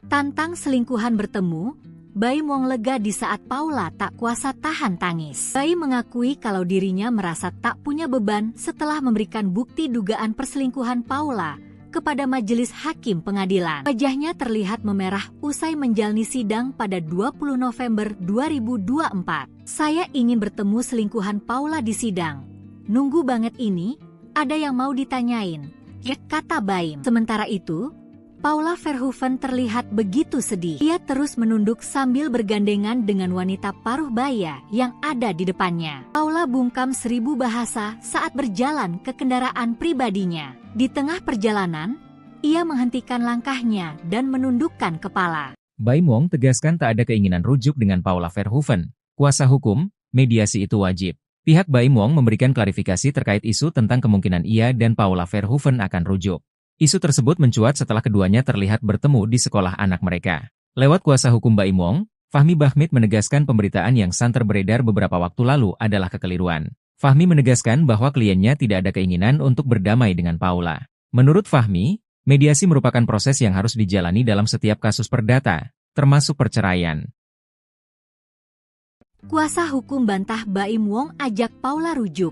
Tantang selingkuhan bertemu, Baim Wong lega di saat Paula tak kuasa tahan tangis. Baim mengakui kalau dirinya merasa tak punya beban setelah memberikan bukti dugaan perselingkuhan Paula kepada majelis hakim pengadilan. Wajahnya terlihat memerah usai menjalani sidang pada 20 November 2024. Saya ingin bertemu selingkuhan Paula di sidang. Nunggu banget ini, ada yang mau ditanyain, kata Baim. Sementara itu, Paula Verhoeven terlihat begitu sedih. Ia terus menunduk sambil bergandengan dengan wanita paruh baya yang ada di depannya. Paula bungkam 1000 bahasa saat berjalan ke kendaraan pribadinya. Di tengah perjalanan, ia menghentikan langkahnya dan menundukkan kepala. Baim Wong tegaskan tak ada keinginan rujuk dengan Paula Verhoeven. Kuasa hukum, mediasi itu wajib. Pihak Baim Wong memberikan klarifikasi terkait isu tentang kemungkinan ia dan Paula Verhoeven akan rujuk. Isu tersebut mencuat setelah keduanya terlihat bertemu di sekolah anak mereka. Lewat kuasa hukum Baim Wong, Fahmi Bahmid menegaskan pemberitaan yang santer beredar beberapa waktu lalu adalah kekeliruan. Fahmi menegaskan bahwa kliennya tidak ada keinginan untuk berdamai dengan Paula. Menurut Fahmi, mediasi merupakan proses yang harus dijalani dalam setiap kasus perdata, termasuk perceraian. Kuasa hukum bantah Baim Wong ajak Paula rujuk.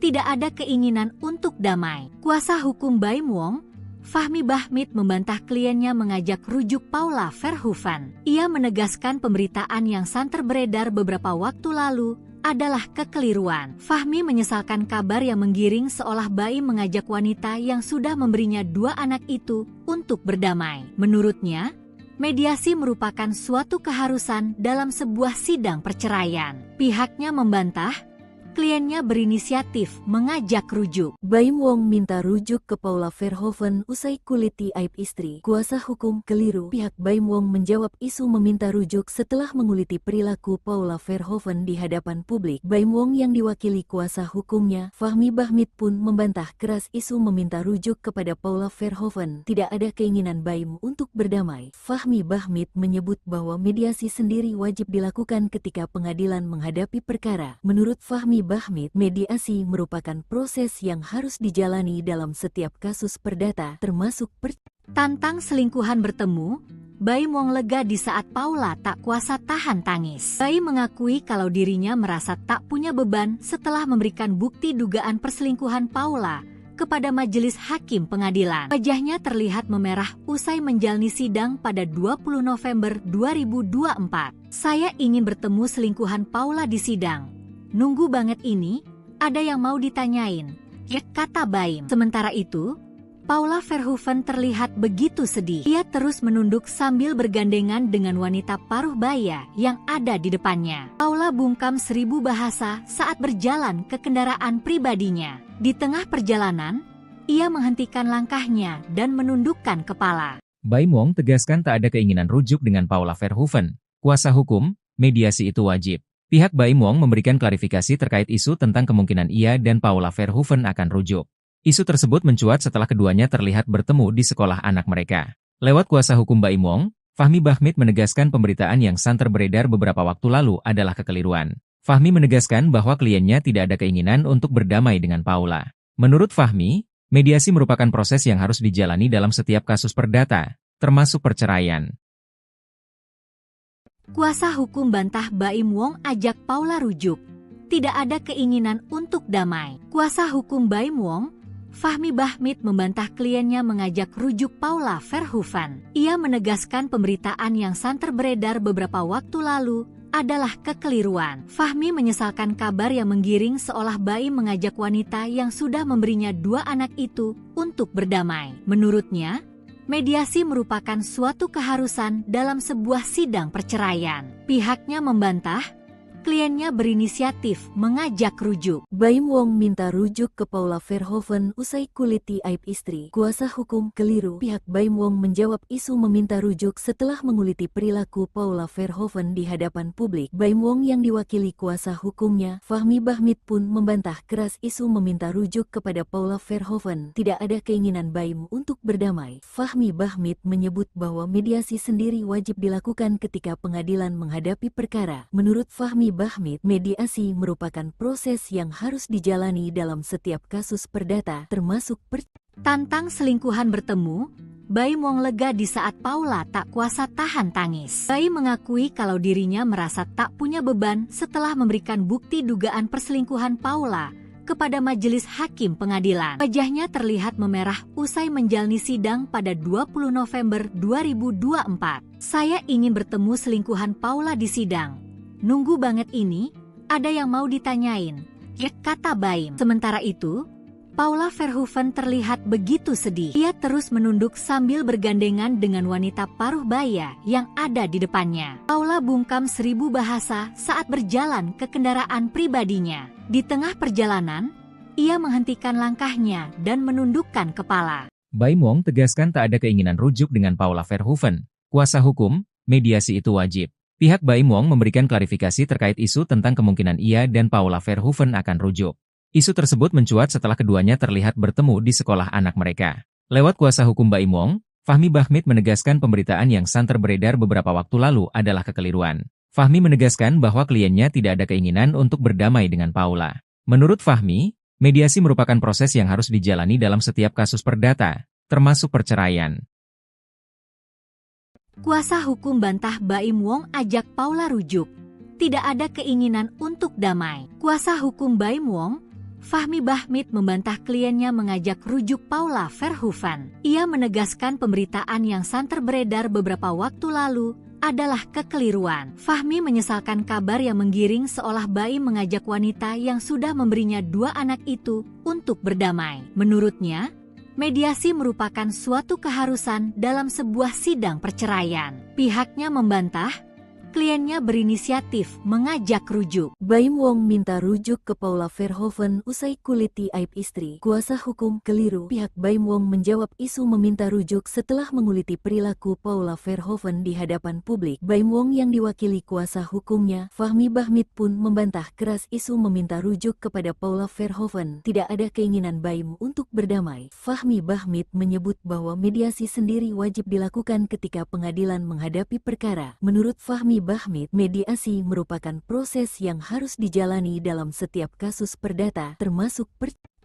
Tidak ada keinginan untuk damai. Kuasa hukum Baim Wong, Fahmi Bahmid membantah kliennya mengajak rujuk Paula Verhoeven. Ia menegaskan pemberitaan yang santer beredar beberapa waktu lalu adalah kekeliruan. Fahmi menyesalkan kabar yang menggiring seolah Baim mengajak wanita yang sudah memberinya 2 anak itu untuk berdamai. Menurutnya, mediasi merupakan suatu keharusan dalam sebuah sidang perceraian. Pihaknya membantah kliennya berinisiatif mengajak rujuk. Baim Wong minta rujuk ke Paula Verhoeven usai kuliti aib istri. Kuasa hukum keliru. Pihak Baim Wong menjawab isu meminta rujuk setelah menguliti perilaku Paula Verhoeven di hadapan publik. Baim Wong yang diwakili kuasa hukumnya, Fahmi Bahmid pun membantah keras isu meminta rujuk kepada Paula Verhoeven. Tidak ada keinginan Baim untuk berdamai. Fahmi Bahmid menyebut bahwa mediasi sendiri wajib dilakukan ketika pengadilan menghadapi perkara. Menurut Fahmi Bahmid, mediasi merupakan proses yang harus dijalani dalam setiap kasus perdata, termasuk Tantang selingkuhan bertemu, Baim Wong lega di saat Paula tak kuasa tahan tangis. Baim mengakui kalau dirinya merasa tak punya beban setelah memberikan bukti dugaan perselingkuhan Paula kepada majelis hakim pengadilan. Wajahnya terlihat memerah usai menjalani sidang pada 20 November 2024. Saya ingin bertemu selingkuhan Paula di sidang. Nunggu banget ini, ada yang mau ditanyain, kata Baim. Sementara itu, Paula Verhoeven terlihat begitu sedih. Ia terus menunduk sambil bergandengan dengan wanita paruh baya yang ada di depannya. Paula bungkam 1000 bahasa saat berjalan ke kendaraan pribadinya. Di tengah perjalanan, ia menghentikan langkahnya dan menundukkan kepala. Baim Wong tegaskan tak ada keinginan rujuk dengan Paula Verhoeven. Kuasa hukum, mediasi itu wajib. Pihak Baim Wong memberikan klarifikasi terkait isu tentang kemungkinan ia dan Paula Verhoeven akan rujuk. Isu tersebut mencuat setelah keduanya terlihat bertemu di sekolah anak mereka. Lewat kuasa hukum Baim Wong, Fahmi Bahmid menegaskan pemberitaan yang santer beredar beberapa waktu lalu adalah kekeliruan. Fahmi menegaskan bahwa kliennya tidak ada keinginan untuk berdamai dengan Paula. Menurut Fahmi, mediasi merupakan proses yang harus dijalani dalam setiap kasus perdata, termasuk perceraian. Kuasa hukum bantah Baim Wong ajak Paula rujuk. Tidak ada keinginan untuk damai. Kuasa hukum Baim Wong, Fahmi Bahmid membantah kliennya mengajak rujuk Paula Verhoeven. Ia menegaskan pemberitaan yang santer beredar beberapa waktu lalu adalah kekeliruan. Fahmi menyesalkan kabar yang menggiring seolah Baim mengajak wanita yang sudah memberinya 2 anak itu untuk berdamai. Menurutnya, mediasi merupakan suatu keharusan dalam sebuah sidang perceraian. Pihaknya membantah kliennya berinisiatif mengajak rujuk. Baim Wong minta rujuk ke Paula Verhoeven usai kuliti aib istri. Kuasa hukum keliru. Pihak Baim Wong menjawab isu meminta rujuk setelah menguliti perilaku Paula Verhoeven di hadapan publik. Baim Wong yang diwakili kuasa hukumnya, Fahmi Bahmid pun membantah keras isu meminta rujuk kepada Paula Verhoeven. Tidak ada keinginan Baim untuk berdamai. Fahmi Bahmid menyebut bahwa mediasi sendiri wajib dilakukan ketika pengadilan menghadapi perkara. Menurut Fahmi Bahmid, mediasi merupakan proses yang harus dijalani dalam setiap kasus perdata, termasuk Tantang selingkuhan bertemu, Baim Wong lega di saat Paula tak kuasa tahan tangis. Baim mengakui kalau dirinya merasa tak punya beban setelah memberikan bukti dugaan perselingkuhan Paula kepada majelis hakim pengadilan. Wajahnya terlihat memerah usai menjalani sidang pada 20 November 2024. Saya ingin bertemu selingkuhan Paula di sidang. Nunggu banget ini, ada yang mau ditanyain, kata Baim. Sementara itu, Paula Verhoeven terlihat begitu sedih. Ia terus menunduk sambil bergandengan dengan wanita paruh baya yang ada di depannya. Paula bungkam 1000 bahasa saat berjalan ke kendaraan pribadinya. Di tengah perjalanan, ia menghentikan langkahnya dan menundukkan kepala. Baim Wong tegaskan tak ada keinginan rujuk dengan Paula Verhoeven. Kuasa hukum, mediasi itu wajib. Pihak Baim Wong memberikan klarifikasi terkait isu tentang kemungkinan ia dan Paula Verhoeven akan rujuk. Isu tersebut mencuat setelah keduanya terlihat bertemu di sekolah anak mereka. Lewat kuasa hukum Baim Wong, Fahmi Bahmid menegaskan pemberitaan yang santer beredar beberapa waktu lalu adalah kekeliruan. Fahmi menegaskan bahwa kliennya tidak ada keinginan untuk berdamai dengan Paula. Menurut Fahmi, mediasi merupakan proses yang harus dijalani dalam setiap kasus perdata, termasuk perceraian. Kuasa hukum bantah Baim Wong ajak Paula rujuk. Tidak ada keinginan untuk damai. Kuasa hukum Baim Wong, Fahmi Bahmid, membantah kliennya mengajak rujuk Paula Verhoeven. Ia menegaskan pemberitaan yang santer beredar beberapa waktu lalu adalah kekeliruan. Fahmi menyesalkan kabar yang menggiring seolah Baim mengajak wanita yang sudah memberinya 2 anak itu untuk berdamai. Menurutnya, mediasi merupakan suatu keharusan dalam sebuah sidang perceraian. Pihaknya membantah kliennya berinisiatif mengajak rujuk. Baim Wong minta rujuk ke Paula Verhoeven usai kuliti aib istri. Kuasa hukum keliru. Pihak Baim Wong menjawab isu meminta rujuk setelah menguliti perilaku Paula Verhoeven di hadapan publik. Baim Wong yang diwakili kuasa hukumnya, Fahmi Bahmid, pun membantah keras isu meminta rujuk kepada Paula Verhoeven. Tidak ada keinginan Baim untuk berdamai. Fahmi Bahmid menyebut bahwa mediasi sendiri wajib dilakukan ketika pengadilan menghadapi perkara. Menurut Fahmi Bahmid, mediasi merupakan proses yang harus dijalani dalam setiap kasus perdata, termasuk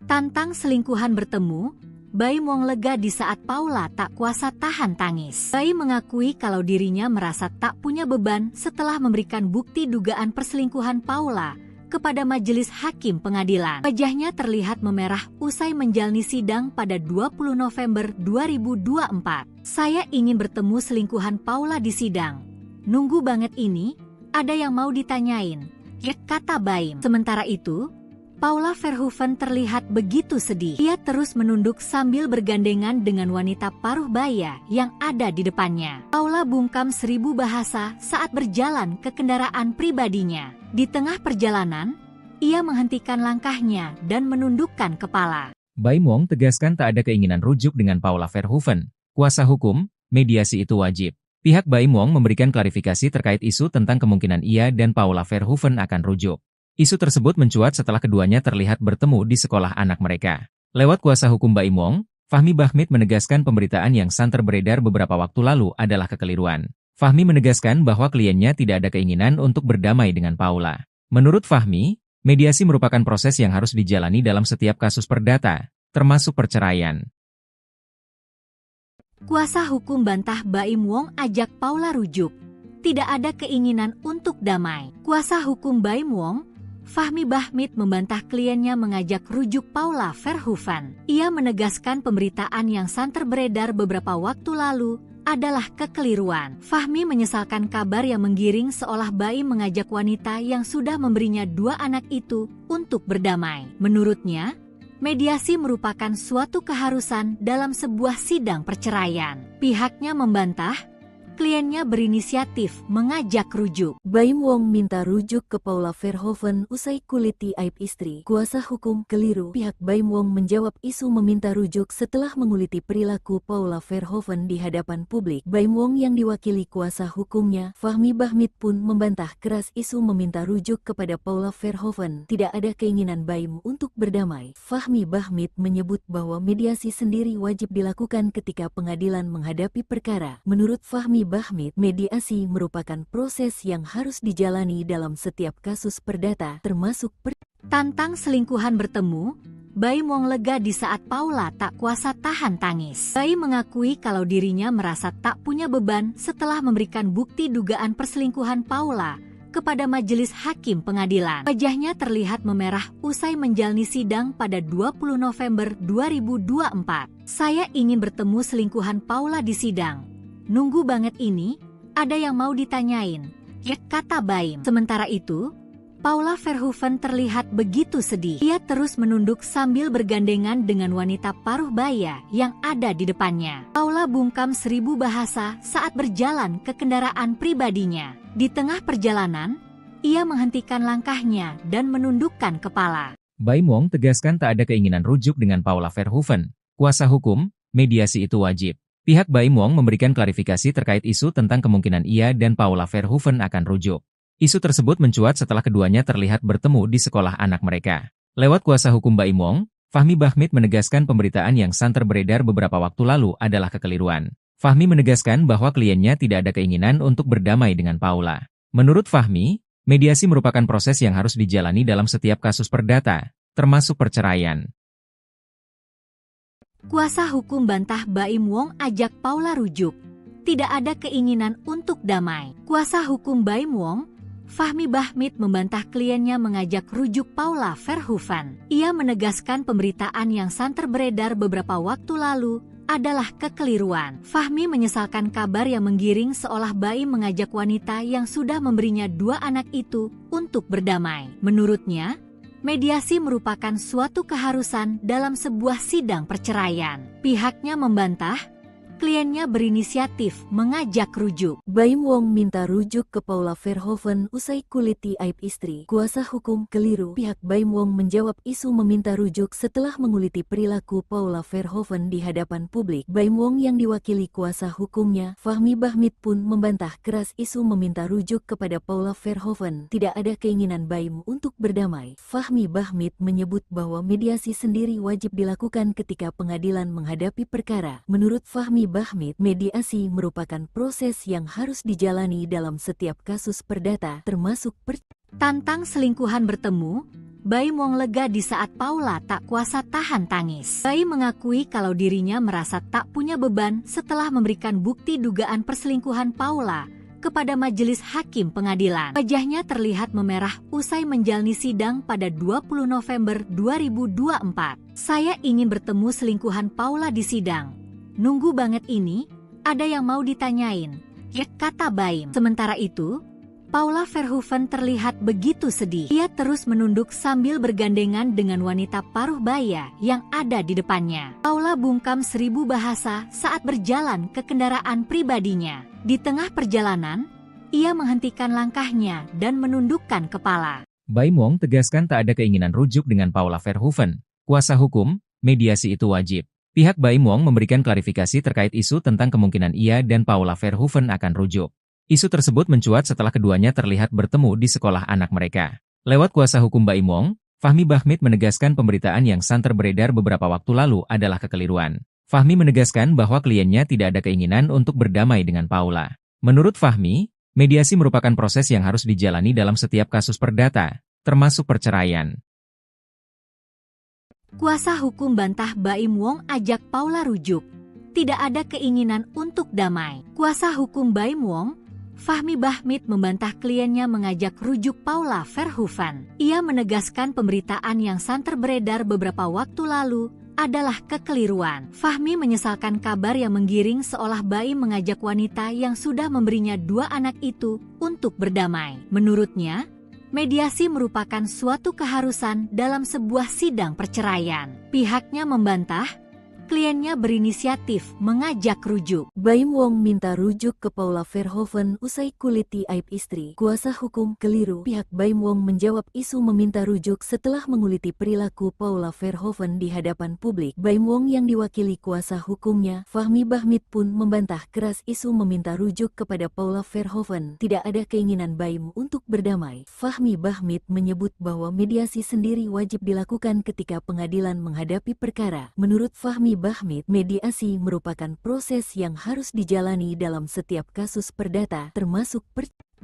Tantang selingkuhan bertemu, Baim Wong lega di saat Paula tak kuasa tahan tangis. Baim mengakui kalau dirinya merasa tak punya beban setelah memberikan bukti dugaan perselingkuhan Paula kepada majelis hakim pengadilan. Wajahnya terlihat memerah usai menjalani sidang pada 20 November 2024. Saya ingin bertemu selingkuhan Paula di sidang. Nunggu banget ini, ada yang mau ditanyain, kata Baim. Sementara itu, Paula Verhoeven terlihat begitu sedih. Ia terus menunduk sambil bergandengan dengan wanita paruh baya yang ada di depannya. Paula bungkam 1000 bahasa saat berjalan ke kendaraan pribadinya. Di tengah perjalanan, ia menghentikan langkahnya dan menundukkan kepala. Baim Wong tegaskan tak ada keinginan rujuk dengan Paula Verhoeven. Kuasa hukum, mediasi itu wajib. Pihak Baim Wong memberikan klarifikasi terkait isu tentang kemungkinan ia dan Paula Verhoeven akan rujuk. Isu tersebut mencuat setelah keduanya terlihat bertemu di sekolah anak mereka. Lewat kuasa hukum Baim Wong, Fahmi Bahmid menegaskan pemberitaan yang santer beredar beberapa waktu lalu adalah kekeliruan. Fahmi menegaskan bahwa kliennya tidak ada keinginan untuk berdamai dengan Paula. Menurut Fahmi, mediasi merupakan proses yang harus dijalani dalam setiap kasus perdata, termasuk perceraian. Kuasa hukum bantah Baim Wong ajak Paula rujuk. Tidak ada keinginan untuk damai. Kuasa hukum Baim Wong, Fahmi Bahmid, membantah kliennya mengajak rujuk Paula Verhoeven. Ia menegaskan pemberitaan yang santer beredar beberapa waktu lalu adalah kekeliruan. Fahmi menyesalkan kabar yang menggiring seolah Baim mengajak wanita yang sudah memberinya 2 anak itu untuk berdamai. Menurutnya, mediasi merupakan suatu keharusan dalam sebuah sidang perceraian. Pihaknya membantah kliennya berinisiatif mengajak rujuk. Baim Wong minta rujuk ke Paula Verhoeven usai kuliti aib istri. Kuasa hukum keliru. Pihak Baim Wong menjawab isu meminta rujuk setelah menguliti perilaku Paula Verhoeven di hadapan publik. Baim Wong yang diwakili kuasa hukumnya, Fahmi Bahmid, pun membantah keras isu meminta rujuk kepada Paula Verhoeven. Tidak ada keinginan Baim untuk berdamai. Fahmi Bahmid menyebut bahwa mediasi sendiri wajib dilakukan ketika pengadilan menghadapi perkara. Menurut Fahmi Bahmid, mediasi merupakan proses yang harus dijalani dalam setiap kasus perdata, termasuk Tantang selingkuhan bertemu, Baim Wong lega di saat Paula tak kuasa tahan tangis. Baim mengakui kalau dirinya merasa tak punya beban setelah memberikan bukti dugaan perselingkuhan Paula kepada majelis hakim pengadilan. Wajahnya terlihat memerah usai menjalani sidang pada 20 November 2024. Saya ingin bertemu selingkuhan Paula di sidang. Nunggu banget ini, ada yang mau ditanyain, ya, kata Baim. Sementara itu, Paula Verhoeven terlihat begitu sedih. Ia terus menunduk sambil bergandengan dengan wanita paruh baya yang ada di depannya. Paula bungkam 1000 bahasa saat berjalan ke kendaraan pribadinya. Di tengah perjalanan, ia menghentikan langkahnya dan menundukkan kepala. Baim Wong tegaskan tak ada keinginan rujuk dengan Paula Verhoeven. Kuasa hukum, mediasi itu wajib. Pihak Baim Wong memberikan klarifikasi terkait isu tentang kemungkinan ia dan Paula Verhoeven akan rujuk. Isu tersebut mencuat setelah keduanya terlihat bertemu di sekolah anak mereka. Lewat kuasa hukum Baim Wong, Fahmi Bahmid menegaskan pemberitaan yang santer beredar beberapa waktu lalu adalah kekeliruan. Fahmi menegaskan bahwa kliennya tidak ada keinginan untuk berdamai dengan Paula. Menurut Fahmi, mediasi merupakan proses yang harus dijalani dalam setiap kasus perdata, termasuk perceraian. Kuasa hukum bantah Baim Wong ajak Paula rujuk. Tidak ada keinginan untuk damai. Kuasa hukum Baim Wong, Fahmi Bahmid, membantah kliennya mengajak rujuk Paula Verhoeven. Ia menegaskan pemberitaan yang santer beredar beberapa waktu lalu adalah kekeliruan. Fahmi menyesalkan kabar yang menggiring seolah Baim mengajak wanita yang sudah memberinya 2 anak itu untuk berdamai. Menurutnya, mediasi merupakan suatu keharusan dalam sebuah sidang perceraian. Pihaknya membantah kliennya berinisiatif mengajak rujuk. Baim Wong minta rujuk ke Paula Verhoeven usai kuliti aib istri. Kuasa hukum keliru. Pihak Baim Wong menjawab isu meminta rujuk setelah menguliti perilaku Paula Verhoeven di hadapan publik. Baim Wong yang diwakili kuasa hukumnya, Fahmi Bahmid, pun membantah keras isu meminta rujuk kepada Paula Verhoeven. Tidak ada keinginan Baim untuk berdamai. Fahmi Bahmid menyebut bahwa mediasi sendiri wajib dilakukan ketika pengadilan menghadapi perkara. Menurut Fahmi Bahmid, mediasi merupakan proses yang harus dijalani dalam setiap kasus perdata, termasuk Tantang selingkuhan bertemu, Baim Wong lega di saat Paula tak kuasa tahan tangis. Baim mengakui kalau dirinya merasa tak punya beban setelah memberikan bukti dugaan perselingkuhan Paula kepada majelis hakim pengadilan. Wajahnya terlihat memerah usai menjalani sidang pada 20 November 2024. Saya ingin bertemu selingkuhan Paula di sidang. Nunggu banget ini, ada yang mau ditanyain, ya, kata Baim. Sementara itu, Paula Verhoeven terlihat begitu sedih. Ia terus menunduk sambil bergandengan dengan wanita paruh baya yang ada di depannya. Paula bungkam 1000 bahasa saat berjalan ke kendaraan pribadinya. Di tengah perjalanan, ia menghentikan langkahnya dan menundukkan kepala. Baim Wong tegaskan tak ada keinginan rujuk dengan Paula Verhoeven. Kuasa hukum, mediasi itu wajib. Pihak Baim Wong memberikan klarifikasi terkait isu tentang kemungkinan ia dan Paula Verhoeven akan rujuk. Isu tersebut mencuat setelah keduanya terlihat bertemu di sekolah anak mereka. Lewat kuasa hukum Baim Wong, Fahmi Bahmid menegaskan pemberitaan yang santer beredar beberapa waktu lalu adalah kekeliruan. Fahmi menegaskan bahwa kliennya tidak ada keinginan untuk berdamai dengan Paula. Menurut Fahmi, mediasi merupakan proses yang harus dijalani dalam setiap kasus perdata, termasuk perceraian. Kuasa hukum bantah Baim Wong ajak Paula rujuk. Tidak ada keinginan untuk damai. Kuasa hukum Baim Wong, Fahmi Bahmid, membantah kliennya mengajak rujuk Paula Verhoeven. Ia menegaskan pemberitaan yang santer beredar beberapa waktu lalu adalah kekeliruan. Fahmi menyesalkan kabar yang menggiring seolah Baim mengajak wanita yang sudah memberinya 2 anak itu untuk berdamai. Menurutnya, mediasi merupakan suatu keharusan dalam sebuah sidang perceraian. Pihaknya membantah kliennya berinisiatif mengajak rujuk. Baim Wong minta rujuk ke Paula Verhoeven usai kuliti aib istri. Kuasa hukum keliru. Pihak Baim Wong menjawab isu meminta rujuk setelah menguliti perilaku Paula Verhoeven di hadapan publik. Baim Wong yang diwakili kuasa hukumnya, Fahmi Bahmid, pun membantah keras isu meminta rujuk kepada Paula Verhoeven. Tidak ada keinginan Baim untuk berdamai. Fahmi Bahmid menyebut bahwa mediasi sendiri wajib dilakukan ketika pengadilan menghadapi perkara. Menurut Fahmi Bahmid, mediasi merupakan proses yang harus dijalani dalam setiap kasus perdata, termasuk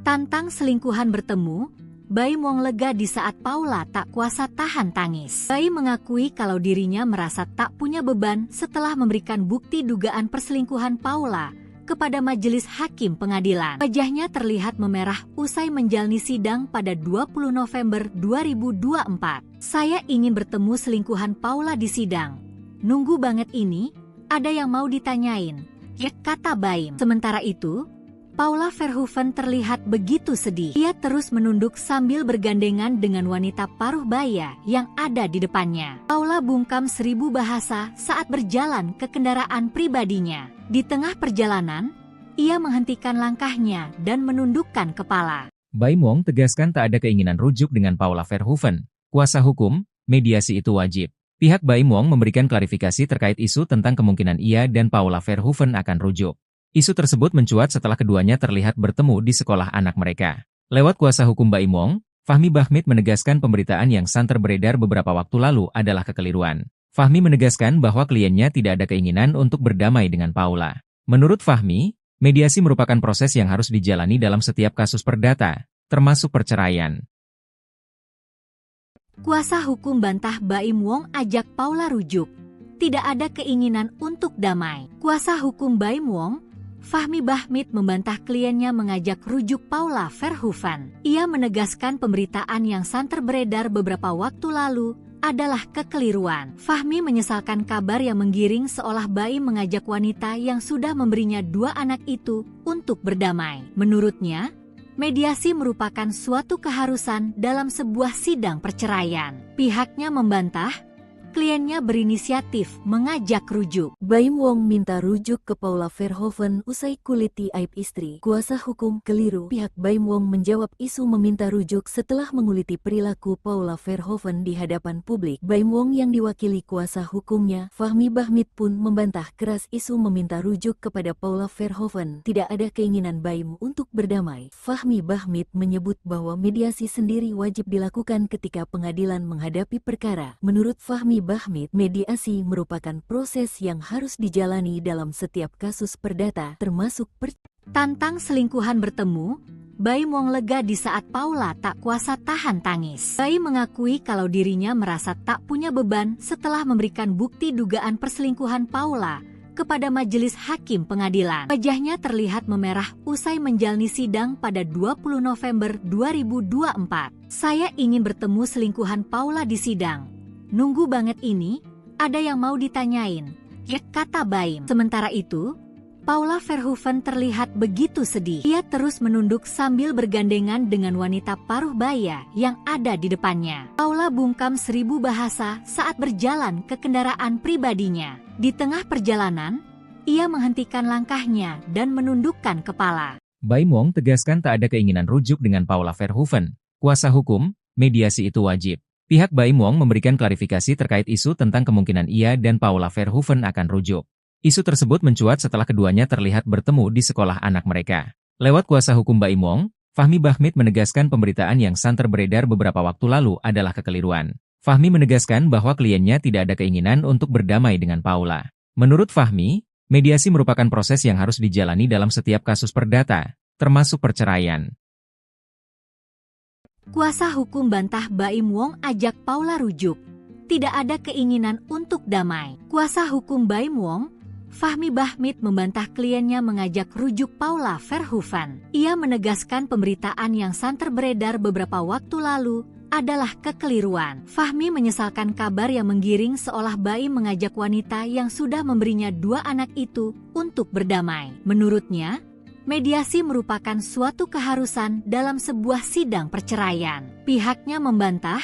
Tantang selingkuhan bertemu, Baim Wong lega di saat Paula tak kuasa tahan tangis. Baim mengakui kalau dirinya merasa tak punya beban setelah memberikan bukti dugaan perselingkuhan Paula kepada majelis hakim pengadilan. Wajahnya terlihat memerah usai menjalani sidang pada 20 November 2024. Saya ingin bertemu selingkuhan Paula di sidang. Nunggu banget ini, ada yang mau ditanyain, ya, kata Baim. Sementara itu, Paula Verhoeven terlihat begitu sedih. Ia terus menunduk sambil bergandengan dengan wanita paruh baya yang ada di depannya. Paula bungkam 1000 bahasa saat berjalan ke kendaraan pribadinya. Di tengah perjalanan, ia menghentikan langkahnya dan menundukkan kepala. Baim Wong tegaskan tak ada keinginan rujuk dengan Paula Verhoeven. Kuasa hukum, mediasi itu wajib. Pihak Baim Wong memberikan klarifikasi terkait isu tentang kemungkinan ia dan Paula Verhoeven akan rujuk. Isu tersebut mencuat setelah keduanya terlihat bertemu di sekolah anak mereka. Lewat kuasa hukum Baim Wong, Fahmi Bahmid menegaskan pemberitaan yang santer beredar beberapa waktu lalu adalah kekeliruan. Fahmi menegaskan bahwa kliennya tidak ada keinginan untuk berdamai dengan Paula. Menurut Fahmi, mediasi merupakan proses yang harus dijalani dalam setiap kasus perdata, termasuk perceraian. Kuasa hukum bantah Baim Wong ajak Paula rujuk. Tidak ada keinginan untuk damai. Kuasa hukum Baim Wong, Fahmi Bahmid, membantah kliennya mengajak rujuk Paula Verhoeven. Ia menegaskan pemberitaan yang santer beredar beberapa waktu lalu adalah kekeliruan. Fahmi menyesalkan kabar yang menggiring seolah Baim mengajak wanita yang sudah memberinya 2 anak itu untuk berdamai. Menurutnya, mediasi merupakan suatu keharusan dalam sebuah sidang perceraian. Pihaknya membantah kliennya berinisiatif mengajak rujuk. Baim Wong minta rujuk ke Paula Verhoeven usai kuliti aib istri. Kuasa hukum keliru. Pihak Baim Wong menjawab isu meminta rujuk setelah menguliti perilaku Paula Verhoeven di hadapan publik. Baim Wong yang diwakili kuasa hukumnya, Fahmi Bahmid, pun membantah keras isu meminta rujuk kepada Paula Verhoeven. Tidak ada keinginan Baim untuk berdamai. Fahmi Bahmid menyebut bahwa mediasi sendiri wajib dilakukan ketika pengadilan menghadapi perkara. Menurut Fahmi Bahmid, mediasi merupakan proses yang harus dijalani dalam setiap kasus perdata, termasuk Tantang selingkuhan bertemu, Baim Wong lega di saat Paula tak kuasa tahan tangis. Baim mengakui kalau dirinya merasa tak punya beban setelah memberikan bukti dugaan perselingkuhan Paula kepada majelis hakim pengadilan. Wajahnya terlihat memerah usai menjalani sidang pada 20 November 2024. Saya ingin bertemu selingkuhan Paula di sidang. Nunggu banget ini, ada yang mau ditanyain, ya, kata Baim. Sementara itu, Paula Verhoeven terlihat begitu sedih. Ia terus menunduk sambil bergandengan dengan wanita paruh baya yang ada di depannya. Paula bungkam 1000 bahasa saat berjalan ke kendaraan pribadinya. Di tengah perjalanan, ia menghentikan langkahnya dan menundukkan kepala. Baim Wong tegaskan tak ada keinginan rujuk dengan Paula Verhoeven. Kuasa hukum, mediasi itu wajib. Pihak Baim Wong memberikan klarifikasi terkait isu tentang kemungkinan ia dan Paula Verhoeven akan rujuk. Isu tersebut mencuat setelah keduanya terlihat bertemu di sekolah anak mereka. Lewat kuasa hukum Baim Wong, Fahmi Bahmid menegaskan pemberitaan yang santer beredar beberapa waktu lalu adalah kekeliruan. Fahmi menegaskan bahwa kliennya tidak ada keinginan untuk berdamai dengan Paula. Menurut Fahmi, mediasi merupakan proses yang harus dijalani dalam setiap kasus perdata, termasuk perceraian. Kuasa hukum bantah Baim Wong ajak Paula rujuk. Tidak ada keinginan untuk damai. Kuasa hukum Baim Wong, Fahmi Bahmid, membantah kliennya mengajak rujuk Paula Verhoeven. Ia menegaskan pemberitaan yang santer beredar beberapa waktu lalu adalah kekeliruan. Fahmi menyesalkan kabar yang menggiring seolah Baim mengajak wanita yang sudah memberinya 2 anak itu untuk berdamai. Menurutnya, mediasi merupakan suatu keharusan dalam sebuah sidang perceraian. Pihaknya membantah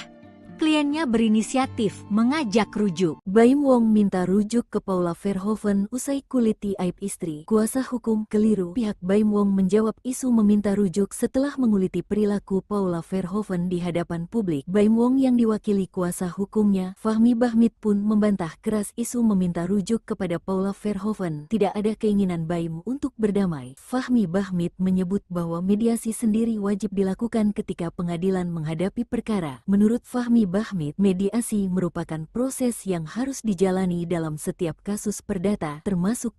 kliennya berinisiatif mengajak rujuk. Baim Wong minta rujuk ke Paula Verhoeven usai kuliti aib istri. Kuasa hukum keliru. Pihak Baim Wong menjawab isu meminta rujuk setelah menguliti perilaku Paula Verhoeven di hadapan publik. Baim Wong yang diwakili kuasa hukumnya, Fahmi Bahmid, pun membantah keras isu meminta rujuk kepada Paula Verhoeven. Tidak ada keinginan Baim untuk berdamai. Fahmi Bahmid menyebut bahwa mediasi sendiri wajib dilakukan ketika pengadilan menghadapi perkara. Menurut Fahmi Bahmid, mediasi merupakan proses yang harus dijalani dalam setiap kasus perdata, termasuk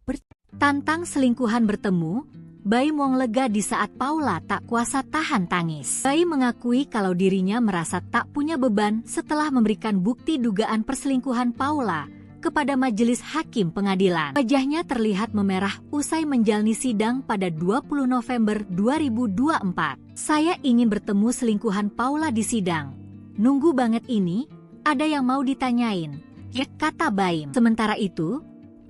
Tantang selingkuhan bertemu, Baim Wong lega di saat Paula tak kuasa tahan tangis. Baim mengakui kalau dirinya merasa tak punya beban setelah memberikan bukti dugaan perselingkuhan Paula kepada majelis hakim pengadilan. Wajahnya terlihat memerah usai menjalani sidang pada 20 November 2024. Saya ingin bertemu selingkuhan Paula di sidang. Nunggu banget ini, ada yang mau ditanyain, ya, kata Baim. Sementara itu,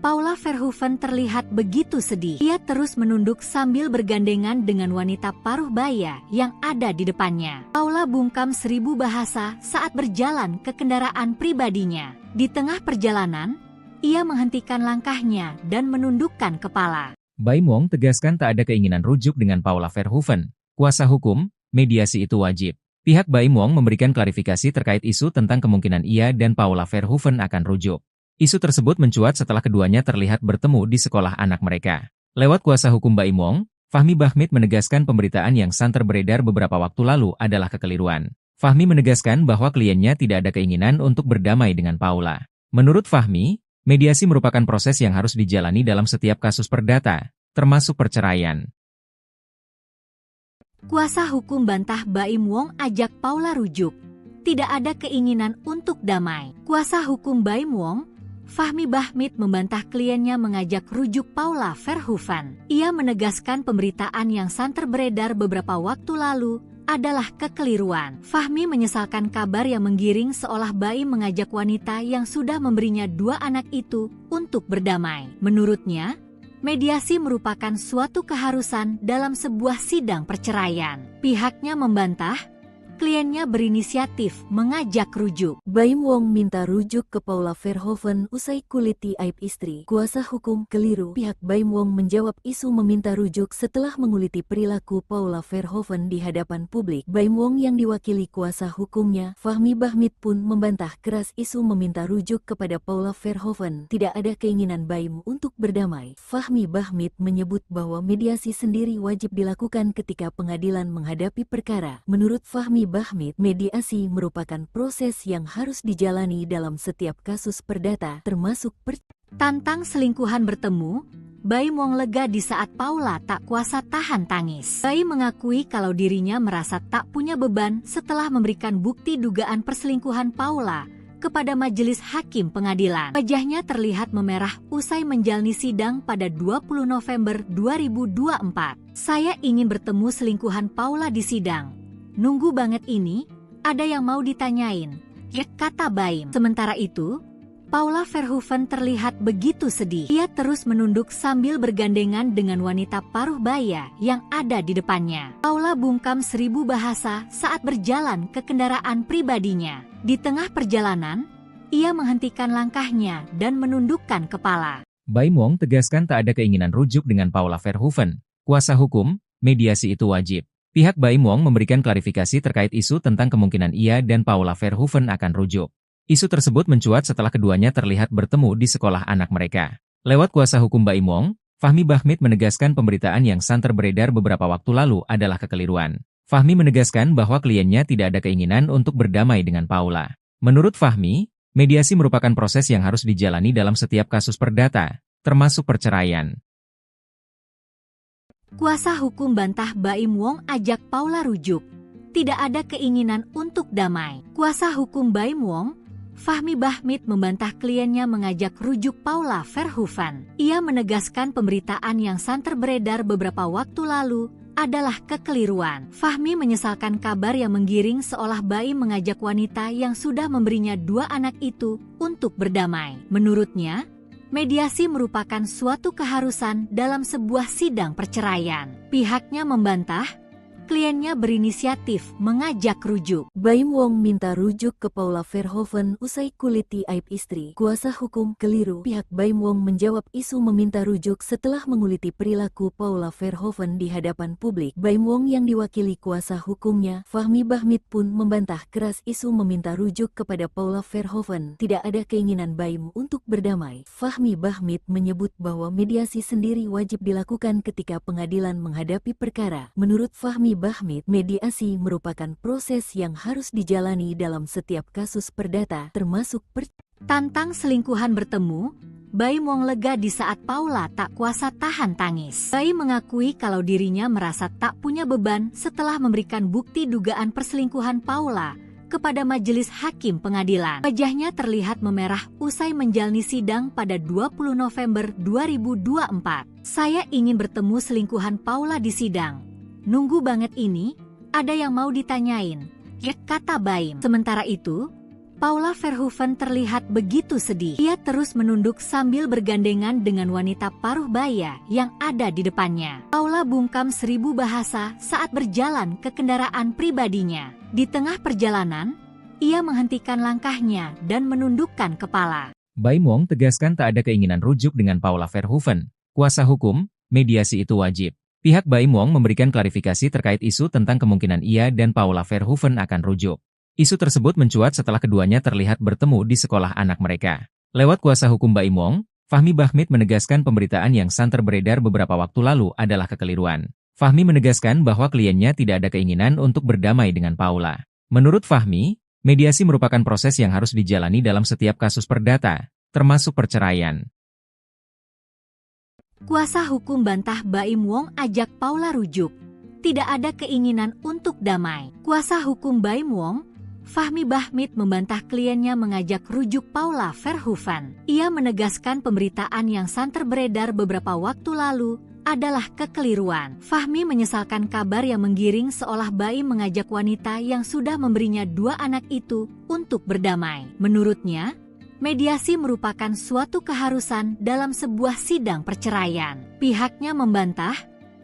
Paula Verhoeven terlihat begitu sedih. Ia terus menunduk sambil bergandengan dengan wanita paruh baya yang ada di depannya. Paula bungkam 1000 bahasa saat berjalan ke kendaraan pribadinya. Di tengah perjalanan, ia menghentikan langkahnya dan menundukkan kepala. Baim Wong tegaskan tak ada keinginan rujuk dengan Paula Verhoeven. Kuasa hukum, mediasi itu wajib. Pihak Baim Wong memberikan klarifikasi terkait isu tentang kemungkinan ia dan Paula Verhoeven akan rujuk. Isu tersebut mencuat setelah keduanya terlihat bertemu di sekolah anak mereka. Lewat kuasa hukum Baim Wong, Fahmi Bahmid menegaskan pemberitaan yang santer beredar beberapa waktu lalu adalah kekeliruan. Fahmi menegaskan bahwa kliennya tidak ada keinginan untuk berdamai dengan Paula. Menurut Fahmi, mediasi merupakan proses yang harus dijalani dalam setiap kasus perdata, termasuk perceraian. Kuasa hukum bantah Baim Wong ajak Paula rujuk. Tidak ada keinginan untuk damai. Kuasa hukum Baim Wong, Fahmi Bahmid, membantah kliennya mengajak rujuk Paula Verhoeven. Ia menegaskan pemberitaan yang santer beredar beberapa waktu lalu adalah kekeliruan. Fahmi menyesalkan kabar yang menggiring seolah Baim mengajak wanita yang sudah memberinya 2 anak itu untuk berdamai. Menurutnya, mediasi merupakan suatu keharusan dalam sebuah sidang perceraian. Pihaknya membantah kliennya berinisiatif mengajak rujuk. Baim Wong minta rujuk ke Paula Verhoeven usai kuliti aib istri. Kuasa hukum keliru. Pihak Baim Wong menjawab isu meminta rujuk setelah menguliti perilaku Paula Verhoeven di hadapan publik. Baim Wong yang diwakili kuasa hukumnya, Fahmi Bahmid, pun membantah keras isu meminta rujuk kepada Paula Verhoeven. Tidak ada keinginan Baim untuk berdamai. Fahmi Bahmid menyebut bahwa mediasi sendiri wajib dilakukan ketika pengadilan menghadapi perkara. Menurut Fahmi Bahmid, mediasi merupakan proses yang harus dijalani dalam setiap kasus perdata, termasuk Tantang selingkuhan bertemu, Baim Wong lega di saat Paula tak kuasa tahan tangis. Baim mengakui kalau dirinya merasa tak punya beban setelah memberikan bukti dugaan perselingkuhan Paula kepada majelis hakim pengadilan. Wajahnya terlihat memerah usai menjalani sidang pada 20 November 2024. Saya ingin bertemu selingkuhan Paula di sidang. Nunggu banget ini, ada yang mau ditanyain, ya, kata Baim. Sementara itu, Paula Verhoeven terlihat begitu sedih. Ia terus menunduk sambil bergandengan dengan wanita paruh baya yang ada di depannya. Paula bungkam 1000 bahasa saat berjalan ke kendaraan pribadinya. Di tengah perjalanan, ia menghentikan langkahnya dan menundukkan kepala. Baim Wong tegaskan tak ada keinginan rujuk dengan Paula Verhoeven. Kuasa hukum, mediasi itu wajib. Pihak Baim Wong memberikan klarifikasi terkait isu tentang kemungkinan ia dan Paula Verhoeven akan rujuk. Isu tersebut mencuat setelah keduanya terlihat bertemu di sekolah anak mereka. Lewat kuasa hukum Baim Wong, Fahmi Bahmid menegaskan pemberitaan yang santer beredar beberapa waktu lalu adalah kekeliruan. Fahmi menegaskan bahwa kliennya tidak ada keinginan untuk berdamai dengan Paula. Menurut Fahmi, mediasi merupakan proses yang harus dijalani dalam setiap kasus perdata, termasuk perceraian. Kuasa hukum bantah Baim Wong ajak Paula rujuk. Tidak ada keinginan untuk damai. Kuasa hukum Baim Wong, Fahmi Bahmid, membantah kliennya mengajak rujuk Paula Verhoeven. Ia menegaskan pemberitaan yang santer beredar beberapa waktu lalu adalah kekeliruan. Fahmi menyesalkan kabar yang menggiring seolah Baim mengajak wanita yang sudah memberinya 2 anak itu untuk berdamai. Menurutnya, mediasi merupakan suatu keharusan dalam sebuah sidang perceraian. Pihaknya membantah kliennya berinisiatif mengajak rujuk. Baim Wong minta rujuk ke Paula Verhoeven usai kuliti aib istri. Kuasa hukum keliru. Pihak Baim Wong menjawab isu meminta rujuk setelah menguliti perilaku Paula Verhoeven di hadapan publik. Baim Wong yang diwakili kuasa hukumnya, Fahmi Bahmid, pun membantah keras isu meminta rujuk kepada Paula Verhoeven. Tidak ada keinginan Baim untuk berdamai. Fahmi Bahmid menyebut bahwa mediasi sendiri wajib dilakukan ketika pengadilan menghadapi perkara. Menurut Fahmi Bahmid, mediasi merupakan proses yang harus dijalani dalam setiap kasus perdata, termasuk Tantang selingkuhan bertemu, Baim Wong lega di saat Paula tak kuasa tahan tangis. Baim mengakui kalau dirinya merasa tak punya beban setelah memberikan bukti dugaan perselingkuhan Paula kepada majelis hakim pengadilan. Wajahnya terlihat memerah usai menjalani sidang pada 20 November 2024. Saya ingin bertemu selingkuhan Paula di sidang. Nunggu banget ini, ada yang mau ditanyain, ya, kata Baim. Sementara itu, Paula Verhoeven terlihat begitu sedih. Ia terus menunduk sambil bergandengan dengan wanita paruh baya yang ada di depannya. Paula bungkam 1000 bahasa saat berjalan ke kendaraan pribadinya. Di tengah perjalanan, ia menghentikan langkahnya dan menundukkan kepala. Baim Wong tegaskan tak ada keinginan rujuk dengan Paula Verhoeven. Kuasa hukum, mediasi itu wajib. Pihak Baim Wong memberikan klarifikasi terkait isu tentang kemungkinan ia dan Paula Verhoeven akan rujuk. Isu tersebut mencuat setelah keduanya terlihat bertemu di sekolah anak mereka. Lewat kuasa hukum Baim Wong, Fahmi Bahmid menegaskan pemberitaan yang santer beredar beberapa waktu lalu adalah kekeliruan. Fahmi menegaskan bahwa kliennya tidak ada keinginan untuk berdamai dengan Paula. Menurut Fahmi, mediasi merupakan proses yang harus dijalani dalam setiap kasus perdata, termasuk perceraian. Kuasa hukum bantah Baim Wong ajak Paula rujuk. Tidak ada keinginan untuk damai. Kuasa hukum Baim Wong, Fahmi Bahmid, membantah kliennya mengajak rujuk Paula Verhoeven. Ia menegaskan pemberitaan yang santer beredar beberapa waktu lalu adalah kekeliruan. Fahmi menyesalkan kabar yang menggiring seolah Baim mengajak wanita yang sudah memberinya 2 anak itu untuk berdamai. Menurutnya, mediasi merupakan suatu keharusan dalam sebuah sidang perceraian. Pihaknya membantah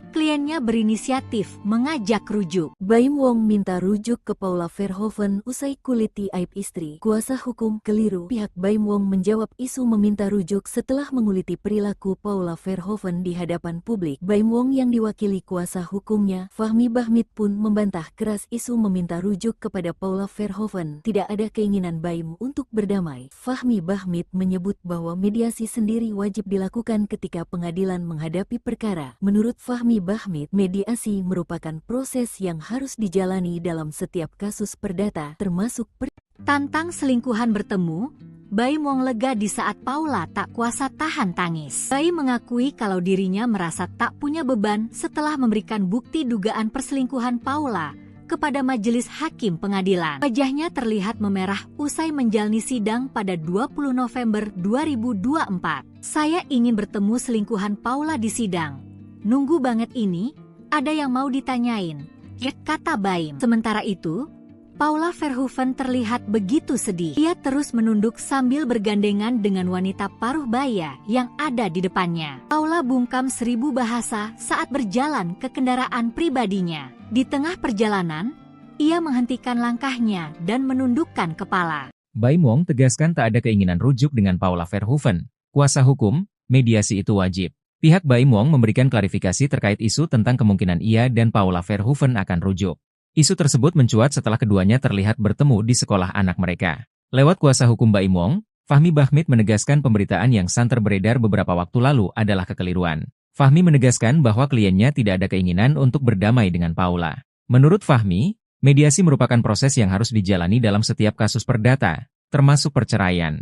kliennya berinisiatif mengajak rujuk. Baim Wong minta rujuk ke Paula Verhoeven usai kuliti aib istri. Kuasa hukum keliru. Pihak Baim Wong menjawab isu meminta rujuk setelah menguliti perilaku Paula Verhoeven di hadapan publik. Baim Wong yang diwakili kuasa hukumnya, Fahmi Bahmid, pun membantah keras isu meminta rujuk kepada Paula Verhoeven. Tidak ada keinginan Baim untuk berdamai. Fahmi Bahmid menyebut bahwa mediasi sendiri wajib dilakukan ketika pengadilan menghadapi perkara. Menurut Fahmi Bahmid, mediasi merupakan proses yang harus dijalani dalam setiap kasus perdata, termasuk Tantang selingkuhan bertemu, Baim Wong lega di saat Paula tak kuasa tahan tangis. Baim mengakui kalau dirinya merasa tak punya beban setelah memberikan bukti dugaan perselingkuhan Paula kepada majelis hakim pengadilan. Wajahnya terlihat memerah usai menjalani sidang pada 20 November 2024. Saya ingin bertemu selingkuhan Paula di sidang. Nunggu banget ini, ada yang mau ditanyain, ya, kata Baim. Sementara itu, Paula Verhoeven terlihat begitu sedih. Ia terus menunduk sambil bergandengan dengan wanita paruh baya yang ada di depannya. Paula bungkam 1000 bahasa saat berjalan ke kendaraan pribadinya. Di tengah perjalanan, ia menghentikan langkahnya dan menundukkan kepala. Baim Wong tegaskan tak ada keinginan rujuk dengan Paula Verhoeven. Kuasa hukum, mediasi itu wajib. Pihak Baim Wong memberikan klarifikasi terkait isu tentang kemungkinan ia dan Paula Verhoeven akan rujuk. Isu tersebut mencuat setelah keduanya terlihat bertemu di sekolah anak mereka. Lewat kuasa hukum Baim Wong, Fahmi Bahmid menegaskan pemberitaan yang santer beredar beberapa waktu lalu adalah kekeliruan. Fahmi menegaskan bahwa kliennya tidak ada keinginan untuk berdamai dengan Paula. Menurut Fahmi, mediasi merupakan proses yang harus dijalani dalam setiap kasus perdata, termasuk perceraian.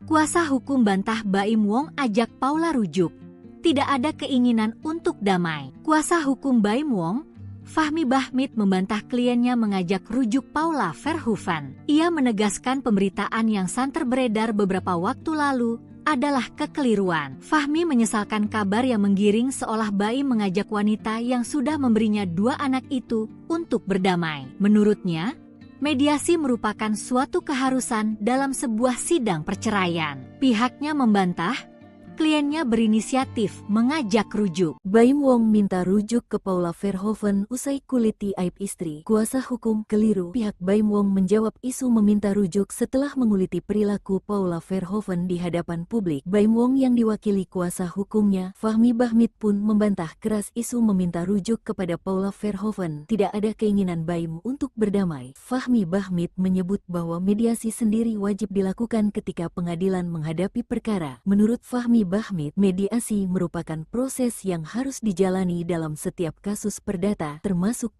Kuasa hukum bantah Baim Wong ajak Paula rujuk. Tidak ada keinginan untuk damai. Kuasa hukum Baim Wong, Fahmi Bahmid, membantah kliennya mengajak rujuk Paula Verhoeven. Ia menegaskan pemberitaan yang santer beredar beberapa waktu lalu adalah kekeliruan. Fahmi menyesalkan kabar yang menggiring seolah Baim mengajak wanita yang sudah memberinya 2 anak itu untuk berdamai. Menurutnya, mediasi merupakan suatu keharusan dalam sebuah sidang perceraian. Pihaknya membantah kliennya berinisiatif mengajak rujuk. Baim Wong minta rujuk ke Paula Verhoeven usai kuliti aib istri. Kuasa hukum keliru. Pihak Baim Wong menjawab isu meminta rujuk setelah menguliti perilaku Paula Verhoeven di hadapan publik. Baim Wong yang diwakili kuasa hukumnya, Fahmi Bahmid, pun membantah keras isu meminta rujuk kepada Paula Verhoeven. Tidak ada keinginan Baim untuk berdamai. Fahmi Bahmid menyebut bahwa mediasi sendiri wajib dilakukan ketika pengadilan menghadapi perkara. Menurut Fahmi Bahmid, mediasi merupakan proses yang harus dijalani dalam setiap kasus perdata, termasuk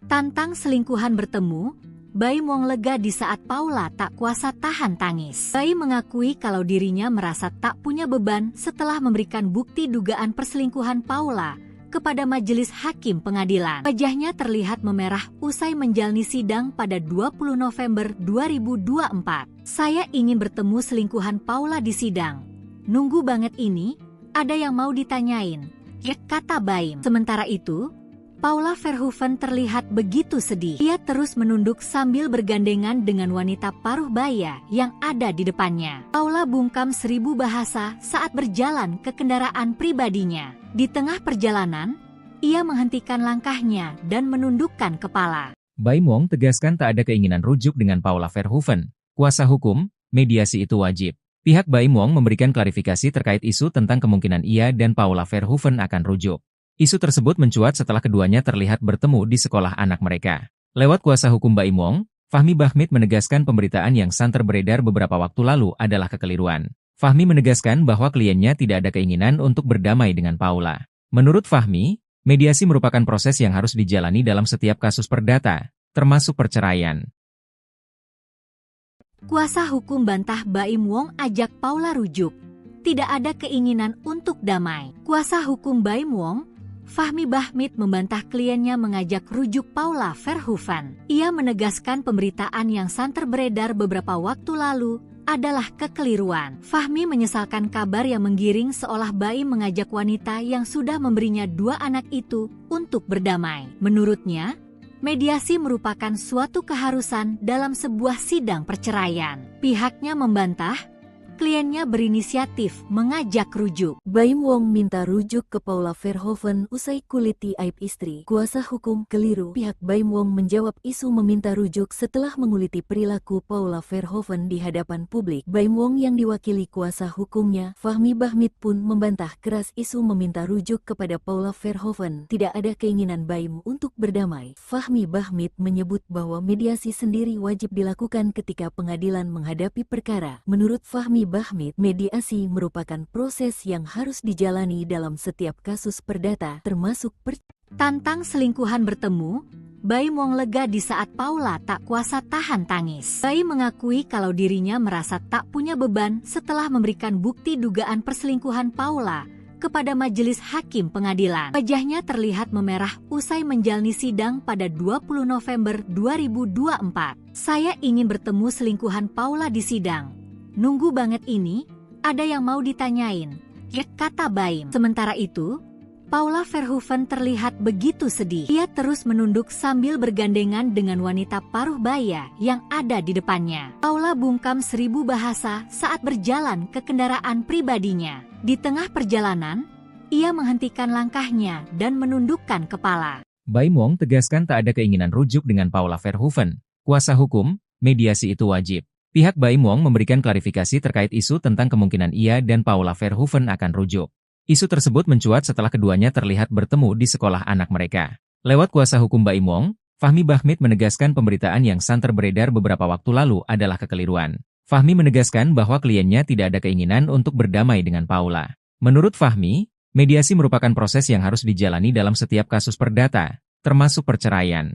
Tantang selingkuhan bertemu, Baim Wong lega di saat Paula tak kuasa tahan tangis. Baim mengakui kalau dirinya merasa tak punya beban setelah memberikan bukti dugaan perselingkuhan Paula kepada majelis hakim pengadilan. Wajahnya terlihat memerah usai menjalani sidang pada 20 November 2024. Saya ingin bertemu selingkuhan Paula di sidang. Nunggu banget ini, ada yang mau ditanyain, kata Baim. Sementara itu, Paula Verhoeven terlihat begitu sedih. Ia terus menunduk sambil bergandengan dengan wanita paruh baya yang ada di depannya. Paula bungkam 1000 bahasa saat berjalan ke kendaraan pribadinya. Di tengah perjalanan, ia menghentikan langkahnya dan menundukkan kepala. Baim Wong tegaskan tak ada keinginan rujuk dengan Paula Verhoeven. Kuasa hukum, mediasi itu wajib. Pihak Baim Wong memberikan klarifikasi terkait isu tentang kemungkinan ia dan Paula Verhoeven akan rujuk. Isu tersebut mencuat setelah keduanya terlihat bertemu di sekolah anak mereka. Lewat kuasa hukum Baim Wong, Fahmi Bahmid menegaskan pemberitaan yang santer beredar beberapa waktu lalu adalah kekeliruan. Fahmi menegaskan bahwa kliennya tidak ada keinginan untuk berdamai dengan Paula. Menurut Fahmi, mediasi merupakan proses yang harus dijalani dalam setiap kasus perdata, termasuk perceraian. Kuasa hukum bantah Baim Wong ajak Paula rujuk. Tidak ada keinginan untuk damai. Kuasa hukum Baim Wong, Fahmi Bahmid, membantah kliennya mengajak rujuk Paula Verhoeven. Ia menegaskan pemberitaan yang santer beredar beberapa waktu lalu adalah kekeliruan. Fahmi menyesalkan kabar yang menggiring seolah Baim mengajak wanita yang sudah memberinya 2 anak itu untuk berdamai. Menurutnya, mediasi merupakan suatu keharusan dalam sebuah sidang perceraian. Pihaknya membantah kliennya berinisiatif mengajak rujuk. Baim Wong minta rujuk ke Paula Verhoeven usai kuliti aib istri. Kuasa hukum keliru. Pihak Baim Wong menjawab isu meminta rujuk setelah menguliti perilaku Paula Verhoeven di hadapan publik. Baim Wong yang diwakili kuasa hukumnya, Fahmi Bahmid, pun membantah keras isu meminta rujuk kepada Paula Verhoeven. Tidak ada keinginan Baim untuk berdamai. Fahmi Bahmid menyebut bahwa mediasi sendiri wajib dilakukan ketika pengadilan menghadapi perkara. Menurut Fahmi Bahmid, mediasi merupakan proses yang harus dijalani dalam setiap kasus perdata, termasuk Tantang selingkuhan bertemu, Baim Wong lega di saat Paula tak kuasa tahan tangis. Baim mengakui kalau dirinya merasa tak punya beban setelah memberikan bukti dugaan perselingkuhan Paula kepada majelis hakim pengadilan. Wajahnya terlihat memerah usai menjalani sidang pada 20 November 2024. Saya ingin bertemu selingkuhan Paula di sidang. Nunggu banget ini, ada yang mau ditanyain, kata Baim. Sementara itu, Paula Verhoeven terlihat begitu sedih. Ia terus menunduk sambil bergandengan dengan wanita paruh baya yang ada di depannya. Paula bungkam 1000 bahasa saat berjalan ke kendaraan pribadinya. Di tengah perjalanan, ia menghentikan langkahnya dan menundukkan kepala. Baim Wong tegaskan tak ada keinginan rujuk dengan Paula Verhoeven. Kuasa hukum, mediasi itu wajib. Pihak Baim Wong memberikan klarifikasi terkait isu tentang kemungkinan ia dan Paula Verhoeven akan rujuk. Isu tersebut mencuat setelah keduanya terlihat bertemu di sekolah anak mereka. Lewat kuasa hukum Baim Wong, Fahmi Bahmid menegaskan pemberitaan yang santer beredar beberapa waktu lalu adalah kekeliruan. Fahmi menegaskan bahwa kliennya tidak ada keinginan untuk berdamai dengan Paula. Menurut Fahmi, mediasi merupakan proses yang harus dijalani dalam setiap kasus perdata, termasuk perceraian.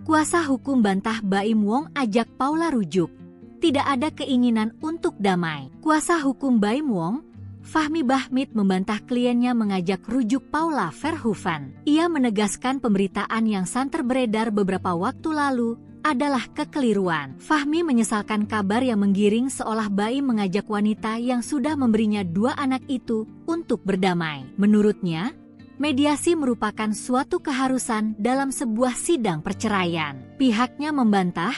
Kuasa hukum bantah Baim Wong ajak Paula rujuk. Tidak ada keinginan untuk damai. Kuasa hukum Baim Wong, Fahmi Bahmid, membantah kliennya mengajak rujuk Paula Verhoeven. Ia menegaskan pemberitaan yang santer beredar beberapa waktu lalu adalah kekeliruan. Fahmi menyesalkan kabar yang menggiring seolah Baim mengajak wanita yang sudah memberinya 2 anak itu untuk berdamai. Menurutnya, mediasi merupakan suatu keharusan dalam sebuah sidang perceraian. Pihaknya membantah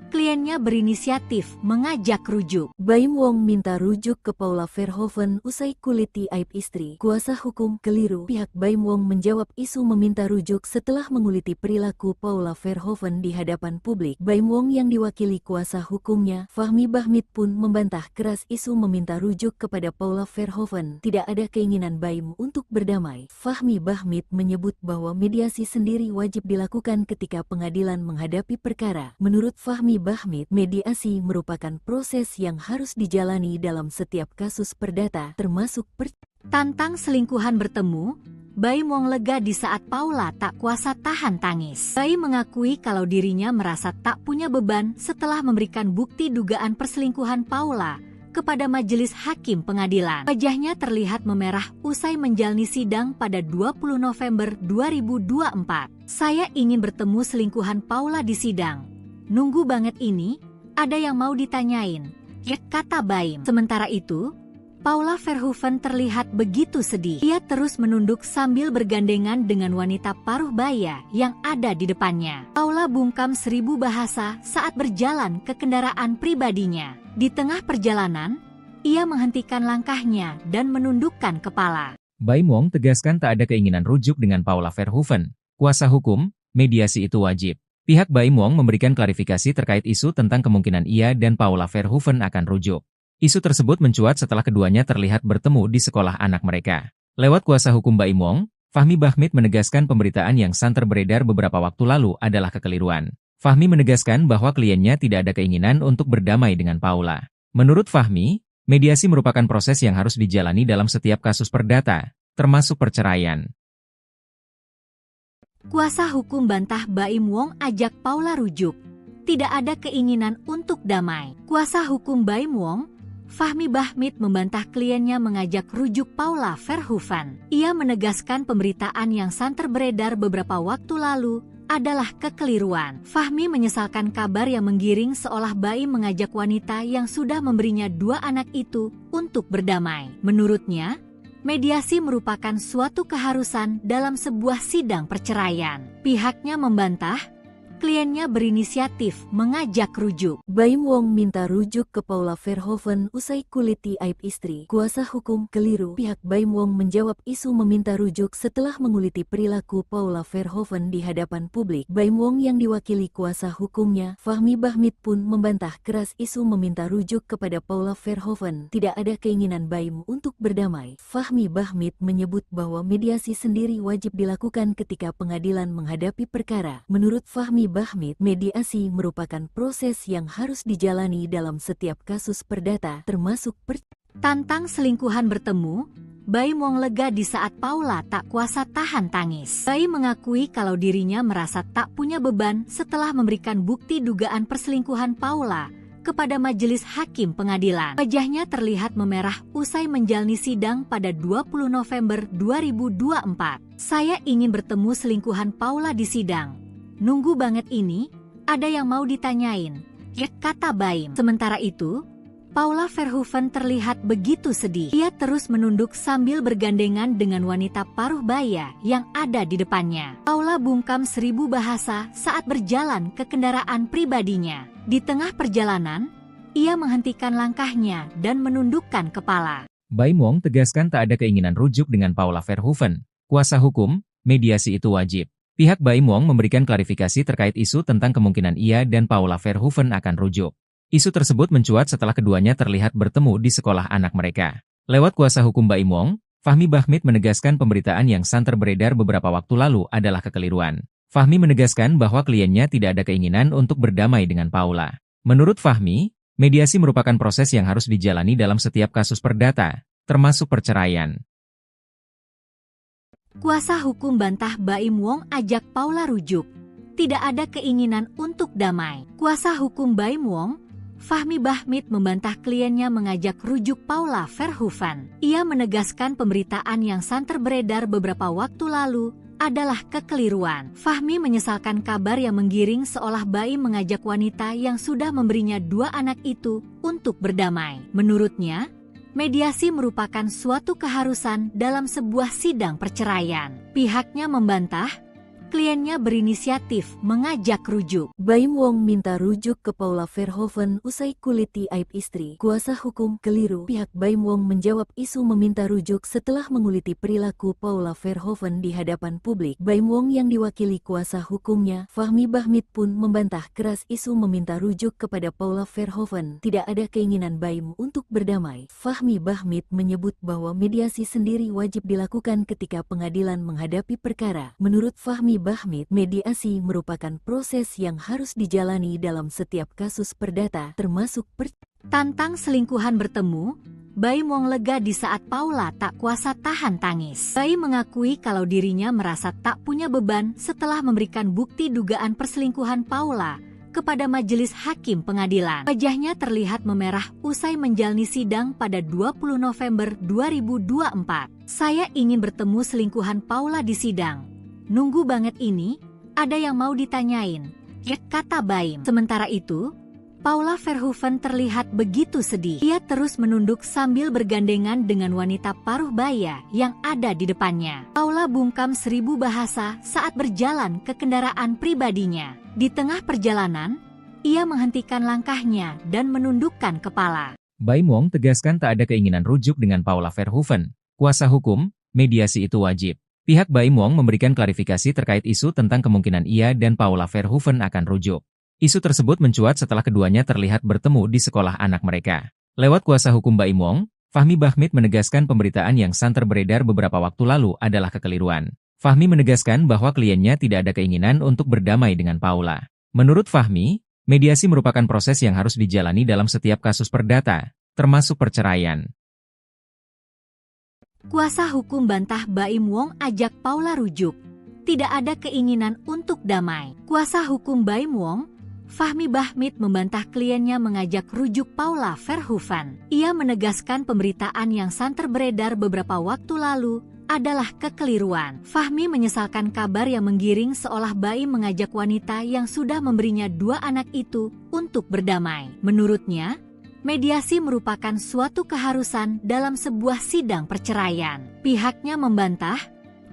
kliennya berinisiatif mengajak rujuk. Baim Wong minta rujuk ke Paula Verhoeven usai kuliti aib istri. Kuasa hukum keliru. Pihak Baim Wong menjawab isu meminta rujuk setelah menguliti perilaku Paula Verhoeven di hadapan publik. Baim Wong yang diwakili kuasa hukumnya, Fahmi Bahmid, pun membantah keras isu meminta rujuk kepada Paula Verhoeven. Tidak ada keinginan Baim untuk berdamai. Fahmi Bahmid menyebut bahwa mediasi sendiri wajib dilakukan ketika pengadilan menghadapi perkara. Menurut Fahmi Bahmid, mediasi merupakan proses yang harus dijalani dalam setiap kasus perdata, termasuk Tantang selingkuhan bertemu, Baim Wong lega di saat Paula tak kuasa tahan tangis. Baim mengakui kalau dirinya merasa tak punya beban setelah memberikan bukti dugaan perselingkuhan Paula kepada majelis hakim pengadilan. Wajahnya terlihat memerah usai menjalani sidang pada 20 November 2024. Saya ingin bertemu selingkuhan Paula di sidang. Nunggu banget ini, ada yang mau ditanyain, kata Baim. Sementara itu, Paula Verhoeven terlihat begitu sedih. Ia terus menunduk sambil bergandengan dengan wanita paruh baya yang ada di depannya. Paula bungkam 1000 bahasa saat berjalan ke kendaraan pribadinya. Di tengah perjalanan, ia menghentikan langkahnya dan menundukkan kepala. Baim Wong tegaskan tak ada keinginan rujuk dengan Paula Verhoeven. Kuasa hukum, mediasi itu wajib. Pihak Baim Wong memberikan klarifikasi terkait isu tentang kemungkinan ia dan Paula Verhoeven akan rujuk. Isu tersebut mencuat setelah keduanya terlihat bertemu di sekolah anak mereka. Lewat kuasa hukum Baim Wong, Fahmi Bahmid menegaskan pemberitaan yang santer beredar beberapa waktu lalu adalah kekeliruan. Fahmi menegaskan bahwa kliennya tidak ada keinginan untuk berdamai dengan Paula. Menurut Fahmi, mediasi merupakan proses yang harus dijalani dalam setiap kasus perdata, termasuk perceraian. Kuasa hukum bantah Baim Wong ajak Paula rujuk. Tidak ada keinginan untuk damai. Kuasa hukum Baim Wong, Fahmi Bahmid membantah kliennya mengajak rujuk Paula Verhoeven. Ia menegaskan pemberitaan yang santer beredar beberapa waktu lalu adalah kekeliruan. Fahmi menyesalkan kabar yang menggiring seolah Baim mengajak wanita yang sudah memberinya 2 anak itu untuk berdamai. Menurutnya, mediasi merupakan suatu keharusan dalam sebuah sidang perceraian. Pihaknya membantah kliennya berinisiatif mengajak rujuk. Baim Wong minta rujuk ke Paula Verhoeven usai kuliti aib istri. Kuasa hukum keliru. Pihak Baim Wong menjawab isu meminta rujuk setelah menguliti perilaku Paula Verhoeven di hadapan publik. Baim Wong yang diwakili kuasa hukumnya, Fahmi Bahmid pun membantah keras isu meminta rujuk kepada Paula Verhoeven. Tidak ada keinginan Baim untuk berdamai. Fahmi Bahmid menyebut bahwa mediasi sendiri wajib dilakukan ketika pengadilan menghadapi perkara. Menurut Fahmi Bahmid, mediasi merupakan proses yang harus dijalani dalam setiap kasus perdata, termasuk Tantang selingkuhan bertemu, Baim Wong lega di saat Paula tak kuasa tahan tangis. Baim mengakui kalau dirinya merasa tak punya beban setelah memberikan bukti dugaan perselingkuhan Paula kepada majelis hakim pengadilan. Wajahnya terlihat memerah usai menjalani sidang pada 20 November 2024. Saya ingin bertemu selingkuhan Paula di sidang. Nunggu banget ini, ada yang mau ditanyain, kata Baim. Sementara itu, Paula Verhoeven terlihat begitu sedih. Ia terus menunduk sambil bergandengan dengan wanita paruh baya yang ada di depannya. Paula bungkam 1000 bahasa saat berjalan ke kendaraan pribadinya. Di tengah perjalanan, ia menghentikan langkahnya dan menundukkan kepala. Baim Wong tegaskan tak ada keinginan rujuk dengan Paula Verhoeven. Kuasa hukum, mediasi itu wajib. Pihak Baim Wong memberikan klarifikasi terkait isu tentang kemungkinan ia dan Paula Verhoeven akan rujuk. Isu tersebut mencuat setelah keduanya terlihat bertemu di sekolah anak mereka. Lewat kuasa hukum Baim Wong, Fahmi Bahmid menegaskan pemberitaan yang santer beredar beberapa waktu lalu adalah kekeliruan. Fahmi menegaskan bahwa kliennya tidak ada keinginan untuk berdamai dengan Paula. Menurut Fahmi, mediasi merupakan proses yang harus dijalani dalam setiap kasus perdata, termasuk perceraian. Kuasa hukum bantah Baim Wong ajak Paula rujuk. Tidak ada keinginan untuk damai. Kuasa hukum Baim Wong, Fahmi Bahmid membantah kliennya mengajak rujuk Paula Verhoeven. Ia menegaskan pemberitaan yang santer beredar beberapa waktu lalu adalah kekeliruan. Fahmi menyesalkan kabar yang menggiring seolah Baim mengajak wanita yang sudah memberinya 2 anak itu untuk berdamai. Menurutnya, mediasi merupakan suatu keharusan dalam sebuah sidang perceraian. Pihaknya membantah kliennya berinisiatif mengajak rujuk. Baim Wong minta rujuk ke Paula Verhoeven usai kuliti aib istri. Kuasa hukum keliru. Pihak Baim Wong menjawab isu meminta rujuk setelah menguliti perilaku Paula Verhoeven di hadapan publik. Baim Wong yang diwakili kuasa hukumnya, Fahmi Bahmid pun membantah keras isu meminta rujuk kepada Paula Verhoeven. Tidak ada keinginan Baim untuk berdamai. Fahmi Bahmid menyebut bahwa mediasi sendiri wajib dilakukan ketika pengadilan menghadapi perkara. Menurut Fahmi Bahmid, mediasi merupakan proses yang harus dijalani dalam setiap kasus perdata, termasuk Tantang selingkuhan bertemu, Baim Wong lega di saat Paula tak kuasa tahan tangis. Baim mengakui kalau dirinya merasa tak punya beban setelah memberikan bukti dugaan perselingkuhan Paula kepada majelis hakim pengadilan. Wajahnya terlihat memerah usai menjalani sidang pada 20 November 2024. Saya ingin bertemu selingkuhan Paula di sidang. Nunggu banget ini, ada yang mau ditanyain, kata Baim. Sementara itu, Paula Verhoeven terlihat begitu sedih. Ia terus menunduk sambil bergandengan dengan wanita paruh baya yang ada di depannya. Paula bungkam 1000 bahasa saat berjalan ke kendaraan pribadinya. Di tengah perjalanan, ia menghentikan langkahnya dan menundukkan kepala. Baim Wong tegaskan tak ada keinginan rujuk dengan Paula Verhoeven. Kuasa hukum, mediasi itu wajib. Pihak Baim Wong memberikan klarifikasi terkait isu tentang kemungkinan ia dan Paula Verhoeven akan rujuk. Isu tersebut mencuat setelah keduanya terlihat bertemu di sekolah anak mereka. Lewat kuasa hukum Baim Wong, Fahmi Bahmid menegaskan pemberitaan yang santer beredar beberapa waktu lalu adalah kekeliruan. Fahmi menegaskan bahwa kliennya tidak ada keinginan untuk berdamai dengan Paula. Menurut Fahmi, mediasi merupakan proses yang harus dijalani dalam setiap kasus perdata, termasuk perceraian. Kuasa hukum bantah Baim Wong ajak Paula rujuk. Tidak ada keinginan untuk damai. Kuasa hukum Baim Wong, Fahmi Bahmid, membantah kliennya mengajak rujuk Paula Verhoeven. Ia menegaskan pemberitaan yang santer beredar beberapa waktu lalu adalah kekeliruan. Fahmi menyesalkan kabar yang menggiring seolah Baim mengajak wanita yang sudah memberinya 2 anak itu untuk berdamai. Menurutnya, mediasi merupakan suatu keharusan dalam sebuah sidang perceraian. Pihaknya membantah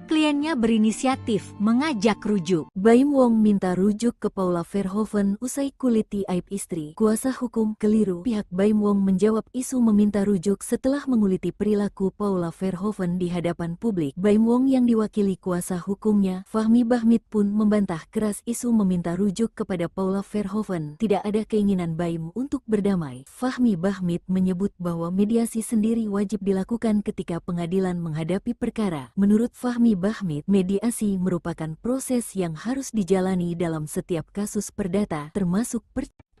kliennya berinisiatif mengajak rujuk. Baim Wong minta rujuk ke Paula Verhoeven usai kuliti aib istri. Kuasa hukum keliru. Pihak Baim Wong menjawab isu meminta rujuk setelah menguliti perilaku Paula Verhoeven di hadapan publik. Baim Wong yang diwakili kuasa hukumnya, Fahmi Bahmid, pun membantah keras isu meminta rujuk kepada Paula Verhoeven. Tidak ada keinginan Baim untuk berdamai. Fahmi Bahmid menyebut bahwa mediasi sendiri wajib dilakukan ketika pengadilan menghadapi perkara. Menurut Fahmi Bahmid, mediasi merupakan proses yang harus dijalani dalam setiap kasus perdata, termasuk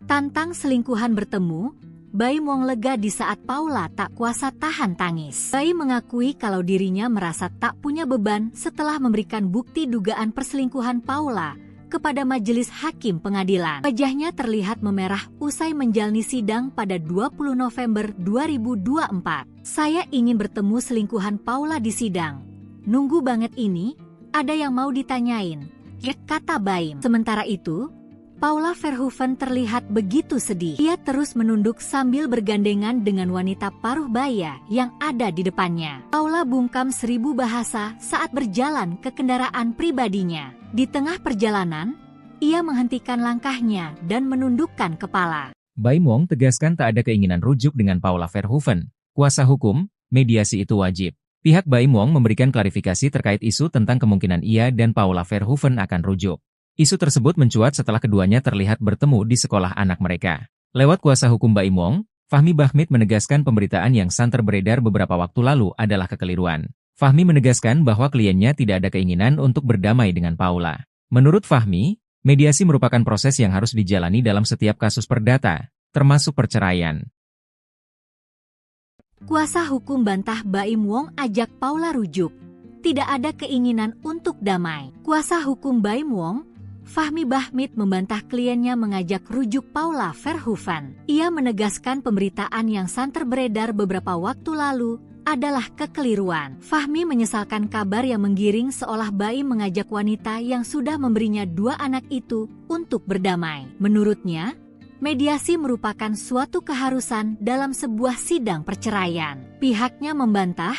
Tantang selingkuhan bertemu, Baim Wong lega di saat Paula tak kuasa tahan tangis. Baim mengakui kalau dirinya merasa tak punya beban setelah memberikan bukti dugaan perselingkuhan Paula kepada majelis hakim pengadilan. Wajahnya terlihat memerah usai menjalani sidang pada 20 November 2024. Saya ingin bertemu selingkuhan Paula di sidang. Nunggu banget ini, ada yang mau ditanyain, kata Baim. Sementara itu, Paula Verhoeven terlihat begitu sedih. Ia terus menunduk sambil bergandengan dengan wanita paruh baya yang ada di depannya. Paula bungkam 1000 bahasa saat berjalan ke kendaraan pribadinya. Di tengah perjalanan, ia menghentikan langkahnya dan menundukkan kepala. Baim Wong tegaskan tak ada keinginan rujuk dengan Paula Verhoeven. Kuasa hukum, mediasi itu wajib. Pihak Baim Wong memberikan klarifikasi terkait isu tentang kemungkinan ia dan Paula Verhoeven akan rujuk. Isu tersebut mencuat setelah keduanya terlihat bertemu di sekolah anak mereka. Lewat kuasa hukum Baim Wong, Fahmi Bahmid menegaskan pemberitaan yang santer beredar beberapa waktu lalu adalah kekeliruan. Fahmi menegaskan bahwa kliennya tidak ada keinginan untuk berdamai dengan Paula. Menurut Fahmi, mediasi merupakan proses yang harus dijalani dalam setiap kasus perdata, termasuk perceraian. Kuasa hukum bantah Baim Wong ajak Paula rujuk. Tidak ada keinginan untuk damai. Kuasa hukum Baim Wong, Fahmi Bahmid, membantah kliennya mengajak rujuk Paula Verhoeven. Ia menegaskan pemberitaan yang santer beredar beberapa waktu lalu adalah kekeliruan. Fahmi menyesalkan kabar yang menggiring seolah Baim mengajak wanita yang sudah memberinya 2 anak itu untuk berdamai. Menurutnya, mediasi merupakan suatu keharusan dalam sebuah sidang perceraian. Pihaknya membantah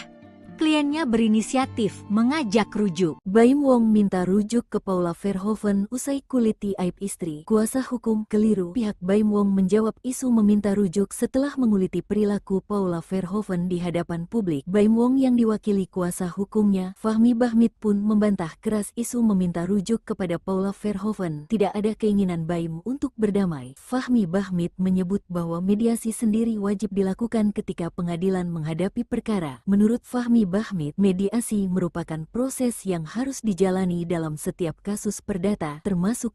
kliennya berinisiatif mengajak rujuk. Baim Wong minta rujuk ke Paula Verhoeven usai kuliti aib istri. Kuasa hukum keliru. Pihak Baim Wong menjawab isu meminta rujuk setelah menguliti perilaku Paula Verhoeven di hadapan publik. Baim Wong yang diwakili kuasa hukumnya, Fahmi Bahmid, pun membantah keras isu meminta rujuk kepada Paula Verhoeven. Tidak ada keinginan Baim untuk berdamai. Fahmi Bahmid menyebut bahwa mediasi sendiri wajib dilakukan ketika pengadilan menghadapi perkara. Menurut Fahmi Bahmid, mediasi merupakan proses yang harus dijalani dalam setiap kasus perdata, termasuk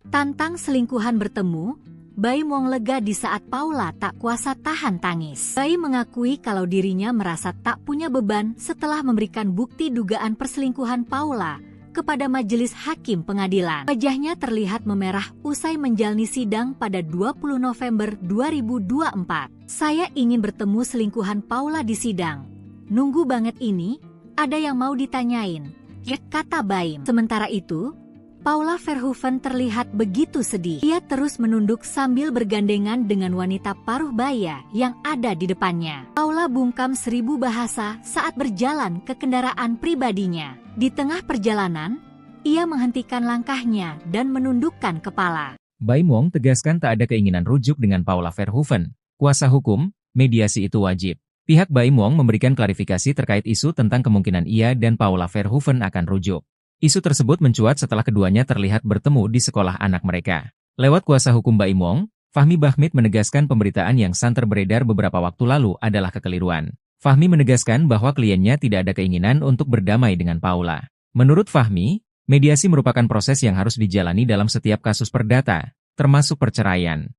Tantang selingkuhan bertemu, Baim Wong lega di saat Paula tak kuasa tahan tangis. Baim mengakui kalau dirinya merasa tak punya beban setelah memberikan bukti dugaan perselingkuhan Paula kepada majelis hakim pengadilan. Wajahnya terlihat memerah usai menjalani sidang pada 20 November 2024. Saya ingin bertemu selingkuhan Paula di sidang. Nunggu banget ini, ada yang mau ditanyain, ya, kata Baim. Sementara itu, Paula Verhoeven terlihat begitu sedih. Ia terus menunduk sambil bergandengan dengan wanita paruh baya yang ada di depannya. Paula bungkam 1000 bahasa saat berjalan ke kendaraan pribadinya. Di tengah perjalanan, ia menghentikan langkahnya dan menundukkan kepala. Baim Wong tegaskan tak ada keinginan rujuk dengan Paula Verhoeven. Kuasa hukum, mediasi itu wajib. Pihak Baim Wong memberikan klarifikasi terkait isu tentang kemungkinan ia dan Paula Verhoeven akan rujuk. Isu tersebut mencuat setelah keduanya terlihat bertemu di sekolah anak mereka. Lewat kuasa hukum Baim Wong, Fahmi Bahmid menegaskan pemberitaan yang santer beredar beberapa waktu lalu adalah kekeliruan. Fahmi menegaskan bahwa kliennya tidak ada keinginan untuk berdamai dengan Paula. Menurut Fahmi, mediasi merupakan proses yang harus dijalani dalam setiap kasus perdata, termasuk perceraian.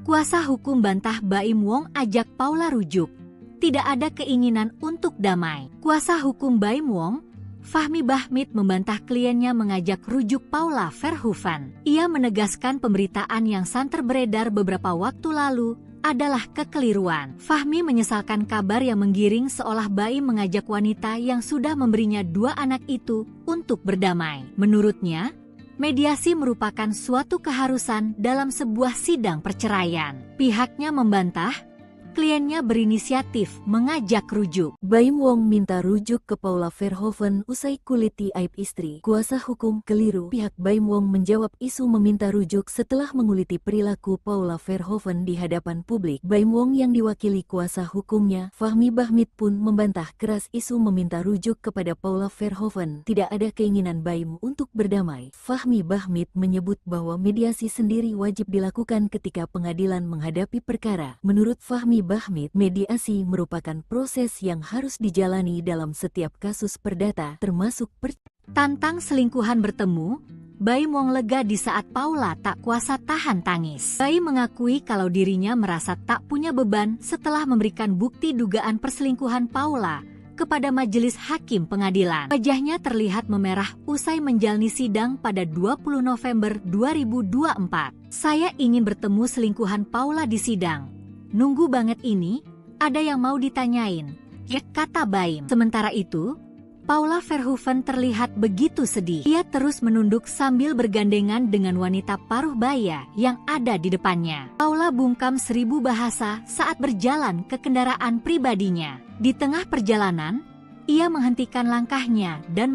Kuasa hukum bantah Baim Wong ajak Paula rujuk. Tidak ada keinginan untuk damai. Kuasa hukum Baim Wong, Fahmi Bahmid, membantah kliennya mengajak rujuk Paula Verhoeven. Ia menegaskan pemberitaan yang santer beredar beberapa waktu lalu adalah kekeliruan. Fahmi menyesalkan kabar yang menggiring seolah Baim mengajak wanita yang sudah memberinya 2 anak itu untuk berdamai. Menurutnya, mediasi merupakan suatu keharusan dalam sebuah sidang perceraian. Pihaknya membantah kliennya berinisiatif mengajak rujuk. Baim Wong minta rujuk ke Paula Verhoeven usai kuliti aib istri. Kuasa hukum keliru. Pihak Baim Wong menjawab isu meminta rujuk setelah menguliti perilaku Paula Verhoeven di hadapan publik. Baim Wong yang diwakili kuasa hukumnya, Fahmi Bahmid, pun membantah keras isu meminta rujuk kepada Paula Verhoeven. Tidak ada keinginan Baim untuk berdamai. Fahmi Bahmid menyebut bahwa mediasi sendiri wajib dilakukan ketika pengadilan menghadapi perkara. Menurut Fahmi Bahmid, mediasi merupakan proses yang harus dijalani dalam setiap kasus perdata, termasuk Tantang selingkuhan bertemu, Baim Wong lega di saat Paula tak kuasa tahan tangis. Baim mengakui kalau dirinya merasa tak punya beban setelah memberikan bukti dugaan perselingkuhan Paula kepada majelis hakim pengadilan. Wajahnya terlihat memerah usai menjalani sidang pada 20 November 2024. Saya ingin bertemu selingkuhan Paula di sidang. Nunggu banget ini, ada yang mau ditanyain, ya, kata Baim. Sementara itu, Paula Verhoeven terlihat begitu sedih. Ia terus menunduk sambil bergandengan dengan wanita paruh baya yang ada di depannya. Paula bungkam 1000 bahasa saat berjalan ke kendaraan pribadinya. Di tengah perjalanan, ia menghentikan langkahnya dan